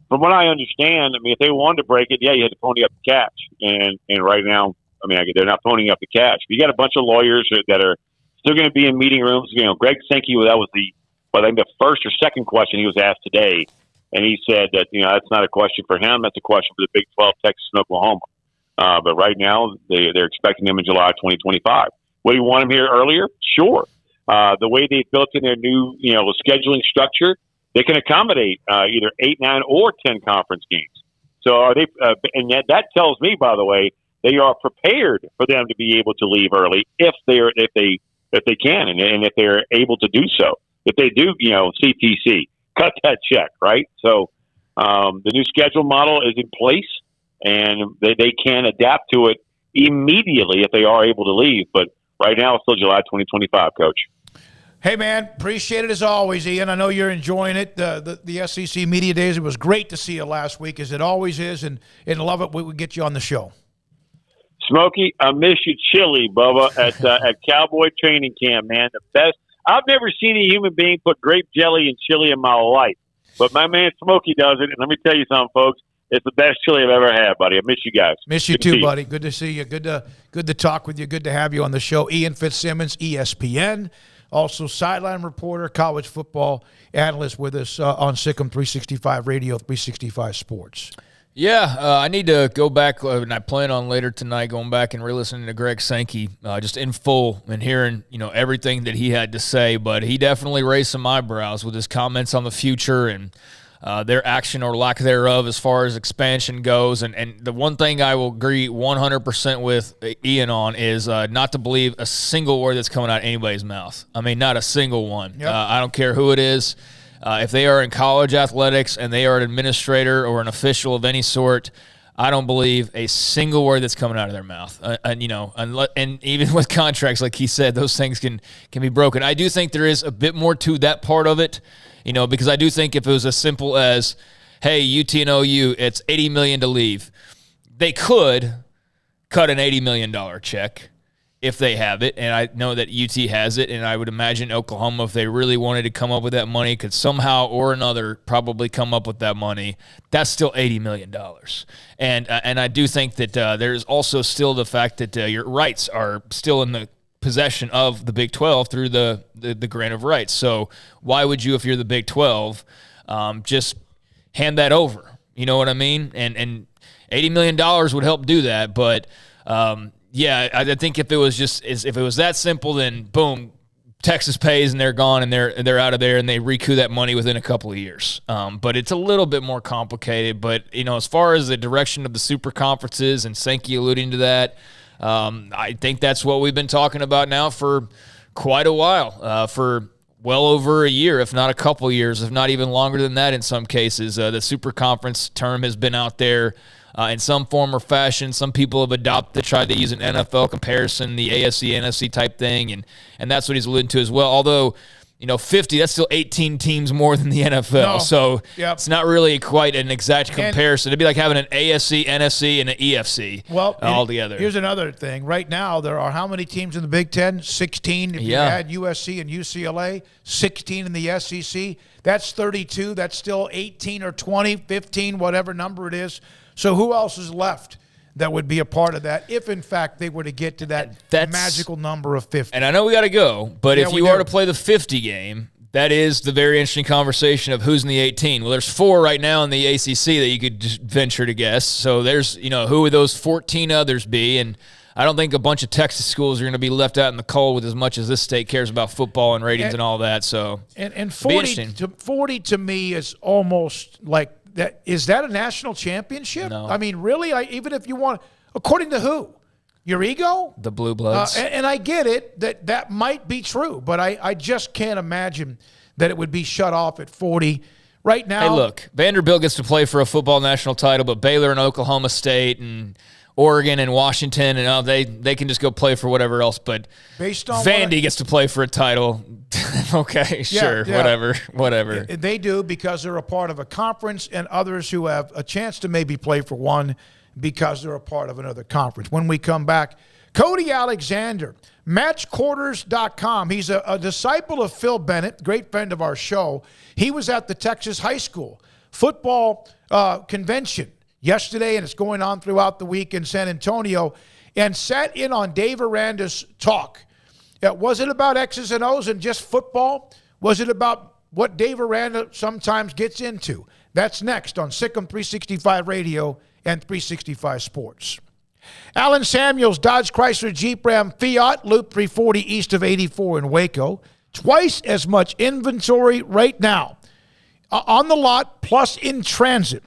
from what I understand, I mean, if they wanted to break it, yeah, you had to pony up the cash. And right now, I mean, they're not ponying up the cash. You got a bunch of lawyers that are still going to be in meeting rooms. You know, Greg Sankey, that was I think the first or second question he was asked today. And he said that, you know, that's not a question for him. That's a question for the Big 12, Texas and Oklahoma. But right now, they're expecting him in July 2025. Would he want him here earlier? Sure. The way they've built in their new, you know, scheduling structure, they can accommodate either 8, 9, or 10 conference games. So are they? And that tells me, by the way, they are prepared for them to be able to leave early if they can, and if they're able to do so. If they do, you know, CTC. Cut that check, right? So the new schedule model is in place, and they can adapt to it immediately if they are able to leave. But right now, it's still July 2025, Coach. Hey, man, appreciate it as always, Ian. I know you're enjoying it. The SEC Media Days, it was great to see you last week, as it always is, and love it when we get you on the show. Smokey, I miss you chili, Bubba, at Cowboy training camp, man. The best. I've never seen a human being put grape jelly and chili in my life, but my man Smokey does it. And let me tell you something, folks. It's the best chili I've ever had, buddy. I miss you guys. Miss you too, buddy. Good to see you. Good to talk with you. Good to have you on the show. Ian Fitzsimmons, ESPN, also sideline reporter, college football analyst with us on Sikkim 365 Radio, 365 Sports. Yeah, I need to go back, and I plan on later tonight going back and re-listening to Greg Sankey just in full and hearing, you know, everything that he had to say. But he definitely raised some eyebrows with his comments on the future and their action or lack thereof as far as expansion goes. And the one thing I will agree 100% with Ian on is not to believe a single word that's coming out of anybody's mouth. I mean, not a single one. Yep. I don't care who it is. If they are in college athletics and they are an administrator or an official of any sort, I don't believe a single word that's coming out of their mouth. And even with contracts, like he said, those things can be broken. I do think there is a bit more to that part of it, because I do think if it was as simple as, hey, UT and OU, it's $80 million to leave, they could cut an $80 million check if they have it, and I know that UT has it, and I would imagine Oklahoma, if they really wanted to come up with that money, could somehow or another probably come up with that money. That's still $80 million. And I do think that there's also still the fact that your rights are still in the possession of the Big 12 through the grant of rights. So why would you, if you're the Big 12, just hand that over? You know what I mean? And $80 million would help do that, but yeah, I think if it was that simple, then boom, Texas pays and they're gone and they're out of there and they recoup that money within a couple of years. But it's a little bit more complicated. But as far as the direction of the super conferences, and Sankey alluding to that, I think that's what we've been talking about now for quite a while, for well over a year, if not a couple years, if not even longer than that in some cases. The super conference term has been out there in some form or fashion. Some people have tried to use an NFL comparison, the AFC, NFC type thing, and that's what he's alluding to as well. Although, 50, that's still 18 teams more than the NFL. No. So It's not really quite an exact comparison. It'd be like having an AFC, NFC, and an EFC all together. Here's another thing. Right now, there are how many teams in the Big Ten? 16 if you add USC and UCLA, 16 in the SEC. That's 32. That's still 18 or 20, 15, whatever number it is. So who else is left that would be a part of that if, in fact, they were to get to that magical number of 50? And I know we got to go, but if you are to play the 50 game, that is the very interesting conversation of who's in the 18. Well, there's 4 right now in the ACC that you could just venture to guess. So there's, who would those 14 others be? And I don't think a bunch of Texas schools are going to be left out in the cold with as much as this state cares about football and ratings and all that. So and 40 to me is almost like, is that a national championship? No. I mean, really? Even if you want, according to who? Your ego? The Blue Bloods. And I get it that might be true, but I just can't imagine that it would be shut off at 40 right now. Hey, look, Vanderbilt gets to play for a football national title, but Baylor and Oklahoma State and Oregon and Washington, and they can just go play for whatever else. But based on Vandy gets to play for a title. Okay, sure, whatever. They do because they're a part of a conference, and others who have a chance to maybe play for one because they're a part of another conference. When we come back, Cody Alexander, matchquarters.com. He's a disciple of Phil Bennett, great friend of our show. He was at the Texas High School football convention yesterday, and it's going on throughout the week in San Antonio, and sat in on Dave Aranda's talk. Was it about X's and O's and just football? Was it about what Dave Aranda sometimes gets into? That's next on Sikkim 365 Radio and 365 Sports. Alan Samuels, Dodge Chrysler Jeep Ram Fiat, Loop 340 east of 84 in Waco. Twice as much inventory right now on the lot plus in transit.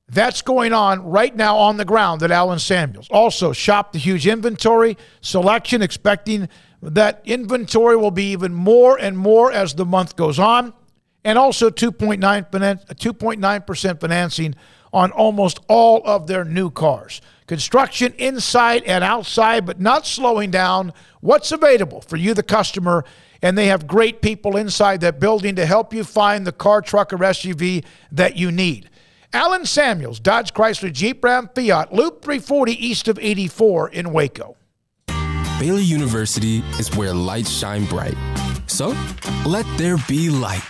That's going on right now on the ground at Alan Samuels. Also, shop the huge inventory selection, expecting that inventory will be even more and more as the month goes on. And also 2.9% financing on almost all of their new cars. Construction inside and outside, but not slowing down. What's available for you, the customer? And they have great people inside that building to help you find the car, truck, or SUV that you need. Alan Samuels, Dodge Chrysler Jeep Ram Fiat, Loop 340 east of 84 in Waco. Baylor University is where lights shine bright. So, let there be light.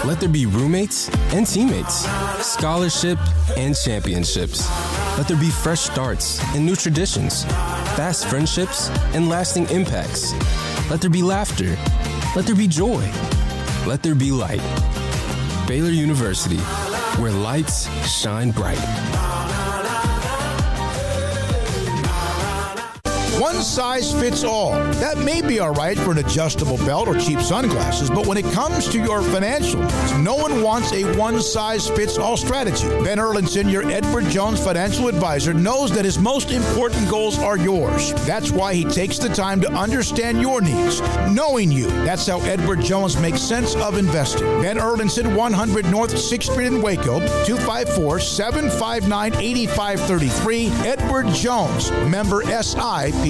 Let there be roommates and teammates, scholarship and championships. Let there be fresh starts and new traditions, fast friendships and lasting impacts. Let there be laughter. Let there be joy. Let there be light. Baylor University, where lights shine bright. One size fits all. That may be all right for an adjustable belt or cheap sunglasses, but when it comes to your financial needs, no one wants a one-size-fits-all strategy. Ben Erlinson, your Edward Jones financial advisor, knows that his most important goals are yours. That's why he takes the time to understand your needs, knowing you. That's how Edward Jones makes sense of investing. Ben Erlinson, 100 North 6th Street in Waco, 254-759-8533. Edward Jones, member SIPC.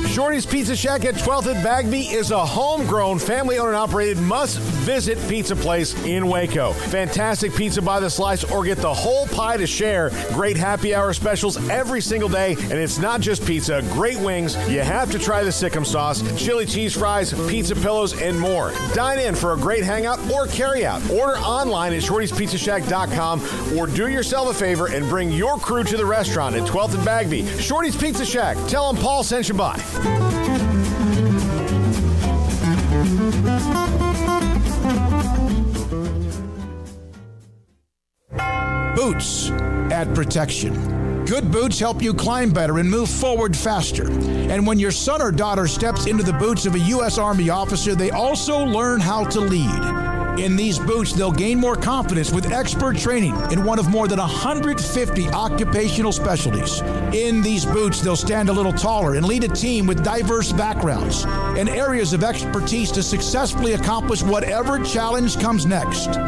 Shorty's Pizza Shack at 12th and Bagby is a homegrown, family-owned and operated must-visit pizza place in Waco. Fantastic pizza by the slice or get the whole pie to share. Great happy hour specials every single day, and it's not just pizza. Great wings. You have to try the Sikkim sauce, chili cheese fries, pizza pillows, and more. Dine in for a great hangout or carry-out. Order online at shortyspizzashack.com or do yourself a favor and bring your crew to the restaurant at 12th and Bagby. Shorty's Pizza Shack. Tell them Paul sent you by. Boots add protection. Good boots help you climb better and move forward faster. And when your son or daughter steps into the boots of a U.S. Army officer, they also learn how to lead. In these boots, they'll gain more confidence with expert training in one of more than 150 occupational specialties. In these boots, they'll stand a little taller and lead a team with diverse backgrounds and areas of expertise to successfully accomplish whatever challenge comes next.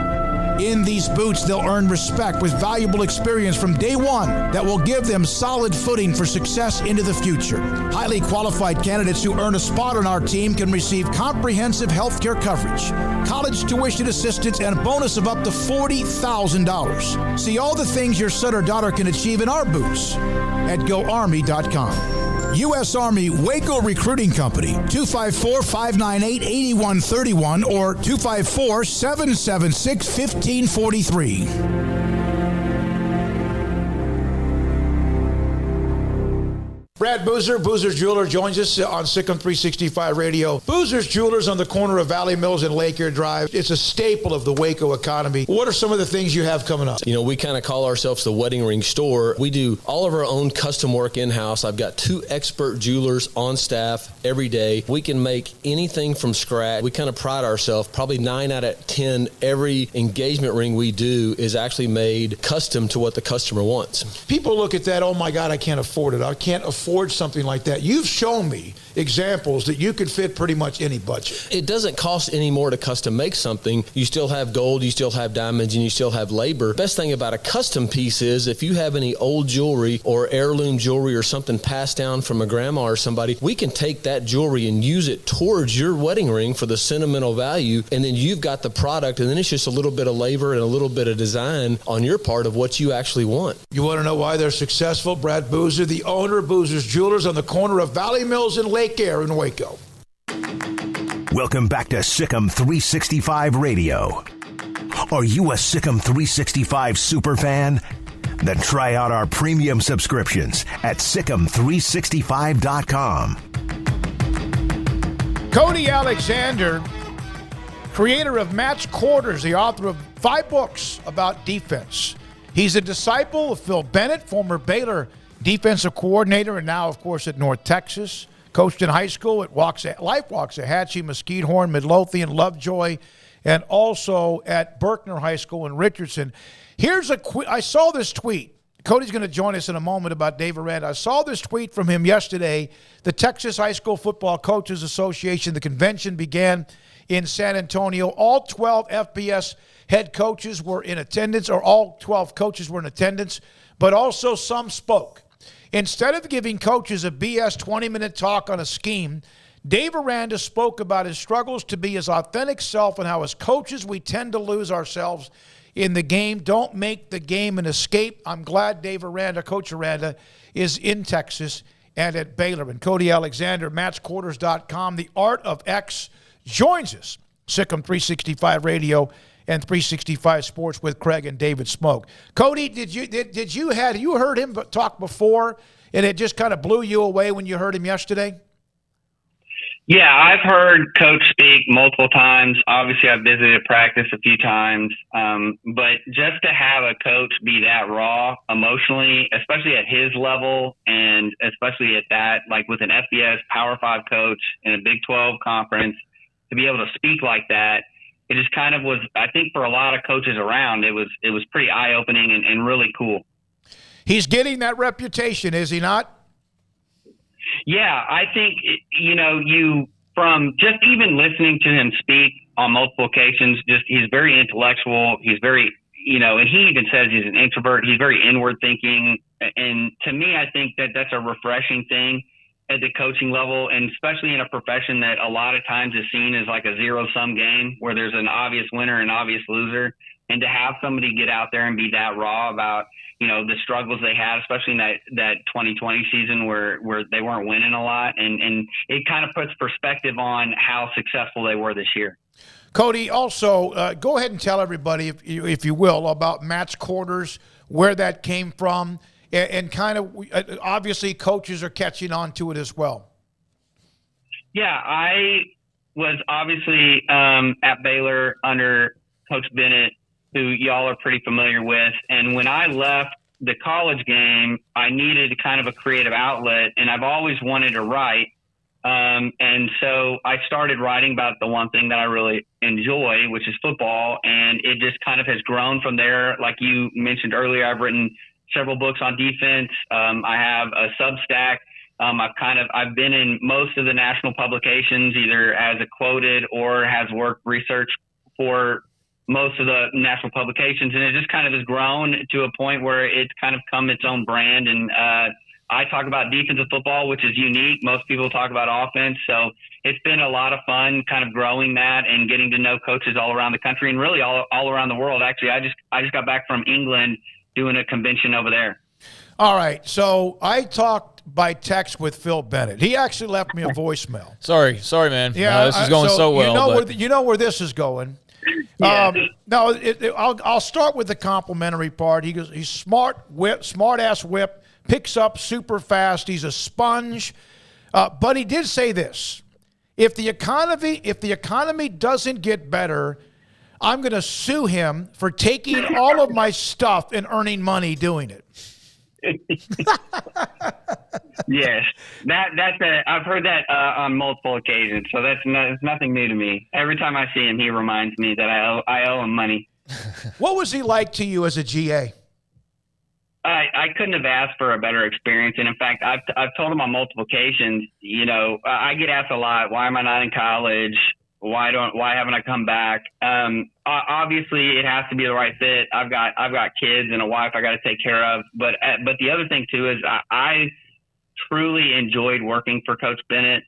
In these boots, they'll earn respect with valuable experience from day one that will give them solid footing for success into the future. Highly qualified candidates who earn a spot on our team can receive comprehensive health care coverage, college tuition assistance, and a bonus of up to $40,000. See all the things your son or daughter can achieve in our boots at GoArmy.com. U.S. Army Waco Recruiting Company, 254-598-8131 or 254-776-1543. Brad Boozer, Boozer's Jeweler, joins us on Sikkim 365 Radio. Boozer's Jewelers on the corner of Valley Mills and Lake Air Drive. It's a staple of the Waco economy. What are some of the things you have coming up? You know, we kind of call ourselves the wedding ring store. We do all of our own custom work in-house. I've got 2 expert jewelers on staff every day. We can make anything from scratch. We kind of pride ourselves. Probably 9 out of 10, every engagement ring we do is actually made custom to what the customer wants. People look at that, oh my God, I can't afford it. I can't afford something like that. You've shown me examples that you could fit pretty much any budget. It doesn't cost any more to custom make something. You still have gold, you still have diamonds, and you still have labor. Best thing about a custom piece is if you have any old jewelry or heirloom jewelry or something passed down from a grandma or somebody, we can take that jewelry and use it towards your wedding ring for the sentimental value, and then you've got the product, and then it's just a little bit of labor and a little bit of design on your part of what you actually want. You want to know why they're successful? Brad Boozer, the owner of Boozer's Jewelers on the corner of Valley Mills and Lake Air in Waco. Welcome back to Sikkim 365 Radio. Are you a Sikkim 365 super fan? Then try out our premium subscriptions at Sikkim365.com. Cody Alexander, creator of Match Quarters, the author of 5 books about defense. He's a disciple of Phil Bennett, former Baylor defensive coordinator, and now, of course, at North Texas. Coached in high school at Life Waxahachie, Mesquite Horn, Midlothian, Lovejoy, and also at Berkner High School in Richardson. Here's I saw this tweet. Cody's going to join us in a moment about Dave Aranda. I saw this tweet from him yesterday. The Texas High School Football Coaches Association, the convention began in San Antonio. All 12 FBS head coaches were in attendance, or all 12 coaches were in attendance, but also some spoke. Instead of giving coaches a BS 20-minute talk on a scheme, Dave Aranda spoke about his struggles to be his authentic self and how as coaches we tend to lose ourselves in the game. Don't make the game an escape. I'm glad Dave Aranda, Coach Aranda, is in Texas and at Baylor. And Cody Alexander, matchquarters.com, The Art of X, joins us. Sikkim 365 Radio and 365 Sports with Craig and David Smoak. Cody, did you heard him talk before, and it just kind of blew you away when you heard him yesterday? Yeah, I've heard Coach speak multiple times. Obviously, I've visited practice a few times. But just to have a coach be that raw emotionally, especially at his level, and especially at that, like with an FBS Power 5 coach in a Big 12 conference, to be able to speak like that, it just kind of was, I think for a lot of coaches around, it was pretty eye-opening and really cool. He's getting that reputation, is he not? Yeah, I think, from just even listening to him speak on multiple occasions, he's very intellectual. He's very, and he even says he's an introvert. He's very inward thinking. And to me, I think that's a refreshing thing at the coaching level, and especially in a profession that a lot of times is seen as like a zero-sum game where there's an obvious winner and obvious loser. And to have somebody get out there and be that raw about, the struggles they had, especially in that 2020 season where they weren't winning a lot. And it kind of puts perspective on how successful they were this year. Cody, also, go ahead and tell everybody, if you will, about Matt's quarters, where that came from, and kind of, obviously, coaches are catching on to it as well. Yeah, I was obviously at Baylor under Coach Bennett, who y'all are pretty familiar with. And when I left the college game, I needed kind of a creative outlet, and I've always wanted to write. And so I started writing about the one thing that I really enjoy, which is football. And it just kind of has grown from there. Like you mentioned earlier, I've written several books on defense. I have a Substack. I've been in most of the national publications, either as a quoted or has worked research for most of the national publications, and it just kind of has grown to a point where it's kind of come its own brand. And I talk about defensive football, which is unique. Most people talk about offense. So it's been a lot of fun kind of growing that and getting to know coaches all around the country and really all around the world. Actually, I just got back from England doing a convention over there. All right. So I talked by text with Phil Bennett. He actually left me a voicemail. Sorry, man. Yeah, this is going so well. You know where this is going. Yeah. I'll start with the complimentary part. He goes, he's smart ass whip, picks up super fast. He's a sponge. But he did say this: if the economy doesn't get better, I'm going to sue him for taking all of my stuff and earning money doing it. Yes, I've heard that on multiple occasions, so it's nothing new to me. Every time I see him, he reminds me that I owe him money. What was he like to you as a GA? I couldn't have asked for a better experience, and in fact, I've told him on multiple occasions. I get asked a lot, why am I not in college? Why haven't I come back? Obviously, it has to be the right fit. I've got kids and a wife I got to take care of. But the other thing too is I truly enjoyed working for Coach Bennett.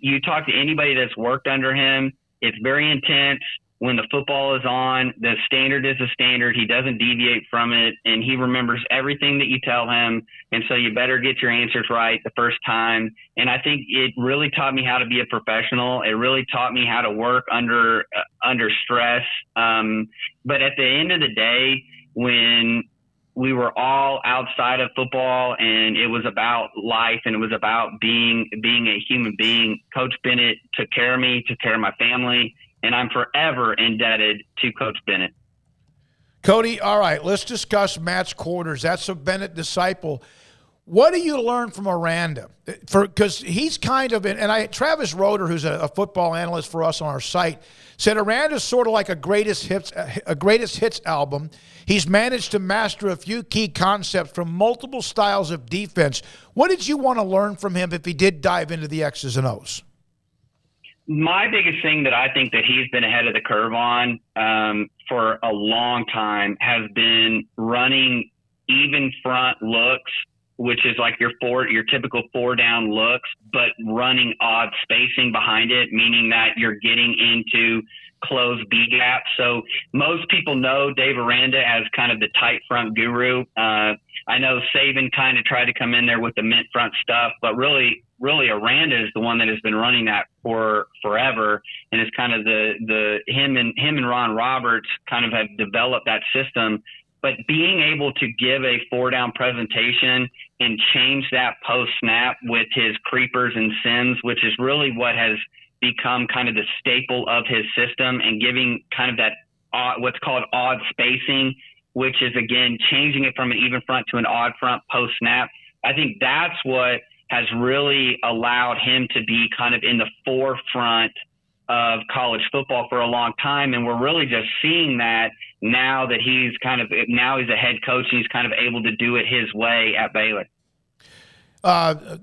You talk to anybody that's worked under him, it's very intense. When the football is on, the standard is a standard. He doesn't deviate from it, and he remembers everything that you tell him. And so you better get your answers right the first time. And I think it really taught me how to be a professional. It really taught me how to work under stress. But at the end of the day, when we were all outside of football and it was about life and it was about being a human being, Coach Bennett took care of me, took care of my family. And I'm forever indebted to Coach Bennett. Cody, all right, let's discuss Matt's quarters. That's a Bennett disciple. What do you learn from Aranda? Because he's kind of, Travis Roeder, who's a football analyst for us on our site, said Aranda's sort of like a greatest hits album. He's managed to master a few key concepts from multiple styles of defense. What did you want to learn from him if he did dive into the X's and O's? My biggest thing that I think that he's been ahead of the curve on for a long time has been running even front looks, which is like your typical 4-down looks, but running odd spacing behind it, meaning that you're getting into closed B gaps. So most people know Dave Aranda as kind of the tight front guru. I know Saban kind of tried to come in there with the mint front stuff, but really Aranda is the one that has been running that for forever, and it's kind of him and Ron Roberts kind of have developed that system but being able to give a 4-down presentation and change that post-snap with his creepers and sims, which is really what has become kind of the staple of his system, and giving kind of that what's called odd spacing, which is, again, changing it from an even front to an odd front post-snap. I think that's what has really allowed him to be kind of in the forefront of college football for a long time. And we're really just seeing that now that he's a head coach and he's kind of able to do it his way at Baylor.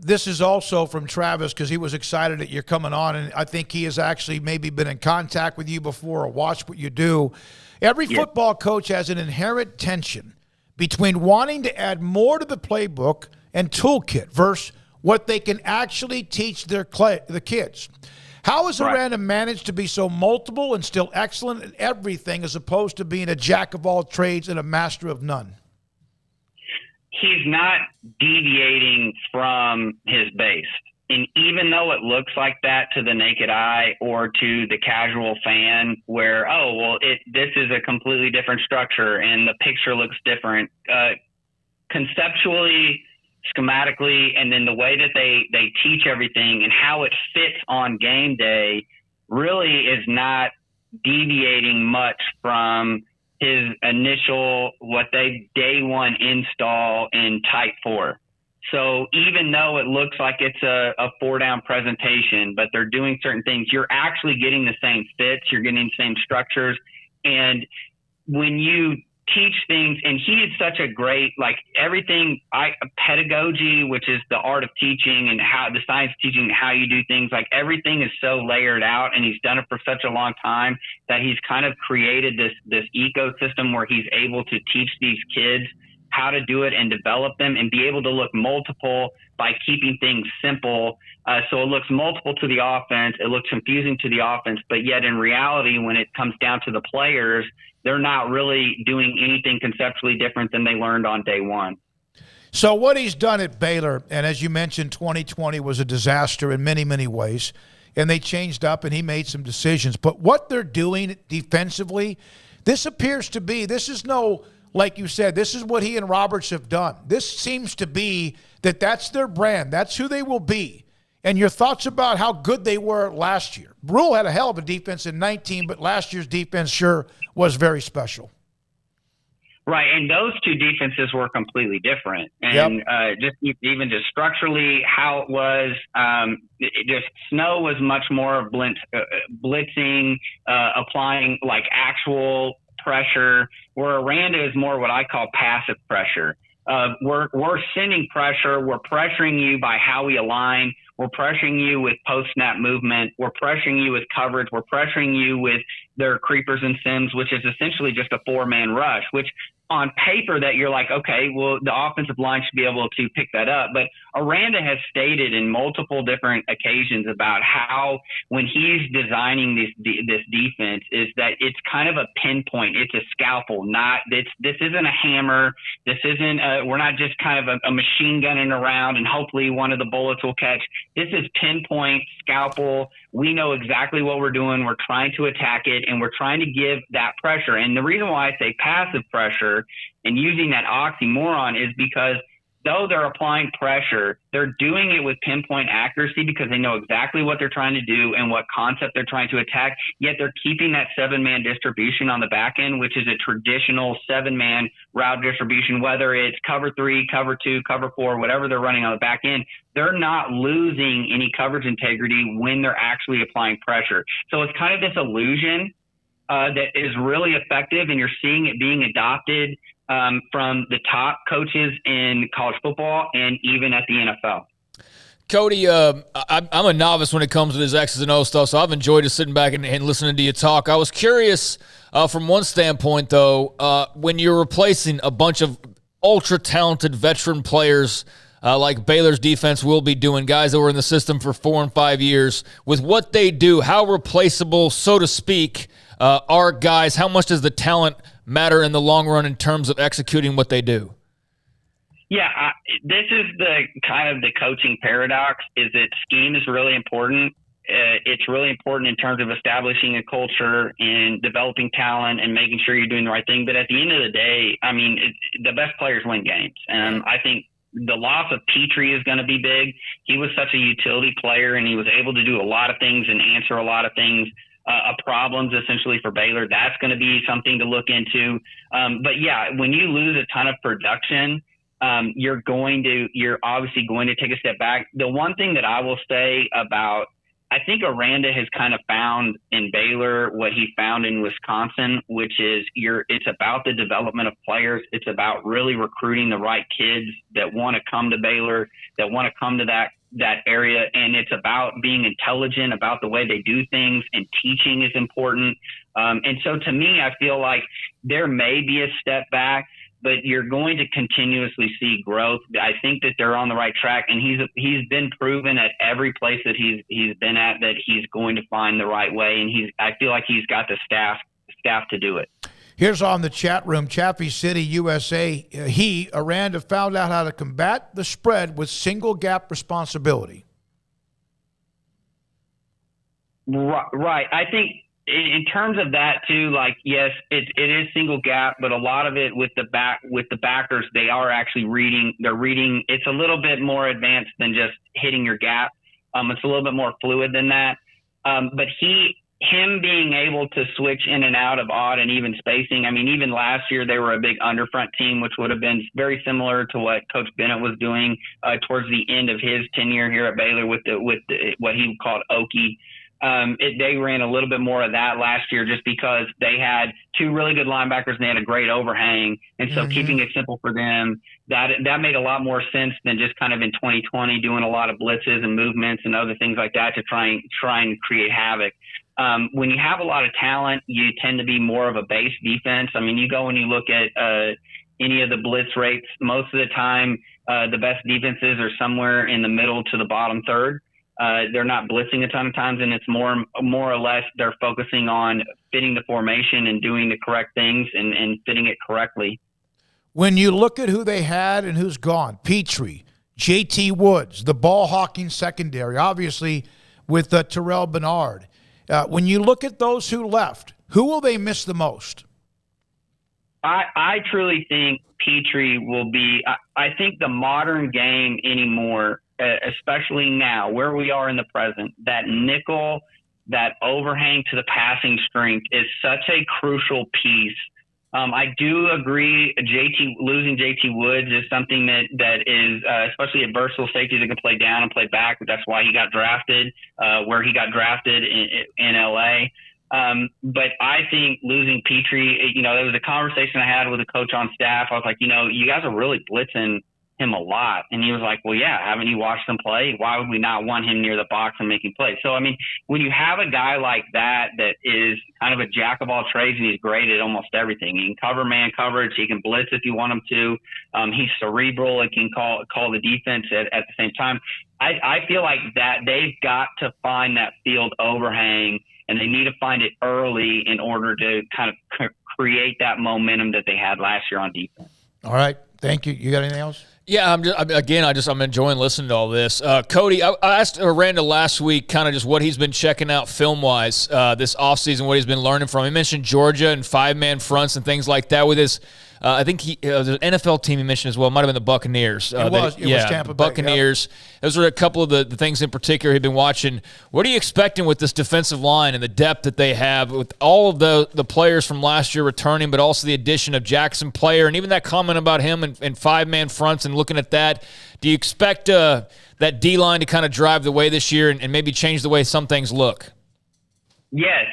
This is also from Travis, because he was excited that you're coming on, and I think he has actually maybe been in contact with you before or watched what you do. Every football coach has an inherent tension between wanting to add more to the playbook and toolkit versus what they can actually teach the kids. How has Aranda managed to be so multiple and still excellent at everything, as opposed to being a jack of all trades and a master of none? He's not deviating from his base. And even though it looks like that to the naked eye or to the casual fan, where, this is a completely different structure and the picture looks different, conceptually, schematically, and then the way that they teach everything and how it fits on game day really is not deviating much from his initial, day one install in Type 4. So even though it looks like it's a 4-down presentation, but they're doing certain things, you're actually getting the same fits, you're getting the same structures. And when you teach things, and he did such a great, pedagogy, which is the art of teaching and how the science of teaching, how you do things, everything is so layered out, and he's done it for such a long time that he's kind of created this ecosystem where he's able to teach these kids how to do it and develop them and be able to look multiple by keeping things simple. So it looks multiple to the offense, it looks confusing to the offense, but yet in reality, when it comes down to the players, they're not really doing anything conceptually different than they learned on day one. So what he's done at Baylor, and as you mentioned, 2020 was a disaster in many, many ways, and they changed up and he made some decisions. But what they're doing defensively, this is no, like you said, this is what he and Roberts have done. This seems to be that's their brand. That's who they will be. And your thoughts about how good they were last year. Rule had a hell of a defense in 19, but last year's defense sure was very special. Right, and those two defenses were completely different. And just structurally, how it was, Snow was much more blitzing, applying actual pressure, where Aranda is more what I call passive pressure. We're sending pressure. We're pressuring you by how we align. We're pressuring you with post-snap movement. We're pressuring you with coverage. We're pressuring you with their creepers and sims, which is essentially just a 4-man rush, which on paper that you're like, okay, well, the offensive line should be able to pick that up. But Aranda has stated in multiple different occasions about how when he's designing this defense is that it's kind of a pinpoint. It's a scalpel. This isn't a hammer. This isn't we're not just kind of a machine gunning around and hopefully one of the bullets will catch. This is pinpoint, scalpel. We know exactly what we're doing. We're trying to attack it, and we're trying to give that pressure. And the reason why I say passive pressure and using that oxymoron is because though they're applying pressure, they're doing it with pinpoint accuracy because they know exactly what they're trying to do and what concept they're trying to attack, yet they're keeping that 7-man distribution on the back end, which is a traditional 7-man route distribution, whether it's cover 3, cover 2, cover 4, whatever they're running on the back end. They're not losing any coverage integrity when they're actually applying pressure. So it's kind of this illusion that is really effective, and you're seeing it being adopted from the top coaches in college football and even at the NFL. Cody, I'm a novice when it comes to this X's and O stuff, so I've enjoyed just sitting back and listening to you talk. I was curious from one standpoint, though, when you're replacing a bunch of ultra-talented veteran players like Baylor's defense will be doing, guys that were in the system for 4 and 5 years, with what they do, how replaceable, so to speak, are guys? How much does the talent matter in the long run in terms of executing what they do? Yeah, this is the kind of the coaching paradox, is that scheme is really important. it's really important in terms of establishing a culture and developing talent and making sure you're doing the right thing. But at the end of the day, I mean, the best players win games. And I think the loss of Petrie is going to be big. He was such a utility player, and he was able to do a lot of things and answer a lot of things, problems essentially for Baylor. That's going to be something to look into. But yeah, when you lose a ton of production, you're obviously going to take a step back. The one thing that I will say about, I think Aranda has kind of found in Baylor what he found in Wisconsin, which is it's about the development of players. It's about really recruiting the right kids that want to come to Baylor, that want to come to that area. And it's about being intelligent about the way they do things, and teaching is important. And so to me, I feel like there may be a step back, but you're going to continuously see growth. I think that they're on the right track, and he's been proven at every place that he's been at that he's going to find the right way, and I feel like he's got the staff to do it. Here's on the chat room, Chaffee City, USA. Aranda found out how to combat the spread with single gap responsibility. Right. I think in terms of that too, like, yes, it is single gap, but a lot of it with the backers, they are actually reading. They're reading. It's a little bit more advanced than just hitting your gap. It's a little bit more fluid than that. But him being able to switch in and out of odd and even spacing. I mean, even last year they were a big underfront team, which would have been very similar to what Coach Bennett was doing towards the end of his tenure here at Baylor with what he called Okie. They ran a little bit more of that last year just because they had two really good linebackers and they had a great overhang. And so keeping it simple for them, that made a lot more sense than just kind of in 2020 doing a lot of blitzes and movements and other things like that to try and create havoc. When you have a lot of talent, you tend to be more of a base defense. I mean, you go and you look at any of the blitz rates, most of the time the best defenses are somewhere in the middle to the bottom third. They're not blitzing a ton of times, and it's more or less they're focusing on fitting the formation and doing the correct things and fitting it correctly. When you look at who they had and who's gone, Petrie, JT Woods, the ball hawking secondary, obviously with Terrell Bernard. When you look at those who left, who will they miss the most? I truly think Petrie will be – I think the modern game anymore, especially now where we are in the present, that nickel, that overhang to the passing strength is such a crucial piece. I do agree losing JT Woods is something that is especially a versatile safety that can play down and play back. That's why he got drafted where he got drafted in LA. But I think losing Petrie, there was a conversation I had with a coach on staff. I was like, you guys are really blitzing him a lot. And he was like, well, yeah, haven't you watched him play? Why would we not want him near the box and making plays? So, I mean, when you have a guy like that is kind of a jack of all trades and he's great at almost everything. He can cover man coverage. He can blitz if you want him to. He's cerebral and can call the defense at the same time. I feel like that they've got to find that field overhang, and they need to find it early in order to kind of create that momentum that they had last year on defense. All right. Thank you. You got anything else? Yeah, I'm enjoying listening to all this. Cody, I asked Aranda last week kind of just what he's been checking out film-wise this offseason, what he's been learning from. He mentioned Georgia and five-man fronts and things like that with his I think there's an NFL team he mentioned as well. It might have been the Buccaneers. It was Tampa Bay. Buccaneers. Yep. Those were a couple of the things in particular he'd been watching. What are you expecting with this defensive line and the depth that they have with all of the players from last year returning, but also the addition of Jackson Player and even that comment about him and five-man fronts and looking at that? Do you expect that D-line to kind of drive the way this year and maybe change the way some things look? Yes.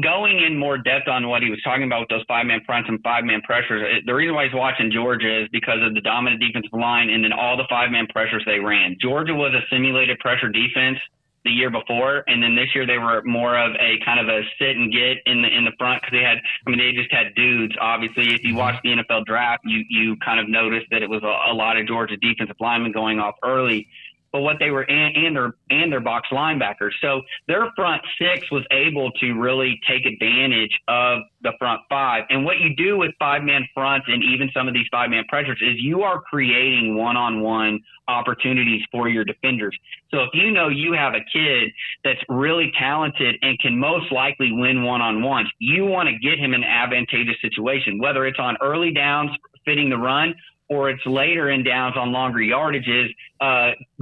Going in more depth on what he was talking about with those five-man fronts and five-man pressures, the reason why he's watching Georgia is because of the dominant defensive line and then all the five-man pressures they ran. Georgia was a simulated pressure defense the year before, and then this year they were more of a kind of a sit and get in the front because they just had dudes. Obviously, if you watch the NFL draft, you kind of noticed that it was a lot of Georgia defensive linemen going off early. but what they were and their box linebackers. So their front six was able to really take advantage of the front five. And what you do with 5-man fronts and even some of these 5-man pressures is you are creating one-on-one opportunities for your defenders. So if you know you have a kid that's really talented and can most likely win one-on-ones, you want to get him in an advantageous situation, whether it's on early downs fitting the run or it's later in downs on longer yardages,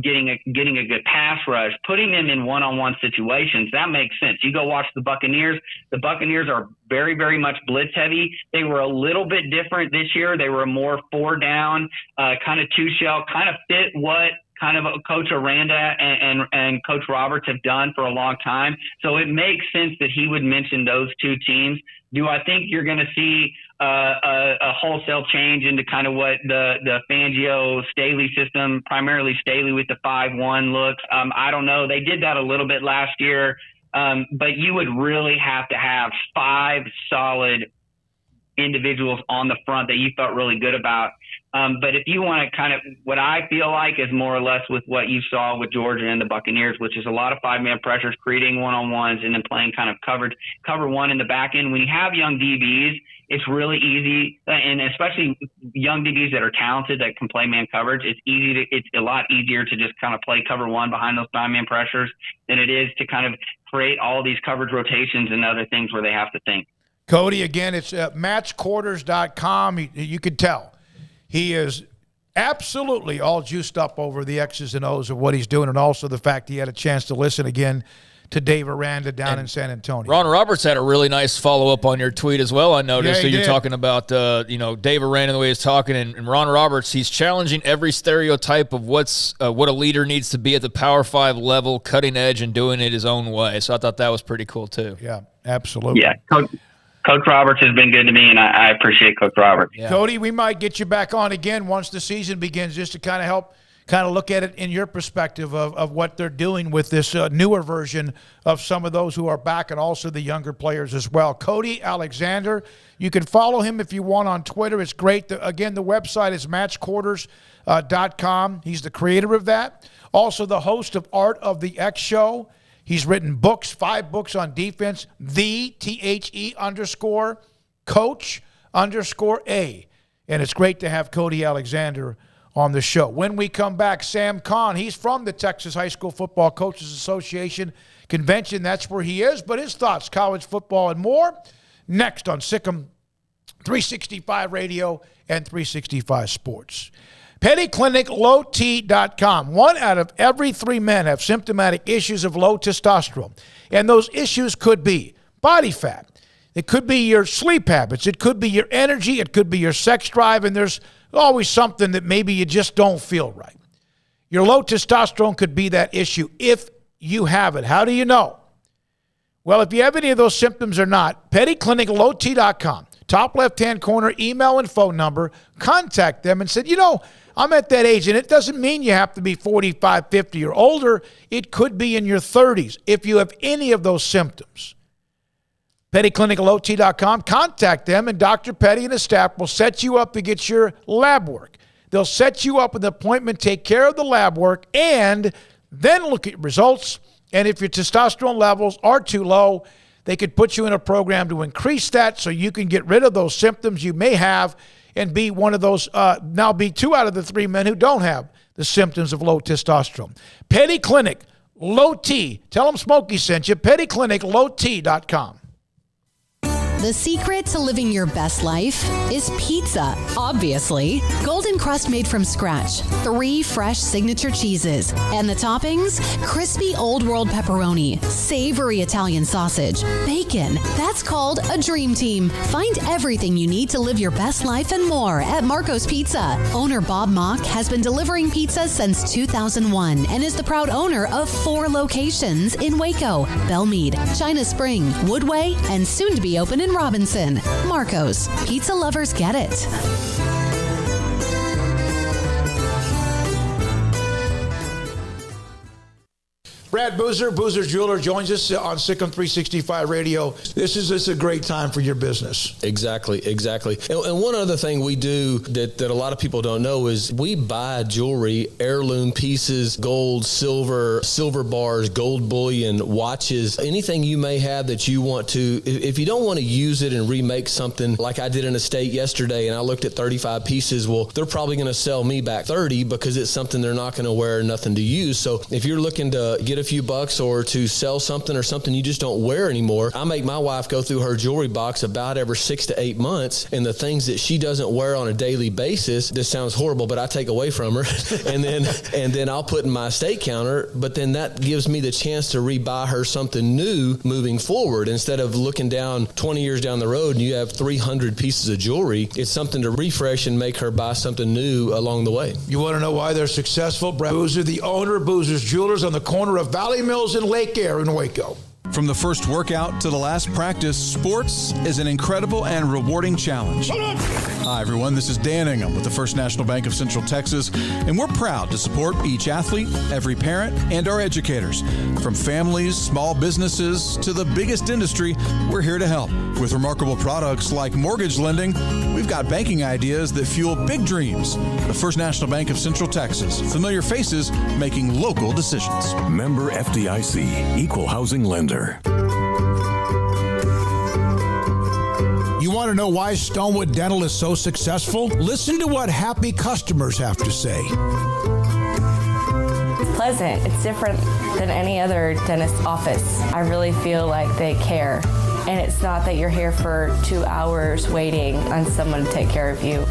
getting a good pass rush, putting them in one-on-one situations. That makes sense. You go watch the Buccaneers. The Buccaneers are very, very much blitz heavy. They were a little bit different this year. They were a more 4-down, kind of 2-shell, kind of fit what kind of Coach Aranda and Coach Roberts have done for a long time. So it makes sense that he would mention those two teams. Do I think you're going to see a wholesale change into kind of what the Fangio Staley system, primarily Staley with the 5-1 looks? I don't know. They did that a little bit last year, but you would really have to have 5 solid individuals on the front that you felt really good about. But if you want to kind of, what I feel like is more or less with what you saw with Georgia and the Buccaneers, which is a lot of 5-man pressures, creating one-on-ones, and then playing kind of cover one in the back end. When you have young DBs, it's really easy, and especially young DBs that are talented that can play man coverage. It's a lot easier to just kind of play cover one behind those 5-man pressures than it is to kind of create all these coverage rotations and other things where they have to think. Cody, again, it's matchquarters.com. You could tell he is absolutely all juiced up over the X's and O's of what he's doing, and also the fact he had a chance to listen again to Dave Aranda down in San Antonio. Ron Roberts had a really nice follow-up on your tweet as well, I noticed. Yeah, so you're did. talking about, Dave Aranda, the way he's talking, and Ron Roberts, he's challenging every stereotype of what a leader needs to be at the Power 5 level, cutting edge, and doing it his own way. So I thought that was pretty cool, too. Yeah, absolutely. Yeah, Coach Roberts has been good to me, and I appreciate Coach Roberts. Yeah. Cody, we might get you back on again once the season begins, just to kind of help look at it in your perspective of what they're doing with this newer version of some of those who are back, and also the younger players as well. Cody Alexander, you can follow him if you want on Twitter. It's great. Again, the website is matchquarters.com. He's the creator of that. Also the host of Art of the X Show. He's written books, 5 books on defense, _coach_A. And it's great to have Cody Alexander on the show. When we come back, Sam Kahn, he's from the Texas High School Football Coaches Association Convention. That's where he is. But his thoughts, college football and more, next on Sikkim 365 Radio and 365 Sports. PettyClinicLowT.com. 1 out of every 3 men have symptomatic issues of low testosterone. And those issues could be body fat. It could be your sleep habits. It could be your energy. It could be your sex drive. And there's always something that maybe you just don't feel right. Your low testosterone could be that issue if you have it. How do you know? Well, if you have any of those symptoms or not, PettyClinicLowT.com. Top left-hand corner, email and phone number. Contact them and said, I'm at that age, and it doesn't mean you have to be 45, 50 or older. It could be in your 30s if you have any of those symptoms. PettyClinicLowT.com. Contact them, and Dr. Petty and his staff will set you up to get your lab work. They'll set you up with an appointment, take care of the lab work, and then look at results. And if your testosterone levels are too low, they could put you in a program to increase that so you can get rid of those symptoms you may have and be one of those, now be 2 out of the 3 men who don't have the symptoms of low testosterone. Petty Clinic, Low T. Tell them Smokey sent you. PettyClinicLowT.com. The secret to living your best life is pizza, obviously. Golden crust made from scratch, 3 fresh signature cheeses, and the toppings, crispy Old World pepperoni, savory Italian sausage, bacon. That's called a dream team. Find everything you need to live your best life and more at Marco's Pizza. Owner Bob Mock has been delivering pizza since 2001 and is the proud owner of 4 locations in Waco, Belmead, China Spring, Woodway, and soon to be open in Robinson. Marco's. Pizza lovers get it. Brad Boozer, Boozer's Jeweler, joins us on Sikkim 365 Radio. This is a great time for your business. Exactly. And one other thing we do that a lot of people don't know is we buy jewelry, heirloom pieces, gold, silver bars, gold bullion, watches, anything you may have that you want to. If you don't want to use it and remake something like I did in a state yesterday and I looked at 35 pieces, well, they're probably going to sell me back 30 because it's something they're not going to wear, nothing to use. So if you're looking to get a few bucks or to sell something or something you just don't wear anymore, I make my wife go through her jewelry box about every 6 to 8 months, and the things that she doesn't wear on a daily basis, this sounds horrible, but I take away from her and then I'll put in my estate counter, but then that gives me the chance to rebuy her something new moving forward. Instead of looking down 20 years down the road and you have 300 pieces of jewelry, it's something to refresh and make her buy something new along the way. You want to know why they're successful? Brad Boozer, the owner of Boozer's Jewelers on the corner of Valley Mills and Lake Air in Waco. From the first workout to the last practice, sports is an incredible and rewarding challenge. Hi, everyone. This is Dan Ingham with the First National Bank of Central Texas, and we're proud to support each athlete, every parent, and our educators. From families, small businesses, to the biggest industry, we're here to help. With remarkable products like mortgage lending, we've got banking ideas that fuel big dreams. The First National Bank of Central Texas. Familiar faces making local decisions. Member FDIC, Equal Housing Lender. You want to know why Stonewood Dental is so successful? Listen to what happy customers have to say. It's pleasant. It's different than any other dentist's office. I really feel like they care. And it's not that you're here for 2 hours waiting on someone to take care of you.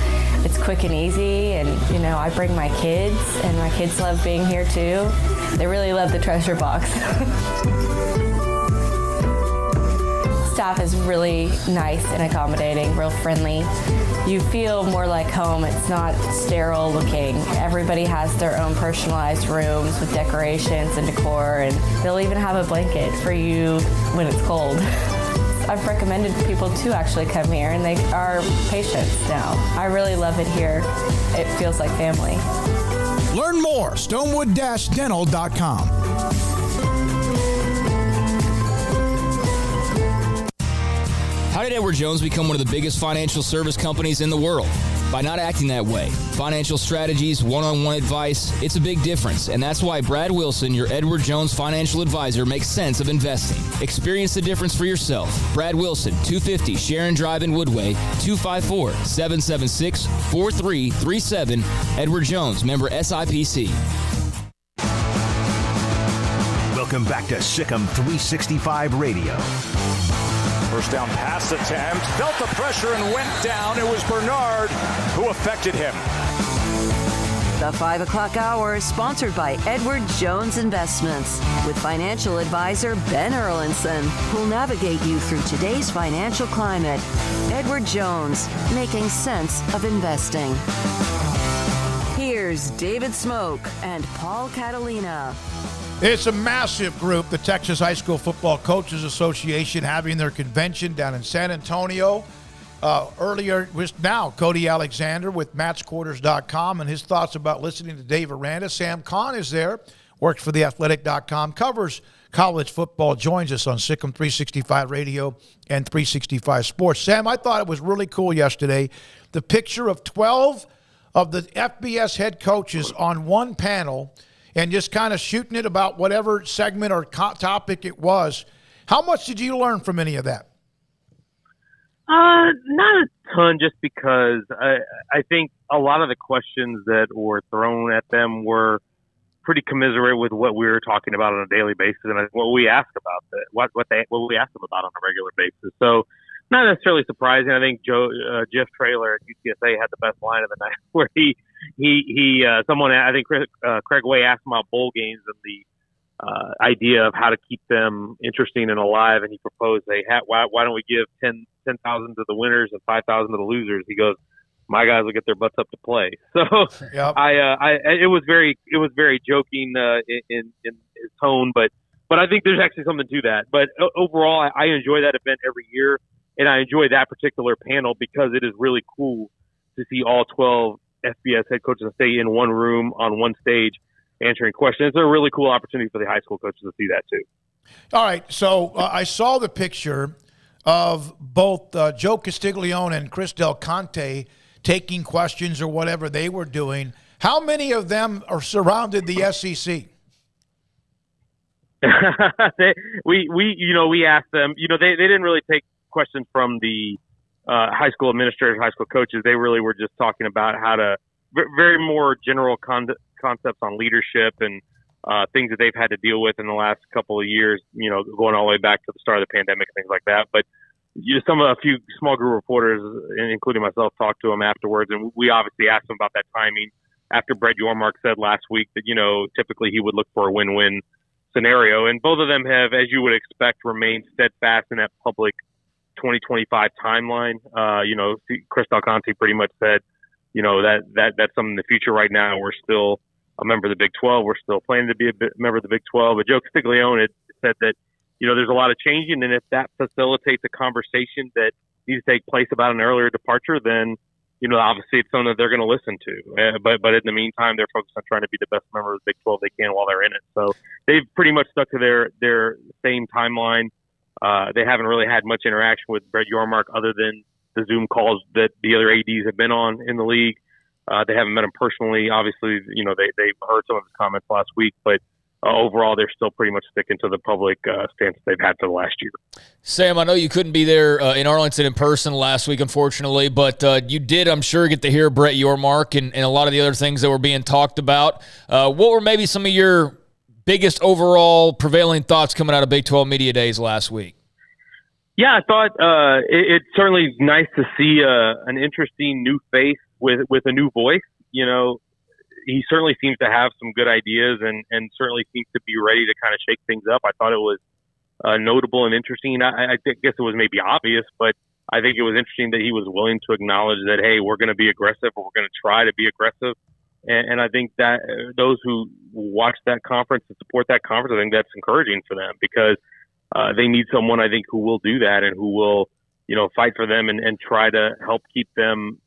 It's quick and easy, and I bring my kids, and my kids love being here too. They really love the treasure box. Staff is really nice and accommodating, real friendly. You feel more like home. It's not sterile looking. Everybody has their own personalized rooms with decorations and decor, and they'll even have a blanket for you when it's cold. I've recommended people to actually come here, and they are patients now. I really love it here. It feels like family. Learn more, stonewood-dental.com. How did Edward Jones become one of the biggest financial service companies in the world? By not acting that way. Financial strategies, one-on-one advice, it's a big difference. And that's why Brad Wilson, your Edward Jones financial advisor, makes sense of investing. Experience the difference for yourself. Brad Wilson, 250 Sharon Drive in Woodway, 254-776-4337. Edward Jones, member SIPC. Welcome back to Sikkim 365 Radio. First down pass attempt, felt the pressure and went down. It was Bernard who affected him. The 5 o'clock hour is sponsored by Edward Jones Investments with financial advisor Ben Erlinson, who'll navigate you through today's financial climate. Edward Jones, making sense of investing. Here's David Smoak and Paul Catalina. It's a massive group, the Texas High School Football Coaches Association, having their convention down in San Antonio. Earlier was now Cody Alexander with matchquarters.com and his thoughts about listening to Dave Aranda. Sam Kahn is there, works for theathletic.com, covers college football, joins us on Sikkim 365 Radio and 365 Sports. Sam, I thought it was really cool yesterday, the picture of 12 of the FBS head coaches on one panel and just kind of shooting it about whatever segment or topic it was. How much did you learn from any of that? Not a ton, just because I think a lot of the questions that were thrown at them were pretty commiserate with what we were talking about on a daily basis and what we ask about what we ask them about on a regular basis. So not necessarily surprising. I think Jeff Traylor at UTSA had the best line of the night, where Craig Way asked him about bowl games and the idea of how to keep them interesting and alive, and he proposed, why don't we give 10,000 to the winners and 5,000 to the losers? He goes, my guys will get their butts up to play. So yep. It was very joking in his tone, but I think there's actually something to that. But overall, I enjoy that event every year, and I enjoy that particular panel because it is really cool to see all 12 FBS head coaches stay in one room on one stage. answering questions. It's a really cool opportunity for the high school coaches to see that too. All right, so I saw the picture of both Joe Castiglione and Chris Del Conte taking questions or whatever they were doing. How many of them are surrounded the SEC? We asked them. They didn't really take questions from the high school administrators, high school coaches. They really were just talking about how to very more general concepts on leadership and things that they've had to deal with in the last couple of years. Going all the way back to the start of the pandemic and things like that. But a few small group reporters, including myself, talked to them afterwards, and we obviously asked them about that timing. After Brett Yormark said last week that typically he would look for a win-win scenario, and both of them have, as you would expect, remained steadfast in that public 2025 timeline. Chris Del Conte pretty much said, that's something in the future. Right now, we're still a member of the Big 12. We're still planning to be a member of the Big 12. But Joe Castiglione had said that, there's a lot of changing, and if that facilitates a conversation that needs to take place about an earlier departure, then, obviously it's something that they're going to listen to. But in the meantime, they're focused on trying to be the best member of the Big 12 they can while they're in it. So they've pretty much stuck to their same timeline. They haven't really had much interaction with Brett Yormark other than the Zoom calls that the other ADs have been on in the league. They haven't met him personally. Obviously, they heard some of his comments last week, but overall, they're still pretty much sticking to the public stance they've had for the last year. Sam, I know you couldn't be there in Arlington in person last week, unfortunately, but you did, I'm sure, get to hear Brett Yormark and a lot of the other things that were being talked about. What were maybe some of your biggest overall prevailing thoughts coming out of Big 12 Media Days last week? Yeah, I thought it's certainly nice to see an interesting new face with a new voice. He certainly seems to have some good ideas and certainly seems to be ready to kind of shake things up. I thought it was notable and interesting. I guess it was maybe obvious, but I think it was interesting that he was willing to acknowledge that, hey, we're going to be aggressive, or we're going to try to be aggressive. And I think that those who watch that conference and support that conference, I think that's encouraging for them, because they need someone, I think, who will do that and who will, fight for them and try to help keep them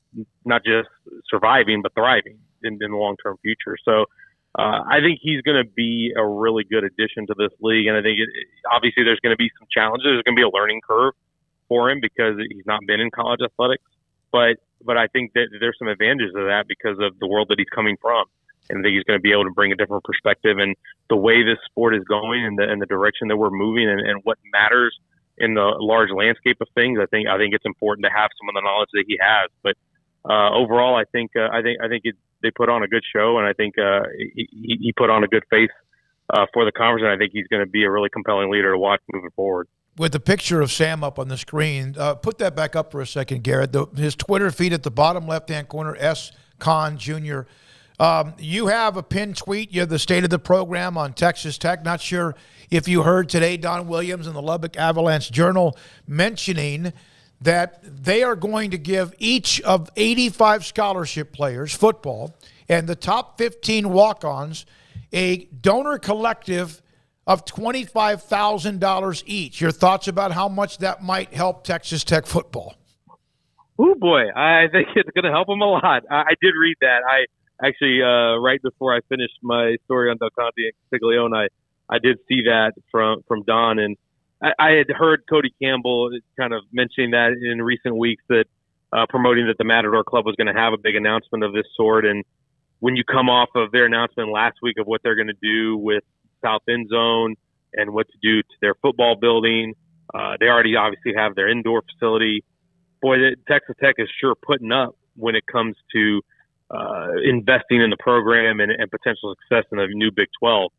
not just surviving, but thriving in the long-term future. So I think he's going to be a really good addition to this league. And I think obviously there's going to be some challenges. There's going to be a learning curve for him because he's not been in college athletics. But I think that there's some advantages of that because of the world that he's coming from. And I think he's going to be able to bring a different perspective, and the way this sport is going and the direction that we're moving and what matters in the large landscape of things. I think it's important to have some of the knowledge that he has. But overall, I think they put on a good show, and I think he put on a good face for the conference, and I think he's going to be a really compelling leader to watch moving forward. With the picture of Sam up on the screen, put that back up for a second, Garrett. His Twitter feed at the bottom left-hand corner, S. Con Jr. You have a pinned tweet. You have the state of the program on Texas Tech. Not sure if you heard today Don Williams in the Lubbock Avalanche Journal mentioning that they are going to give each of 85 scholarship players, football, and the top 15 walk-ons a donor collective of $25,000 each. Your thoughts about how much that might help Texas Tech football? Oh, boy. I think it's going to help them a lot. I did read that. I actually, right before I finished my story on Del Conte and Castiglione, I did see that from Don, and I had heard Cody Campbell kind of mentioning that in recent weeks, that promoting that the Matador Club was going to have a big announcement of this sort. And when you come off of their announcement last week of what they're going to do with South End Zone and what to do to their football building, they already obviously have their indoor facility. Boy, Texas Tech is sure putting up when it comes to investing in the program and potential success in the new Big 12.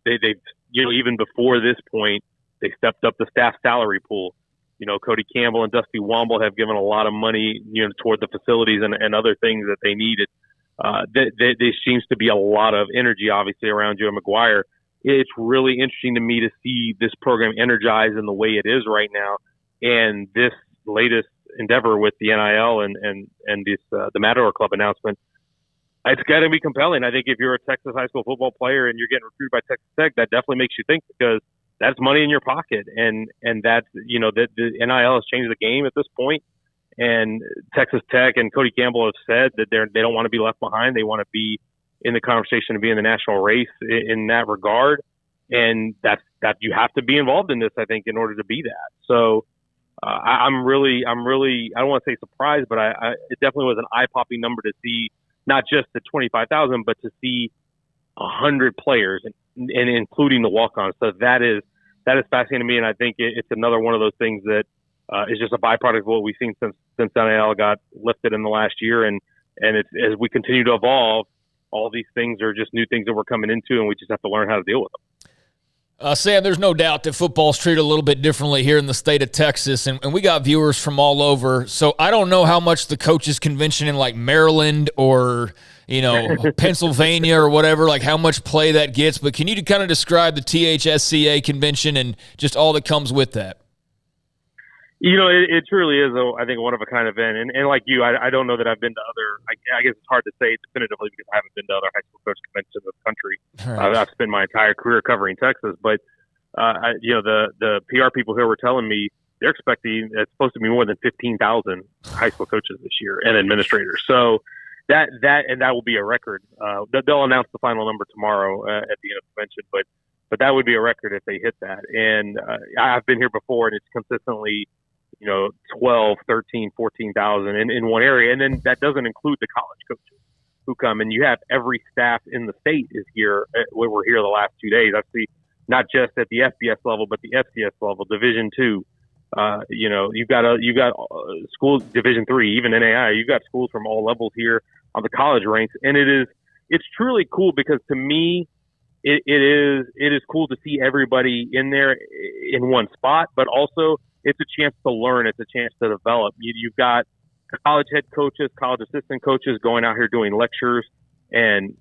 They've even before this point, they stepped up the staff salary pool. Cody Campbell and Dusty Womble have given a lot of money, toward the facilities and other things that they needed. There seems to be a lot of energy, obviously, around Joe McGuire. It's really interesting to me to see this program energized in the way it is right now, and this latest endeavor with the NIL and this the Matador Club announcement. It's got to be compelling. I think if you're a Texas high school football player and you're getting recruited by Texas Tech, that definitely makes you think, because that's money in your pocket, and that's that the NIL has changed the game at this point. And Texas Tech and Cody Campbell have said that they don't want to be left behind. They want to be in the conversation to be in the national race in that regard. And that you have to be involved in this, I think, in order to be that. So I'm really, I don't want to say surprised, but it definitely was an eye-popping number to see not just the 25,000, but to see 100 players and including the walk-ons. So that is fascinating to me, and I think it's another one of those things that is just a byproduct of what we've seen since NIL got lifted in the last year, and it's, as we continue to evolve, all these things are just new things that we're coming into, and we just have to learn how to deal with them. Sam, there's no doubt that football's treated a little bit differently here in the state of Texas, and we got viewers from all over. So I don't know how much the coaches convention in like Maryland or, Pennsylvania or whatever, like how much play that gets. But can you kind of describe the THSCA convention and just all that comes with that? It truly is, I think, a one-of-a-kind event. And like you, I don't know that I've been to other – I guess it's hard to say definitively because I haven't been to other high school coach conventions in the country. Right. I've spent my entire career covering Texas. But, the PR people here were telling me they're expecting – it's supposed to be more than 15,000 high school coaches this year and administrators. So that will be a record. They'll announce the final number tomorrow at the end of the convention. But that would be a record if they hit that. And I've been here before, and it's consistently – 12, 13, 14,000 in one area. And then that doesn't include the college coaches who come. And you have every staff in the state is here. We're here the last 2 days. I see not just at the FBS level, but the FCS level, Division II. You've got schools, Division III, even NAI. You've got schools from all levels here on the college ranks. And it's truly cool because to me, it is cool to see everybody in there in one spot, but also it's a chance to learn. It's a chance to develop. You've got college head coaches, college assistant coaches going out here doing lectures and,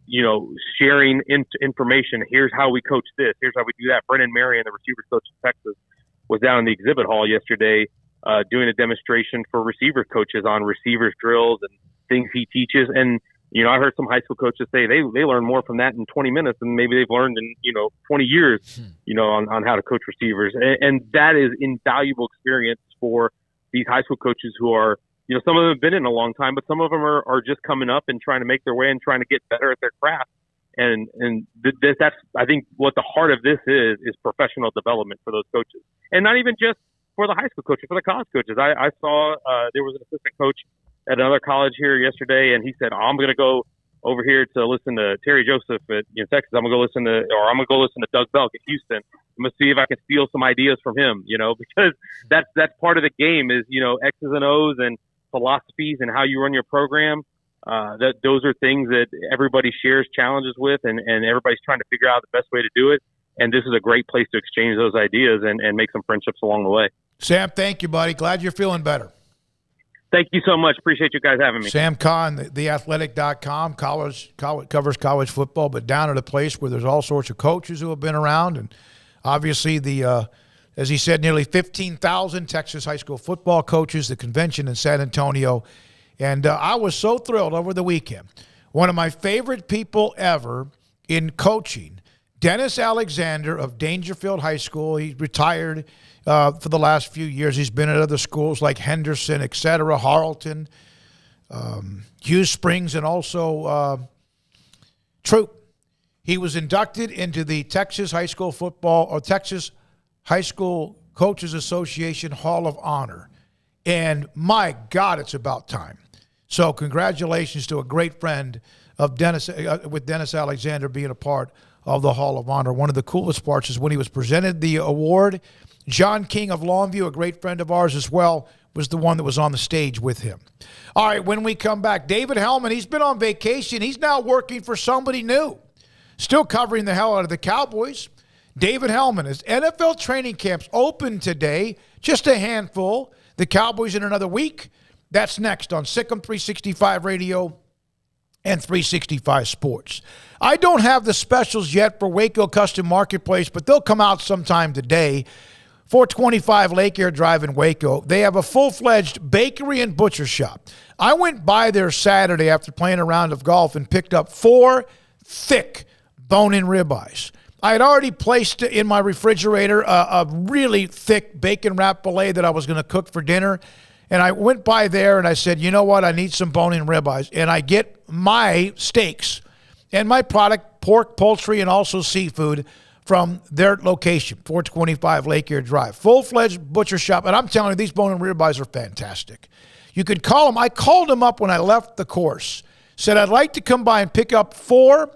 sharing information. Here's how we coach this. Here's how we do that. Brennan Marion, the receivers coach in Texas, was down in the exhibit hall yesterday doing a demonstration for receiver coaches on receivers drills and things he teaches. And, I heard some high school coaches say they learn more from that in 20 minutes than maybe they've learned in, 20 years, on how to coach receivers. And that is invaluable experience for these high school coaches who are, some of them have been in a long time, but some of them are just coming up and trying to make their way and trying to get better at their craft. And that's, I think, what the heart of this is professional development for those coaches. And not even just for the high school coaches, for the college coaches. I saw there was an assistant coach at another college here yesterday, and he said, I'm going to go over here to listen to Terry Joseph at Texas. I'm going to go listen to Doug Belk at Houston. I'm going to see if I can steal some ideas from him, because that's part of the game is, X's and O's and philosophies and how you run your program. Those are things that everybody shares challenges with, and everybody's trying to figure out the best way to do it. And this is a great place to exchange those ideas and make some friendships along the way. Sam, thank you, buddy. Glad you're feeling better. Thank you so much. Appreciate you guys having me. Sam Kahn, theathletic.com, covers college football, but down at a place where there's all sorts of coaches who have been around. And obviously as he said, nearly 15,000 Texas high school football coaches, the convention in San Antonio. And I was so thrilled over the weekend. One of my favorite people ever in coaching, Dennis Alexander of Dangerfield High School. He retired for the last few years. He's been at other schools like Henderson, et cetera, Harleton, Hughes Springs, and also Troop. He was inducted into the Texas High School Coaches Association Hall of Honor. And my God, it's about time. So congratulations to a great friend of Dennis, with Dennis Alexander being a part of the Hall of Honor. One of the coolest parts is when he was presented the award, John King of Longview, a great friend of ours as well, was the one that was on the stage with him. All right, when we come back, David Helman, he's been on vacation. He's now working for somebody new, still covering the hell out of the Cowboys. David Helman, his NFL training camps open today, just a handful. The Cowboys in another week. That's next on Sikkim 365 Radio and 365 Sports. I don't have the specials yet for Waco Custom Marketplace, but they'll come out sometime today. 425 Lake Air Drive in Waco. They have a full-fledged bakery and butcher shop. I went by there Saturday after playing a round of golf and picked up 4 thick bone-in ribeyes. I had already placed in my refrigerator a really thick bacon-wrapped filet that I was going to cook for dinner. And I went by there and I said, you know what? I need some bone-in ribeyes. And I get my steaks and my product, pork, poultry, and also seafood from their location, 425 Lake Erie Drive. Full-fledged butcher shop, and I'm telling you, these bone and ribeyes are fantastic. You could call them. I called them up when I left the course. Said, I'd like to come by and pick up 4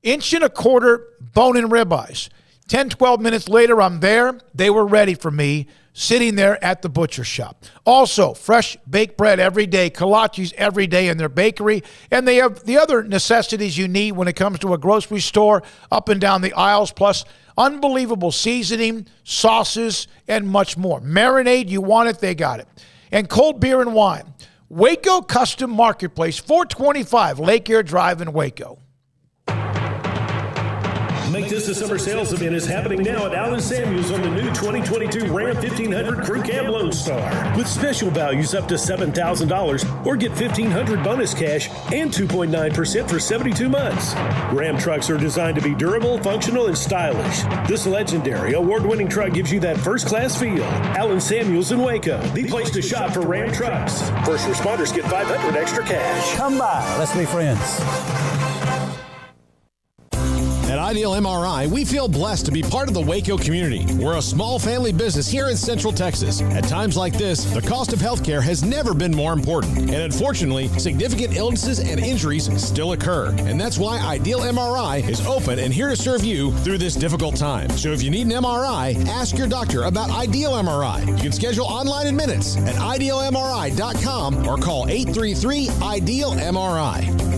1.25-inch bone and ribeyes. 10, 12 minutes later, I'm there. They were ready for me, sitting there at the butcher shop. Also, fresh baked bread every day, kolaches every day in their bakery, and they have the other necessities you need when it comes to a grocery store up and down the aisles, plus unbelievable seasoning, sauces, and much more. Marinade, you want it, they got it. And cold beer and wine. Waco Custom Marketplace, 425 Lake Erie Drive in Waco. Make this a summer sales event is happening now at Allen Samuels on the new 2022 Ram 1500 Crew Cab Lone Star. With special values up to $7,000 or get $1,500 bonus cash and 2.9% for 72 months. Ram trucks are designed to be durable, functional, and stylish. This legendary award-winning truck gives you that first-class feel. Allen Samuels in Waco, the place to shop for Ram trucks. First responders get $500 extra cash. Come by. Let's be friends. At Ideal MRI, we feel blessed to be part of the Waco community. We're a small family business here in Central Texas. At times like this, the cost of healthcare has never been more important. And unfortunately, significant illnesses and injuries still occur. And that's why Ideal MRI is open and here to serve you through this difficult time. So if you need an MRI, ask your doctor about Ideal MRI. You can schedule online in minutes at idealmri.com or call 833-IDEAL-MRI.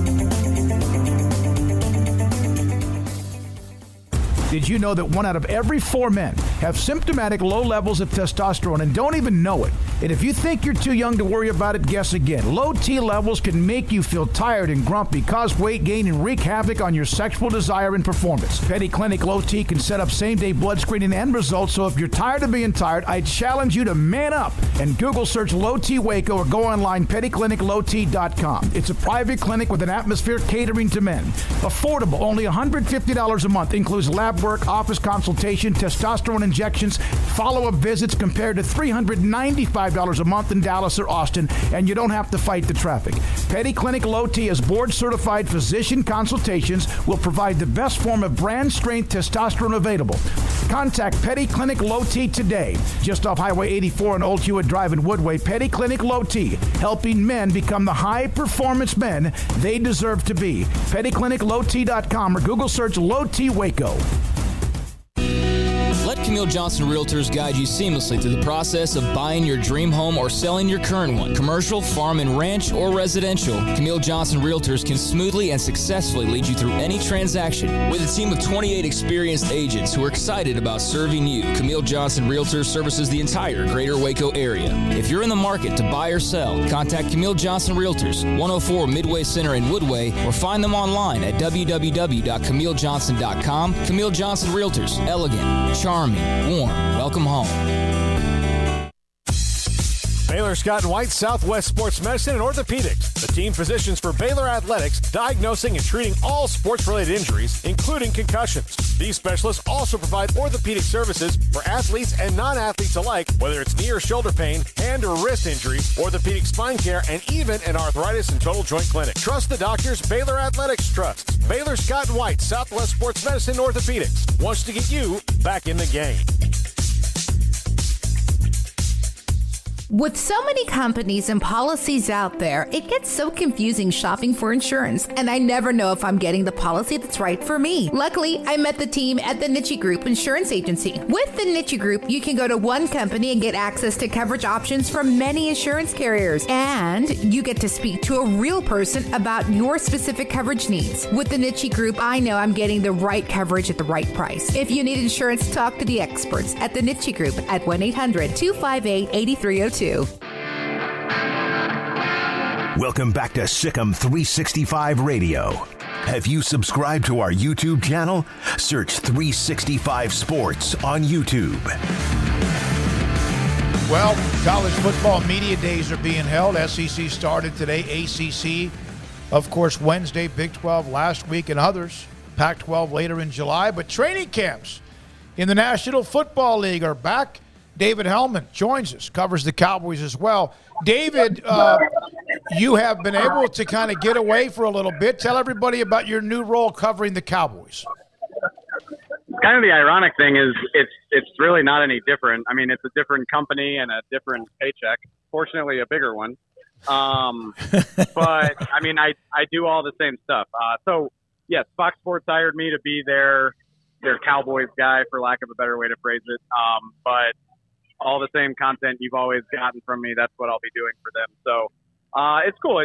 Did you know that 1 out of every 4 men have symptomatic low levels of testosterone and don't even know it? And if you think you're too young to worry about it, guess again. Low T levels can make you feel tired and grumpy, cause weight gain, and wreak havoc on your sexual desire and performance. Petty Clinic Low T can set up same-day blood screening and results, so if you're tired of being tired, I challenge you to man up and Google search Low T Waco or go online pettycliniclowt.com. It's a private clinic with an atmosphere catering to men. Affordable, only $150 a month, includes lab work, office consultation, testosterone injections, follow-up visits compared to $395 a month in Dallas or Austin, and you don't have to fight the traffic. Petty Clinic Low T as board-certified physician consultations will provide the best form of brand-strength testosterone available. Contact Petty Clinic Low T today, just off Highway 84 and Old Hewitt Drive in Woodway. Petty Clinic Low T, helping men become the high-performance men they deserve to be. PettyClinicLowT.com or Google search Low T Waco. Let Camille Johnson Realtors guide you seamlessly through the process of buying your dream home or selling your current one. Commercial, farm and ranch, or residential, Camille Johnson Realtors can smoothly and successfully lead you through any transaction. With a team of 28 experienced agents who are excited about serving you, Camille Johnson Realtors services the entire greater Waco area. If you're in the market to buy or sell, contact Camille Johnson Realtors, 104 Midway Center in Woodway, or find them online at www.camillejohnson.com. Camille Johnson Realtors, elegant, charming, warm. Welcome home. Baylor Scott and White Southwest Sports Medicine and Orthopedics, the team physicians for Baylor Athletics, diagnosing and treating all sports-related injuries, including concussions. These specialists also provide orthopedic services for athletes and non-athletes alike, whether it's knee or shoulder pain, hand or wrist injuries, orthopedic spine care, and even an arthritis and total joint clinic. Trust the doctors Baylor Athletics trusts. Baylor Scott and White Southwest Sports Medicine and Orthopedics wants to get you back in the game. With so many companies and policies out there, it gets so confusing shopping for insurance, and I never know if I'm getting the policy that's right for me. Luckily, I met the team at the Niche Group Insurance Agency. With the Niche Group, you can go to one company and get access to coverage options from many insurance carriers, and you get to speak to a real person about your specific coverage needs. With the Niche Group, I know I'm getting the right coverage at the right price. If you need insurance, talk to the experts at the Niche Group at 1-800-258-8302. Welcome back to Sikkim 365 Radio. Have you subscribed to our YouTube channel? Search 365 Sports on YouTube. Well, college football media days are being held. SEC started today, ACC, of course, Wednesday, Big 12 last week, and others. Pac-12 later in July. But training camps in the National Football League are back. David Helman joins us, covers the Cowboys as well. David, you have been able to kind of get away for a little bit. Tell everybody about your new role covering the Cowboys. Kind of the ironic thing is it's really not any different. I mean, it's a different company and a different paycheck. Fortunately, a bigger one. But I mean, I do all the same stuff. So yes, Fox Sports hired me to be their Cowboys guy, for lack of a better way to phrase it. But all the same content you've always gotten from me, that's what I'll be doing for them. So it's cool.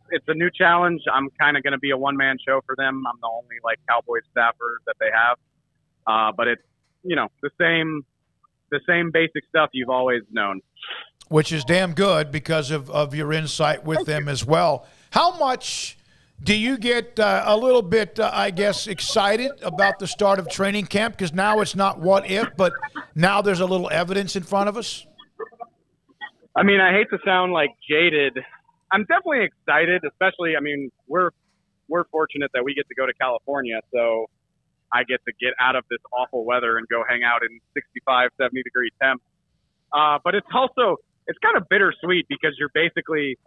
It's a new challenge. I'm kind of going to be a one-man show for them. I'm the only Cowboys staffer that they have. But it's, the same basic stuff you've always known. Which is damn good because of your insight with them as well. How much do you get a little bit, excited about the start of training camp? Because now it's not what if, but now there's a little evidence in front of us. I mean, I hate to sound jaded. I'm definitely excited, especially, we're fortunate that we get to go to California, so I get to get out of this awful weather and go hang out in 65, 70-degree temps. But it's kind of bittersweet because you're basically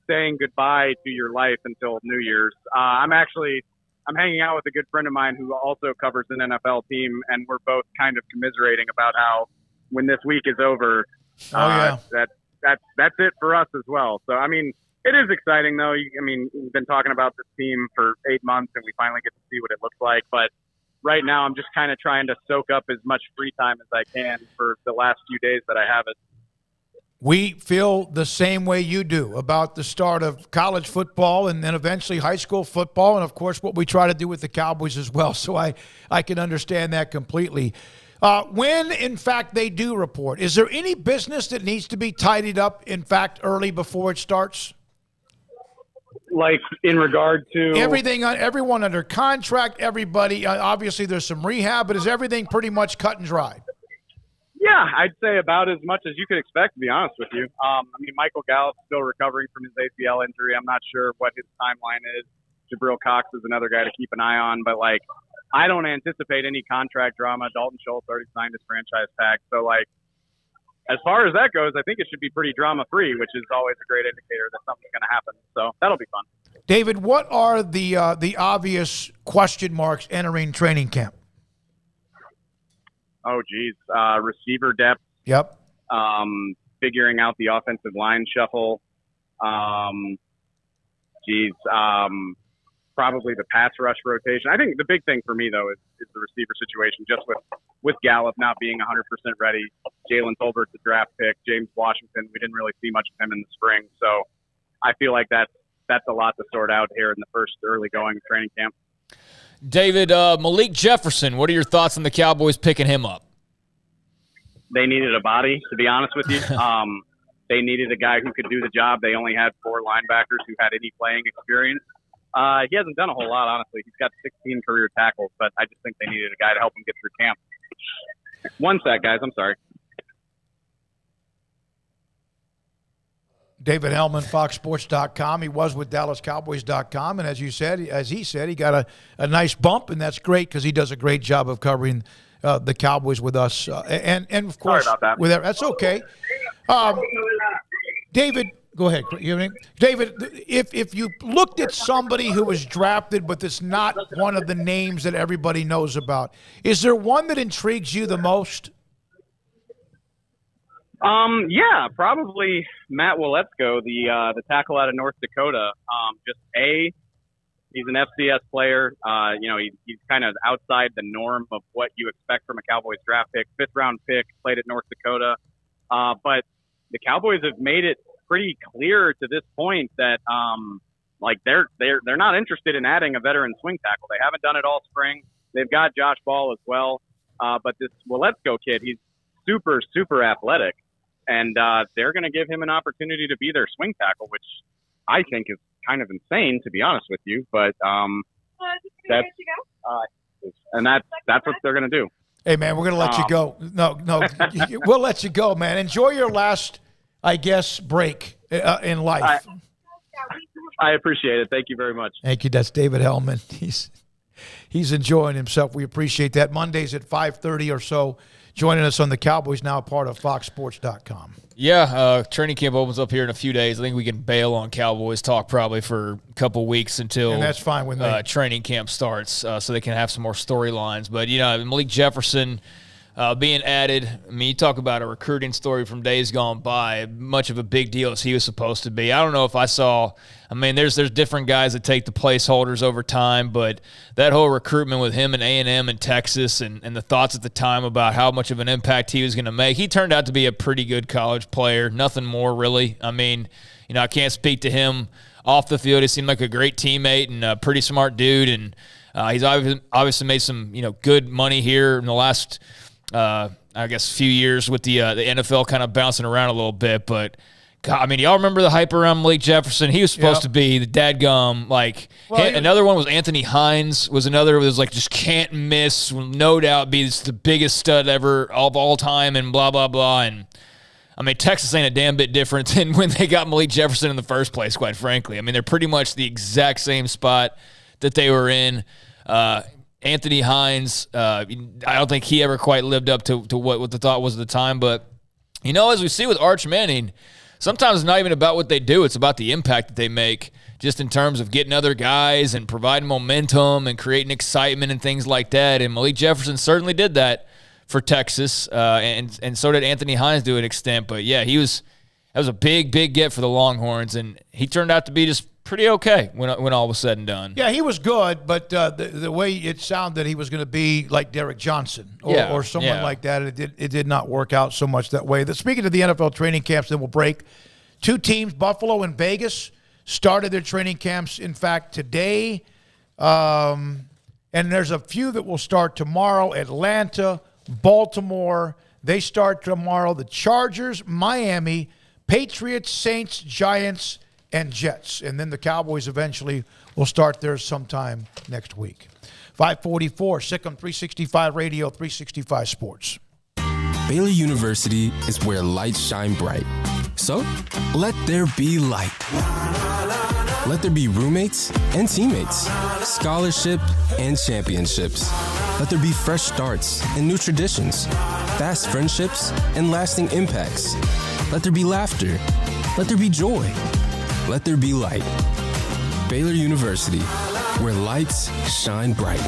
saying goodbye to your life until New Year's. I'm hanging out with a good friend of mine who also covers an NFL team, and we're both kind of commiserating about how when this week is over, that's it for us as well. So, it is exciting, though. We've been talking about this team for 8 months, and we finally get to see what it looks like. But right now, I'm just kind of trying to soak up as much free time as I can for the last few days that I have it. We feel the same way you do about the start of college football and then eventually high school football, and, of course, what we try to do with the Cowboys as well. So I can understand that completely. When, in fact, they do report, is there any business that needs to be tidied up, in fact, early before it starts? In regard to everyone under contract, everybody, obviously there's some rehab, but is everything pretty much cut and dried? Yeah, I'd say about as much as you could expect, to be honest with you. Michael Gallup's still recovering from his ACL injury. I'm not sure what his timeline is. Jabril Cox is another guy to keep an eye on, but I don't anticipate any contract drama. Dalton Schultz already signed his franchise tag. So as far as that goes, I think it should be pretty drama-free, which is always a great indicator that something's going to happen. So that'll be fun. David, what are the obvious question marks entering training camp? Oh, geez. Receiver depth. Yep. Figuring out the offensive line shuffle. Probably the pass rush rotation. I think the big thing for me, though, is the receiver situation, just with Gallup not being 100% ready. Jalen Tolbert's a draft pick. James Washington, we didn't really see much of him in the spring. So I feel like that's a lot to sort out here in the first early going training camp. David, Malik Jefferson, what are your thoughts on the Cowboys picking him up? They needed a body, to be honest with you. They needed a guy who could do the job. They only had 4 linebackers who had any playing experience. He hasn't done a whole lot, honestly. He's got 16 career tackles, but I just think they needed a guy to help him get through camp. One sec, guys. I'm sorry. David Helman, FoxSports.com. He was with DallasCowboys.com, and as he said, he got a nice bump, and that's great because he does a great job of covering the Cowboys with us. And of course, sorry about that. That's okay. David, go ahead. David, if you looked at somebody who was drafted but it's not one of the names that everybody knows about, is there one that intrigues you the most? Yeah, probably Matt Waletzko, the tackle out of North Dakota. He's an FCS player. He's kind of outside the norm of what you expect from a Cowboys draft pick. 5th round pick, played at North Dakota. But the Cowboys have made it pretty clear to this point that they're not interested in adding a veteran swing tackle. They haven't done it all spring. They've got Josh Ball as well. But this Waletzko kid, he's super, super athletic. And they're going to give him an opportunity to be their swing tackle, which I think is kind of insane, to be honest with you. But that's what they're going to do. Hey, man, we're going to let you go. No, we'll let you go, man. Enjoy your last, break in life. I appreciate it. Thank you very much. Thank you. That's David Helman. He's enjoying himself. We appreciate that. Mondays at 5:30 or so, joining us on the Cowboys Now, part of FoxSports.com. Yeah, training camp opens up here in a few days. I think we can bail on Cowboys talk probably for a couple weeks until and that's fine with me. Training camp starts, so they can have some more storylines. But, Malik Jefferson being added, I mean, you talk about a recruiting story from days gone by, much of a big deal as he was supposed to be. I don't know if I saw – I mean, there's different guys that take the placeholders over time, but that whole recruitment with him and A&M and Texas and the thoughts at the time about how much of an impact he was going to make, he turned out to be a pretty good college player, nothing more really. I mean, I can't speak to him off the field. He seemed like a great teammate and a pretty smart dude, and he's obviously made some, good money here in the last – few years with the NFL kind of bouncing around a little bit. But, God, I mean, y'all remember the hype around Malik Jefferson? He was supposed to be the dadgum. Another one was Anthony Hines was another who was just can't miss, will no doubt be the biggest stud ever of all time and blah, blah, blah. And, I mean, Texas ain't a damn bit different than when they got Malik Jefferson in the first place, quite frankly. I mean, they're pretty much the exact same spot that they were in. Anthony Hines, I don't think he ever quite lived up to what the thought was at the time. But, as we see with Arch Manning, sometimes it's not even about what they do. It's about the impact that they make just in terms of getting other guys and providing momentum and creating excitement and things like that. And Malik Jefferson certainly did that for Texas, and so did Anthony Hines to an extent. But, yeah, that was a big, big get for the Longhorns, and he turned out to be just pretty okay when all was said and done. Yeah, he was good, but the way it sounded he was going to be like Derek Johnson or someone like that, it did not work out so much that way. Speaking of the NFL training camps, then we'll break. 2 teams, Buffalo and Vegas, started their training camps, in fact, today. And there's a few that will start tomorrow. Atlanta, Baltimore, they start tomorrow. The Chargers, Miami, Patriots, Saints, Giants, and Jets. And then the Cowboys eventually will start theirs sometime next week. 544, Sikkim 365 Radio, 365 Sports. Baylor University is where lights shine bright. So, let there be light. Let there be roommates and teammates, scholarship and championships. Let there be fresh starts and new traditions, fast friendships and lasting impacts. Let there be laughter. Let there be joy. Let there be light. Baylor University, where lights shine bright.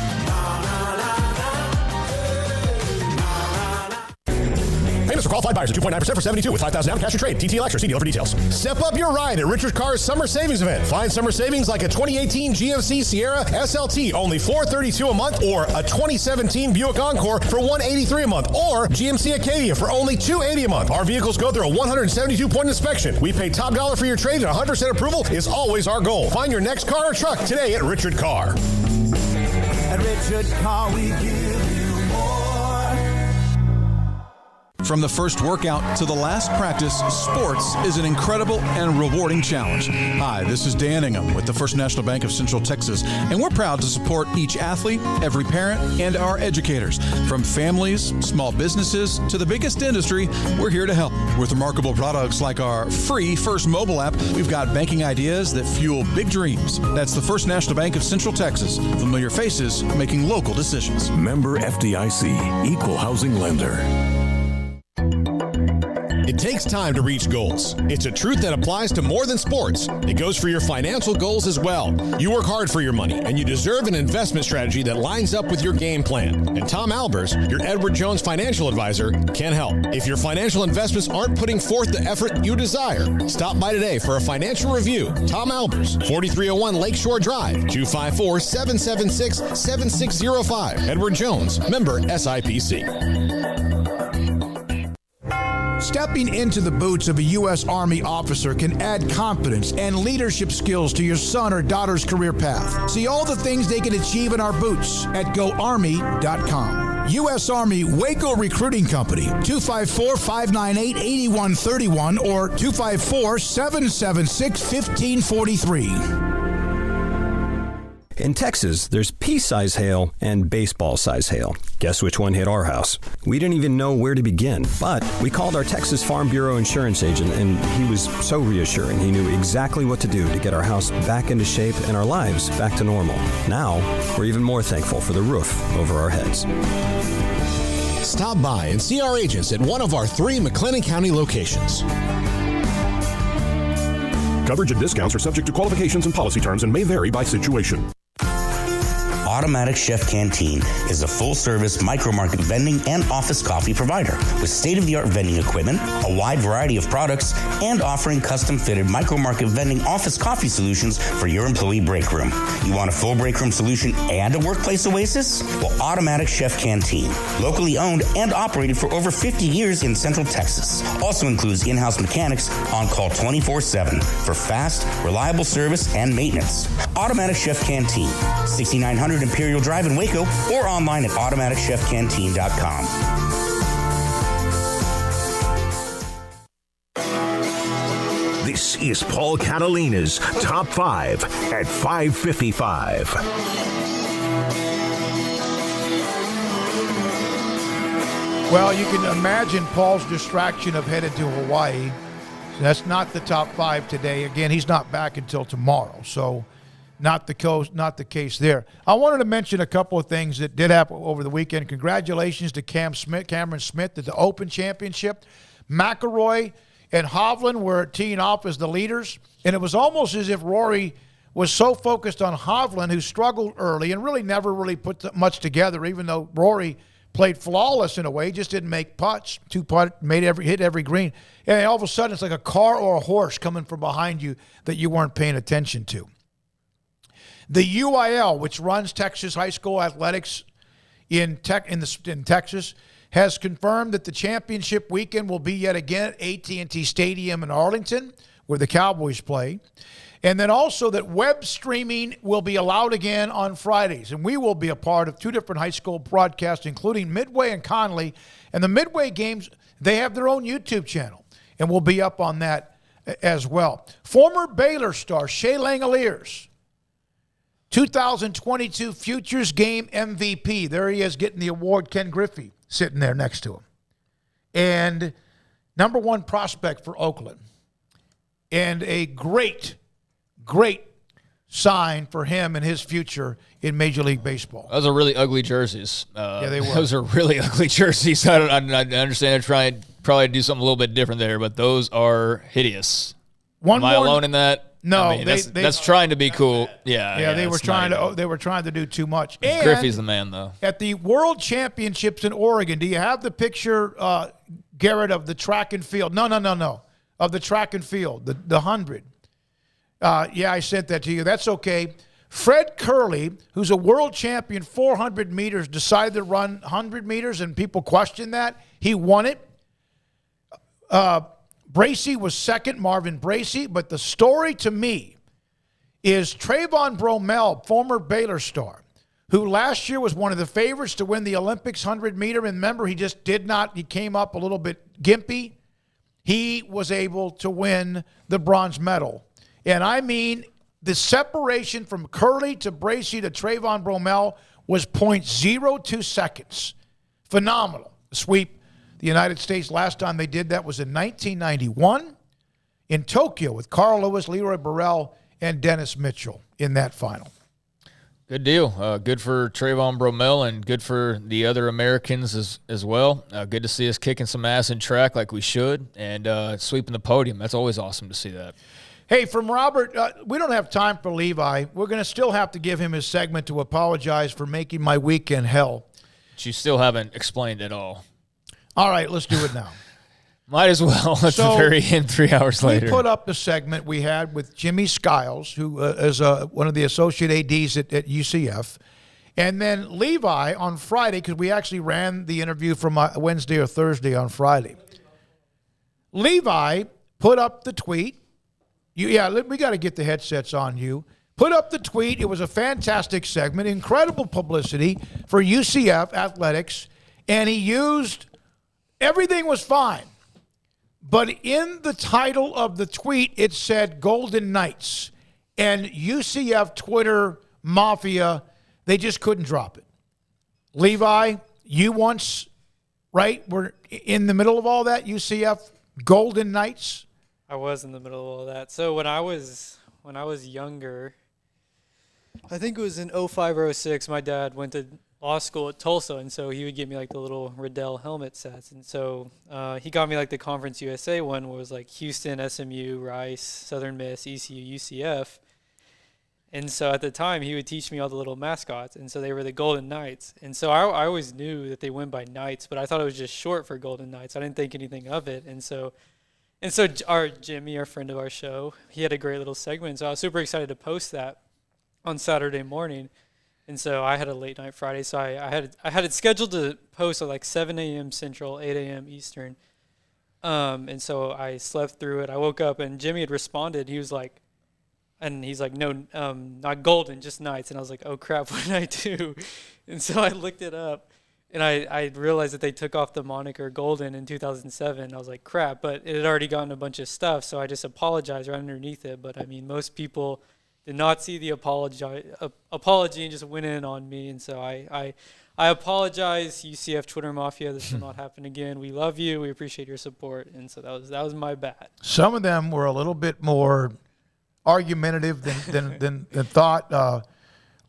Payments for qualified buyers are 2.9% for 72 with 5,000 down, cash or trade. TTL Extra. See dealer for details. Step up your ride at Richard Carr's Summer Savings Event. Find summer savings like a 2018 GMC Sierra SLT, only $432 a month, or a 2017 Buick Encore for $183 a month, or GMC Acadia for only $280 a month. Our vehicles go through a 172-point inspection. We pay top dollar for your trade, and 100% approval is always our goal. Find your next car or truck today at Richard Carr. At Richard Carr, we give you more. From the first workout to the last practice, sports is an incredible and rewarding challenge. Hi, this is Dan Ingham with the First National Bank of Central Texas, and we're proud to support each athlete, every parent, and our educators. From families, small businesses, to the biggest industry, we're here to help. With remarkable products like our free First mobile app, we've got banking ideas that fuel big dreams. That's the First National Bank of Central Texas. Familiar faces making local decisions. Member FDIC, Equal Housing Lender. It takes time to reach goals. It's a truth that applies to more than sports. It goes for your financial goals as well. You work hard for your money, and you deserve an investment strategy that lines up with your game plan. And Tom Albers, your Edward Jones financial advisor, can help. If your financial investments aren't putting forth the effort you desire, stop by today for a financial review. Tom Albers, 4301 Lakeshore Drive, 254-776-7605. Edward Jones, member SIPC. Stepping into the boots of a U.S. Army officer can add confidence and leadership skills to your son or daughter's career path. See all the things they can achieve in our boots at GoArmy.com. U.S. Army Waco Recruiting Company, 254-598-8131 or 254-776-1543. In Texas, there's pea-size hail and baseball-size hail. Guess which one hit our house? We didn't even know where to begin, but we called our Texas Farm Bureau insurance agent, and he was so reassuring. He knew exactly what to do to get our house back into shape and our lives back to normal. Now, we're even more thankful for the roof over our heads. Stop by and see our agents at one of our 3 McLennan County locations. Coverage and discounts are subject to qualifications and policy terms and may vary by situation. Automatic Chef Canteen is a full-service micro-market vending and office coffee provider with state-of-the-art vending equipment, a wide variety of products, and offering custom-fitted micro-market vending office coffee solutions for your employee break room. You want a full break room solution and a workplace oasis? Well, Automatic Chef Canteen, locally owned and operated for over 50 years in Central Texas, also includes in-house mechanics on call 24/7 for fast, reliable service and maintenance. Automatic Chef Canteen, 6900 Imperial Drive in Waco, or online at automaticchefcanteen.com. This is Paul Catalina's Top 5 at 5:55. Well, you can imagine Paul's distraction of headed to Hawaii. That's not the top 5 today. Again, he's not back until tomorrow, so not the case there. I wanted to mention a couple of things that did happen over the weekend. Congratulations to Cameron Smith at the Open Championship. McIlroy and Hovland were teeing off as the leaders, and it was almost as if Rory was so focused on Hovland, who struggled early and really never really put much together, even though Rory played flawless in a way, just didn't make putts. 2-putt, hit every green. And all of a sudden, it's like a car or a horse coming from behind you that you weren't paying attention to. The UIL, which runs Texas high school athletics in Texas, has confirmed that the championship weekend will be yet again at AT&T Stadium in Arlington, where the Cowboys play. And then also that web streaming will be allowed again on Fridays. And we will be a part of 2 different high school broadcasts, including Midway and Conley. And the Midway games, they have their own YouTube channel. And we'll be up on that as well. Former Baylor star Shea Langoliers, 2022 Futures Game MVP. There he is getting the award. Ken Griffey sitting there next to him. And number 1 prospect for Oakland. And a great sign for him and his future in Major League Baseball. Those are really ugly jerseys. Yeah, they were. Those are really ugly jerseys. I understand they're trying probably to do something a little bit different there, but those are hideous. Am I alone in that? No, I mean, that's trying to be cool. Yeah, they were trying to do too much. And Griffey's the man, though. At the World Championships in Oregon, do you have the picture, Garrett, of the track and field? No. Of the track and field, the 100. Yeah, I sent that to you. That's okay. Fred Curley, who's a world champion 400 meters, decided to run 100 meters, and people questioned that. He won it. Bracey was second, Marvin Bracey. But the story to me is Trayvon Bromell, former Baylor star, who last year was one of the favorites to win the Olympics 100-meter. Remember, he just did not. He came up a little bit gimpy. He was able to win the bronze medal. And I mean, the separation from Curley to Bracey to Trayvon Bromell was 0.02 seconds. Phenomenal. Sweep the United States. Last time they did that was in 1991 in Tokyo with Carl Lewis, Leroy Burrell, and Dennis Mitchell in that final. Good deal. Good for Trayvon Bromell and good for the other Americans as well. Good to see us kicking some ass in track like we should and sweeping the podium. That's always awesome to see that. Hey, from Robert, we don't have time for Levi. We're going to still have to give him his segment to apologize for making my weekend hell. But you still haven't explained it all. All right, let's do it now. Might as well. That's the very end 3 hours later. We put up the segment we had with Jimmy Skiles, who is one of the associate ADs at UCF. And then Levi on Friday, because we actually ran the interview from Wednesday or Thursday on Friday. Levi put up the tweet. We got to get the headsets on you. Put up the tweet. It was a fantastic segment, incredible publicity for UCF athletics, and he used everything was fine. But in the title of the tweet, it said Golden Knights, and UCF Twitter Mafia, they just couldn't drop it. Levi, you once, right, were in the middle of all that, UCF Golden Knights? I was in the middle of all that. So when I was younger, I think it was in 05 or 06, my dad went to law school at Tulsa, and so he would give me like the little Riddell helmet sets. And so he got me like the Conference USA one, where it was like Houston, SMU, Rice, Southern Miss, ECU, UCF. And so at the time, he would teach me all the little mascots, and so they were the Golden Knights. And so I always knew that they went by Knights, but I thought it was just short for Golden Knights. I didn't think anything of it. And so our Jimmy, our friend of our show, he had a great little segment. So I was super excited to post that on Saturday morning. And so I had a late night Friday, so I had it scheduled to post at like 7 a.m. Central, 8 a.m. Eastern. And so I slept through it. I woke up, and Jimmy had responded. He's like, no, not Golden, just Knights. And I was like, oh, crap, what did I do? And so I looked it up, and I realized that they took off the moniker Golden in 2007. I was like, crap, but it had already gotten a bunch of stuff, so I just apologized right underneath it. But, I mean, most people did not see the apology and just went in on me. And so I apologize, UCF Twitter Mafia. This will not happen again. We love you. We appreciate your support. And so that was my bad. Some of them were a little bit more argumentative than thought.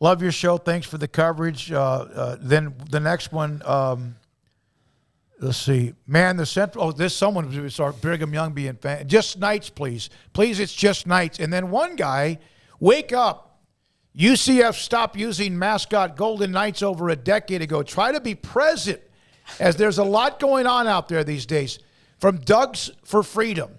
Love your show. Thanks for the coverage. Then the next one, let's see. Man, the Central. Oh, this someone saw Brigham Young being fan. Just Knights, please. Please, it's just Knights. And then one guy, wake up. UCF stopped using mascot Golden Knights over a decade ago. Try to be present, as there's a lot going on out there these days. From Doug's for Freedom,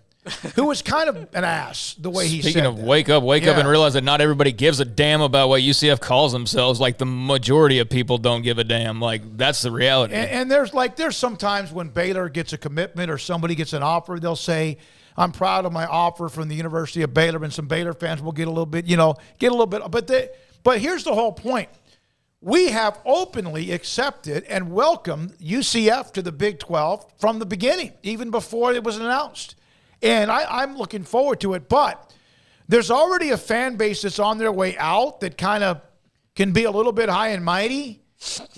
who was kind of an ass the way he said Speaking of that. wake up and realize that not everybody gives a damn about what UCF calls themselves. Like, the majority of people don't give a damn. Like, that's the reality. And there's sometimes when Baylor gets a commitment or somebody gets an offer, they'll say, I'm proud of my offer from the University of Baylor, and some Baylor fans will get a little bit. But here's the whole point. We have openly accepted and welcomed UCF to the Big 12 from the beginning, even before it was announced. And I'm looking forward to it. But there's already a fan base that's on their way out that kind of can be a little bit high and mighty.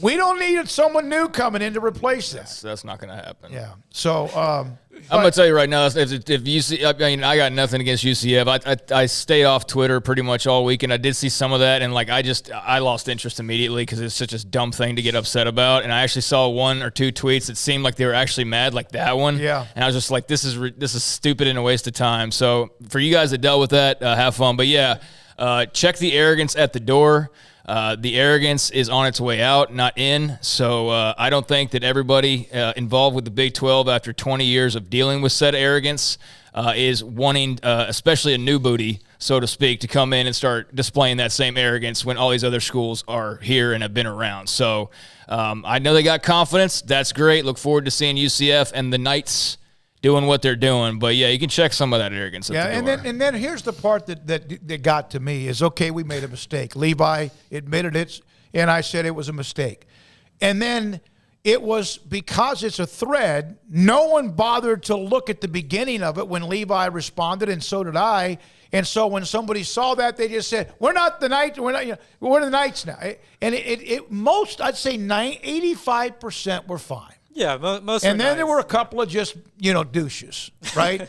We don't need someone new coming in to replace that. That's not going to happen. Yeah. So I'm going to tell you right now, if UCF, I mean, I got nothing against UCF. I stayed off Twitter pretty much all week, and I did see some of that, and I lost interest immediately because it's such a dumb thing to get upset about. And I actually saw one or two tweets that seemed like they were actually mad, like that one. Yeah. And I was just like, this is stupid and a waste of time. So for you guys that dealt with that, have fun. But yeah, check the arrogance at the door. The arrogance is on its way out, not in. So I don't think that everybody involved with the Big 12 after 20 years of dealing with said arrogance is wanting, especially a new booty, so to speak, to come in and start displaying that same arrogance when all these other schools are here and have been around. So I know they got confidence. That's great. Look forward to seeing UCF and the Knights doing what they're doing. But, yeah, you can check some of that arrogance at the door. And then here's the part that got to me is, okay, we made a mistake. Levi admitted it, and I said it was a mistake. And then it was because it's a thread, no one bothered to look at the beginning of it when Levi responded, and so did I. And so when somebody saw that, they just said, we're not the Knights, we're the Knights now. And I'd say 85% were fine. Yeah, most. And then there were a couple of just, douches, right?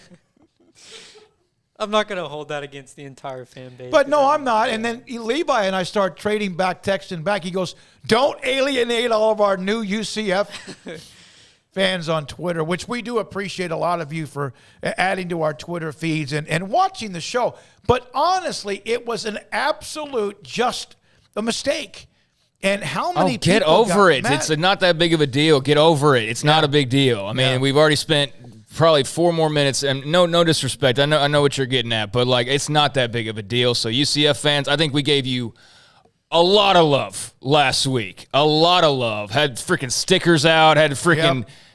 I'm not going to hold that against the entire fan base. But no, I'm not. And then Levi and I start trading back, texting back. He goes, don't alienate all of our new UCF fans on Twitter, which we do appreciate a lot of you for adding to our Twitter feeds and watching the show. But honestly, it was an absolute just a mistake. And how many people get over it. Mad? It's not that big of a deal. Get over it. It's not a big deal. I mean, we've already spent probably 4 more minutes, and no disrespect. I know what you're getting at, but it's not that big of a deal. So UCF fans, I think we gave you a lot of love last week. A lot of love. Had freaking stickers out, had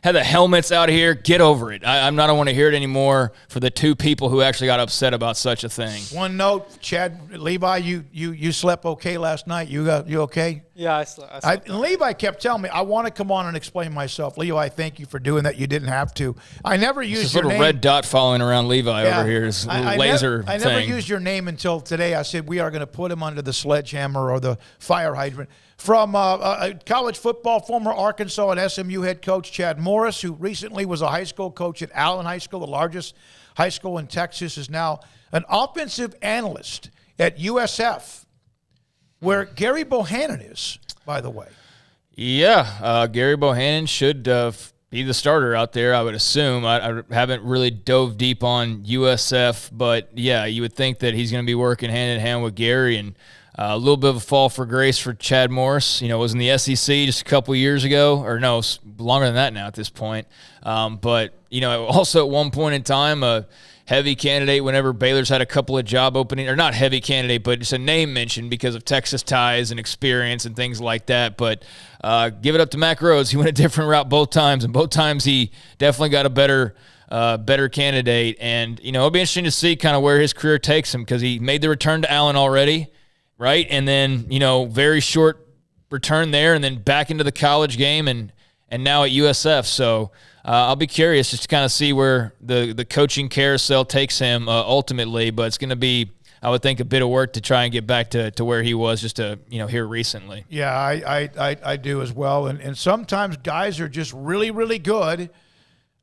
had the helmets out here. Get over it. I don't want to hear it anymore for the two people who actually got upset about such a thing. One note, Chad, Levi, you slept okay last night? You okay? Yeah, I slept. Levi kept telling me, I want to come on and explain myself. Levi, thank you for doing that. You didn't have to. I never used this your name. little red dot following around Levi over here. His laser I thing. never used your name until today. I said we are going to put him under the sledgehammer or the fire hydrant. From college football, former Arkansas and SMU head coach Chad Morris, who recently was a high school coach at Allen High School, the largest high school in Texas, is now an offensive analyst at USF, where Gary Bohannon is, by the way. Yeah, Gary Bohannon should be the starter out there, I would assume. I haven't really dove deep on USF, but, yeah, you would think that he's going to be working hand-in-hand with Gary, and a little bit of a fall for grace for Chad Morris. Was in the SEC just a couple years ago, or no, longer than that now at this point. But, also at one point in time, a heavy candidate whenever Baylor's had a couple of job openings, or not heavy candidate, but just a name mentioned because of Texas ties and experience and things like that. But give it up to Mack Rhodes. He went a different route both times, and both times he definitely got a better candidate. And, it'll be interesting to see kind of where his career takes him, because he made the return to Allen already, right? And then, very short return there and then back into the college game and now at USF. So I'll be curious just to kind of see where the coaching carousel takes him ultimately. But it's going to be, I would think, a bit of work to try and get back to where he was just here recently. Yeah, I do as well. And sometimes guys are just really, really good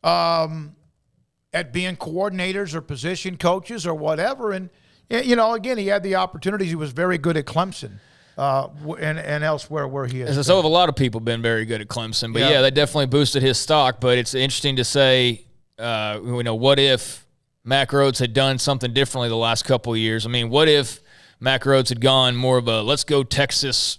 at being coordinators or position coaches or whatever. And, again, he had the opportunities. He was very good at Clemson and elsewhere where he is. So have a lot of people been very good at Clemson. But, yeah, that definitely boosted his stock. But it's interesting to say, what if Mack Rhodes had done something differently the last couple of years? I mean, what if Mack Rhodes had gone more of a let's go Texas,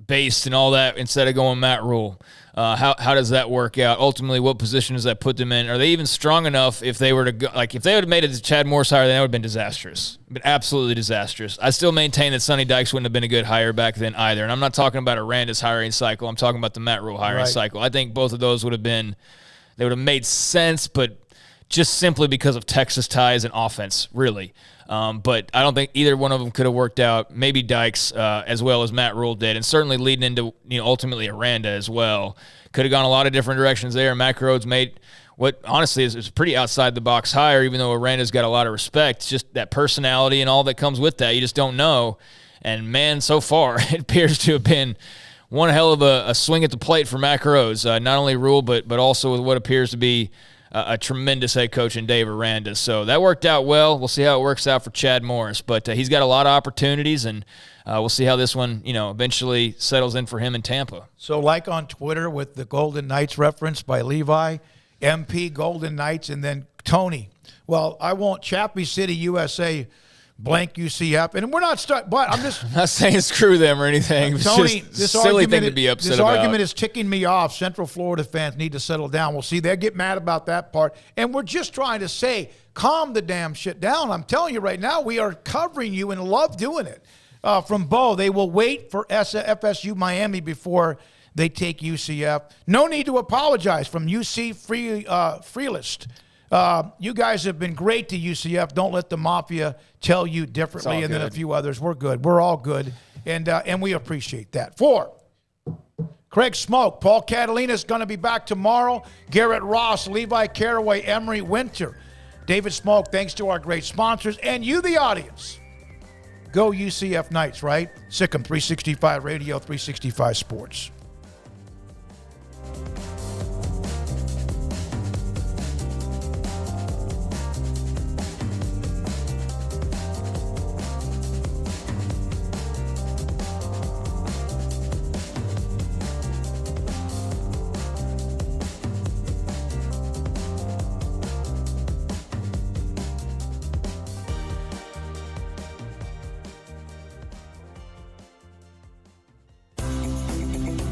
based and all that instead of going Matt Rule? How does that work out? Ultimately, what position does that put them in? Are they even strong enough if they were to go, if they would have made it to Chad Morris hire, then that would have been disastrous. Been absolutely disastrous. I still maintain that Sonny Dykes wouldn't have been a good hire back then either. And I'm not talking about Aranda's hiring cycle. I'm talking about the Matt Rule hiring cycle. I think both of those would have made sense, but just simply because of Texas ties and offense, really. But I don't think either one of them could have worked out. Maybe Dykes as well as Matt Rule did, and certainly leading into ultimately Aranda as well. Could have gone a lot of different directions there. Mack Rhodes made what honestly is pretty outside the box hire, even though Aranda's got a lot of respect. It's just that personality and all that comes with that. You just don't know. And man, so far it appears to have been one hell of a swing at the plate for Mack Rhodes. Not only Rule, but also with what appears to be a tremendous head coach in Dave Aranda. So that worked out well. We'll see how it works out for Chad Morris. But he's got a lot of opportunities, and we'll see how this one, eventually settles in for him in Tampa. So like on Twitter with the Golden Knights reference by Levi, MP Golden Knights, and then Tony. Well, I want Chappie City, USA, blank UCF. And we're not stuck, but I'm just... I'm not saying screw them or anything. It's Tony, just this silly thing to be upset about. This argument is ticking me off. Central Florida fans need to settle down. We'll see. They get mad about that part. And we're just trying to say, calm the damn shit down. I'm telling you right now, we are covering you and love doing it. From Bo, they will wait for FSU Miami before they take UCF. No need to apologize from UC Freelist. You guys have been great to UCF. Don't let the Mafia tell you differently. And then a few others. We're good. We're all good. And we appreciate that. For Craig Smoak, Paul Catalina is going to be back tomorrow. Garrett Ross, Levi Caraway, Emery Winter, David Smoak, thanks to our great sponsors. And you, the audience. Go UCF Knights, right? Sikkim 365 Radio, 365 Sports.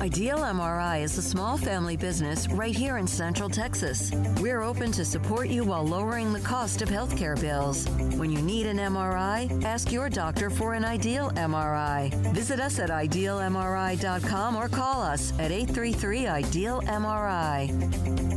Ideal MRI is a small family business right here in Central Texas. We're open to support you while lowering the cost of healthcare bills. When you need an MRI, ask your doctor for an Ideal MRI. Visit us at idealmri.com or call us at 833-IDEAL-MRI.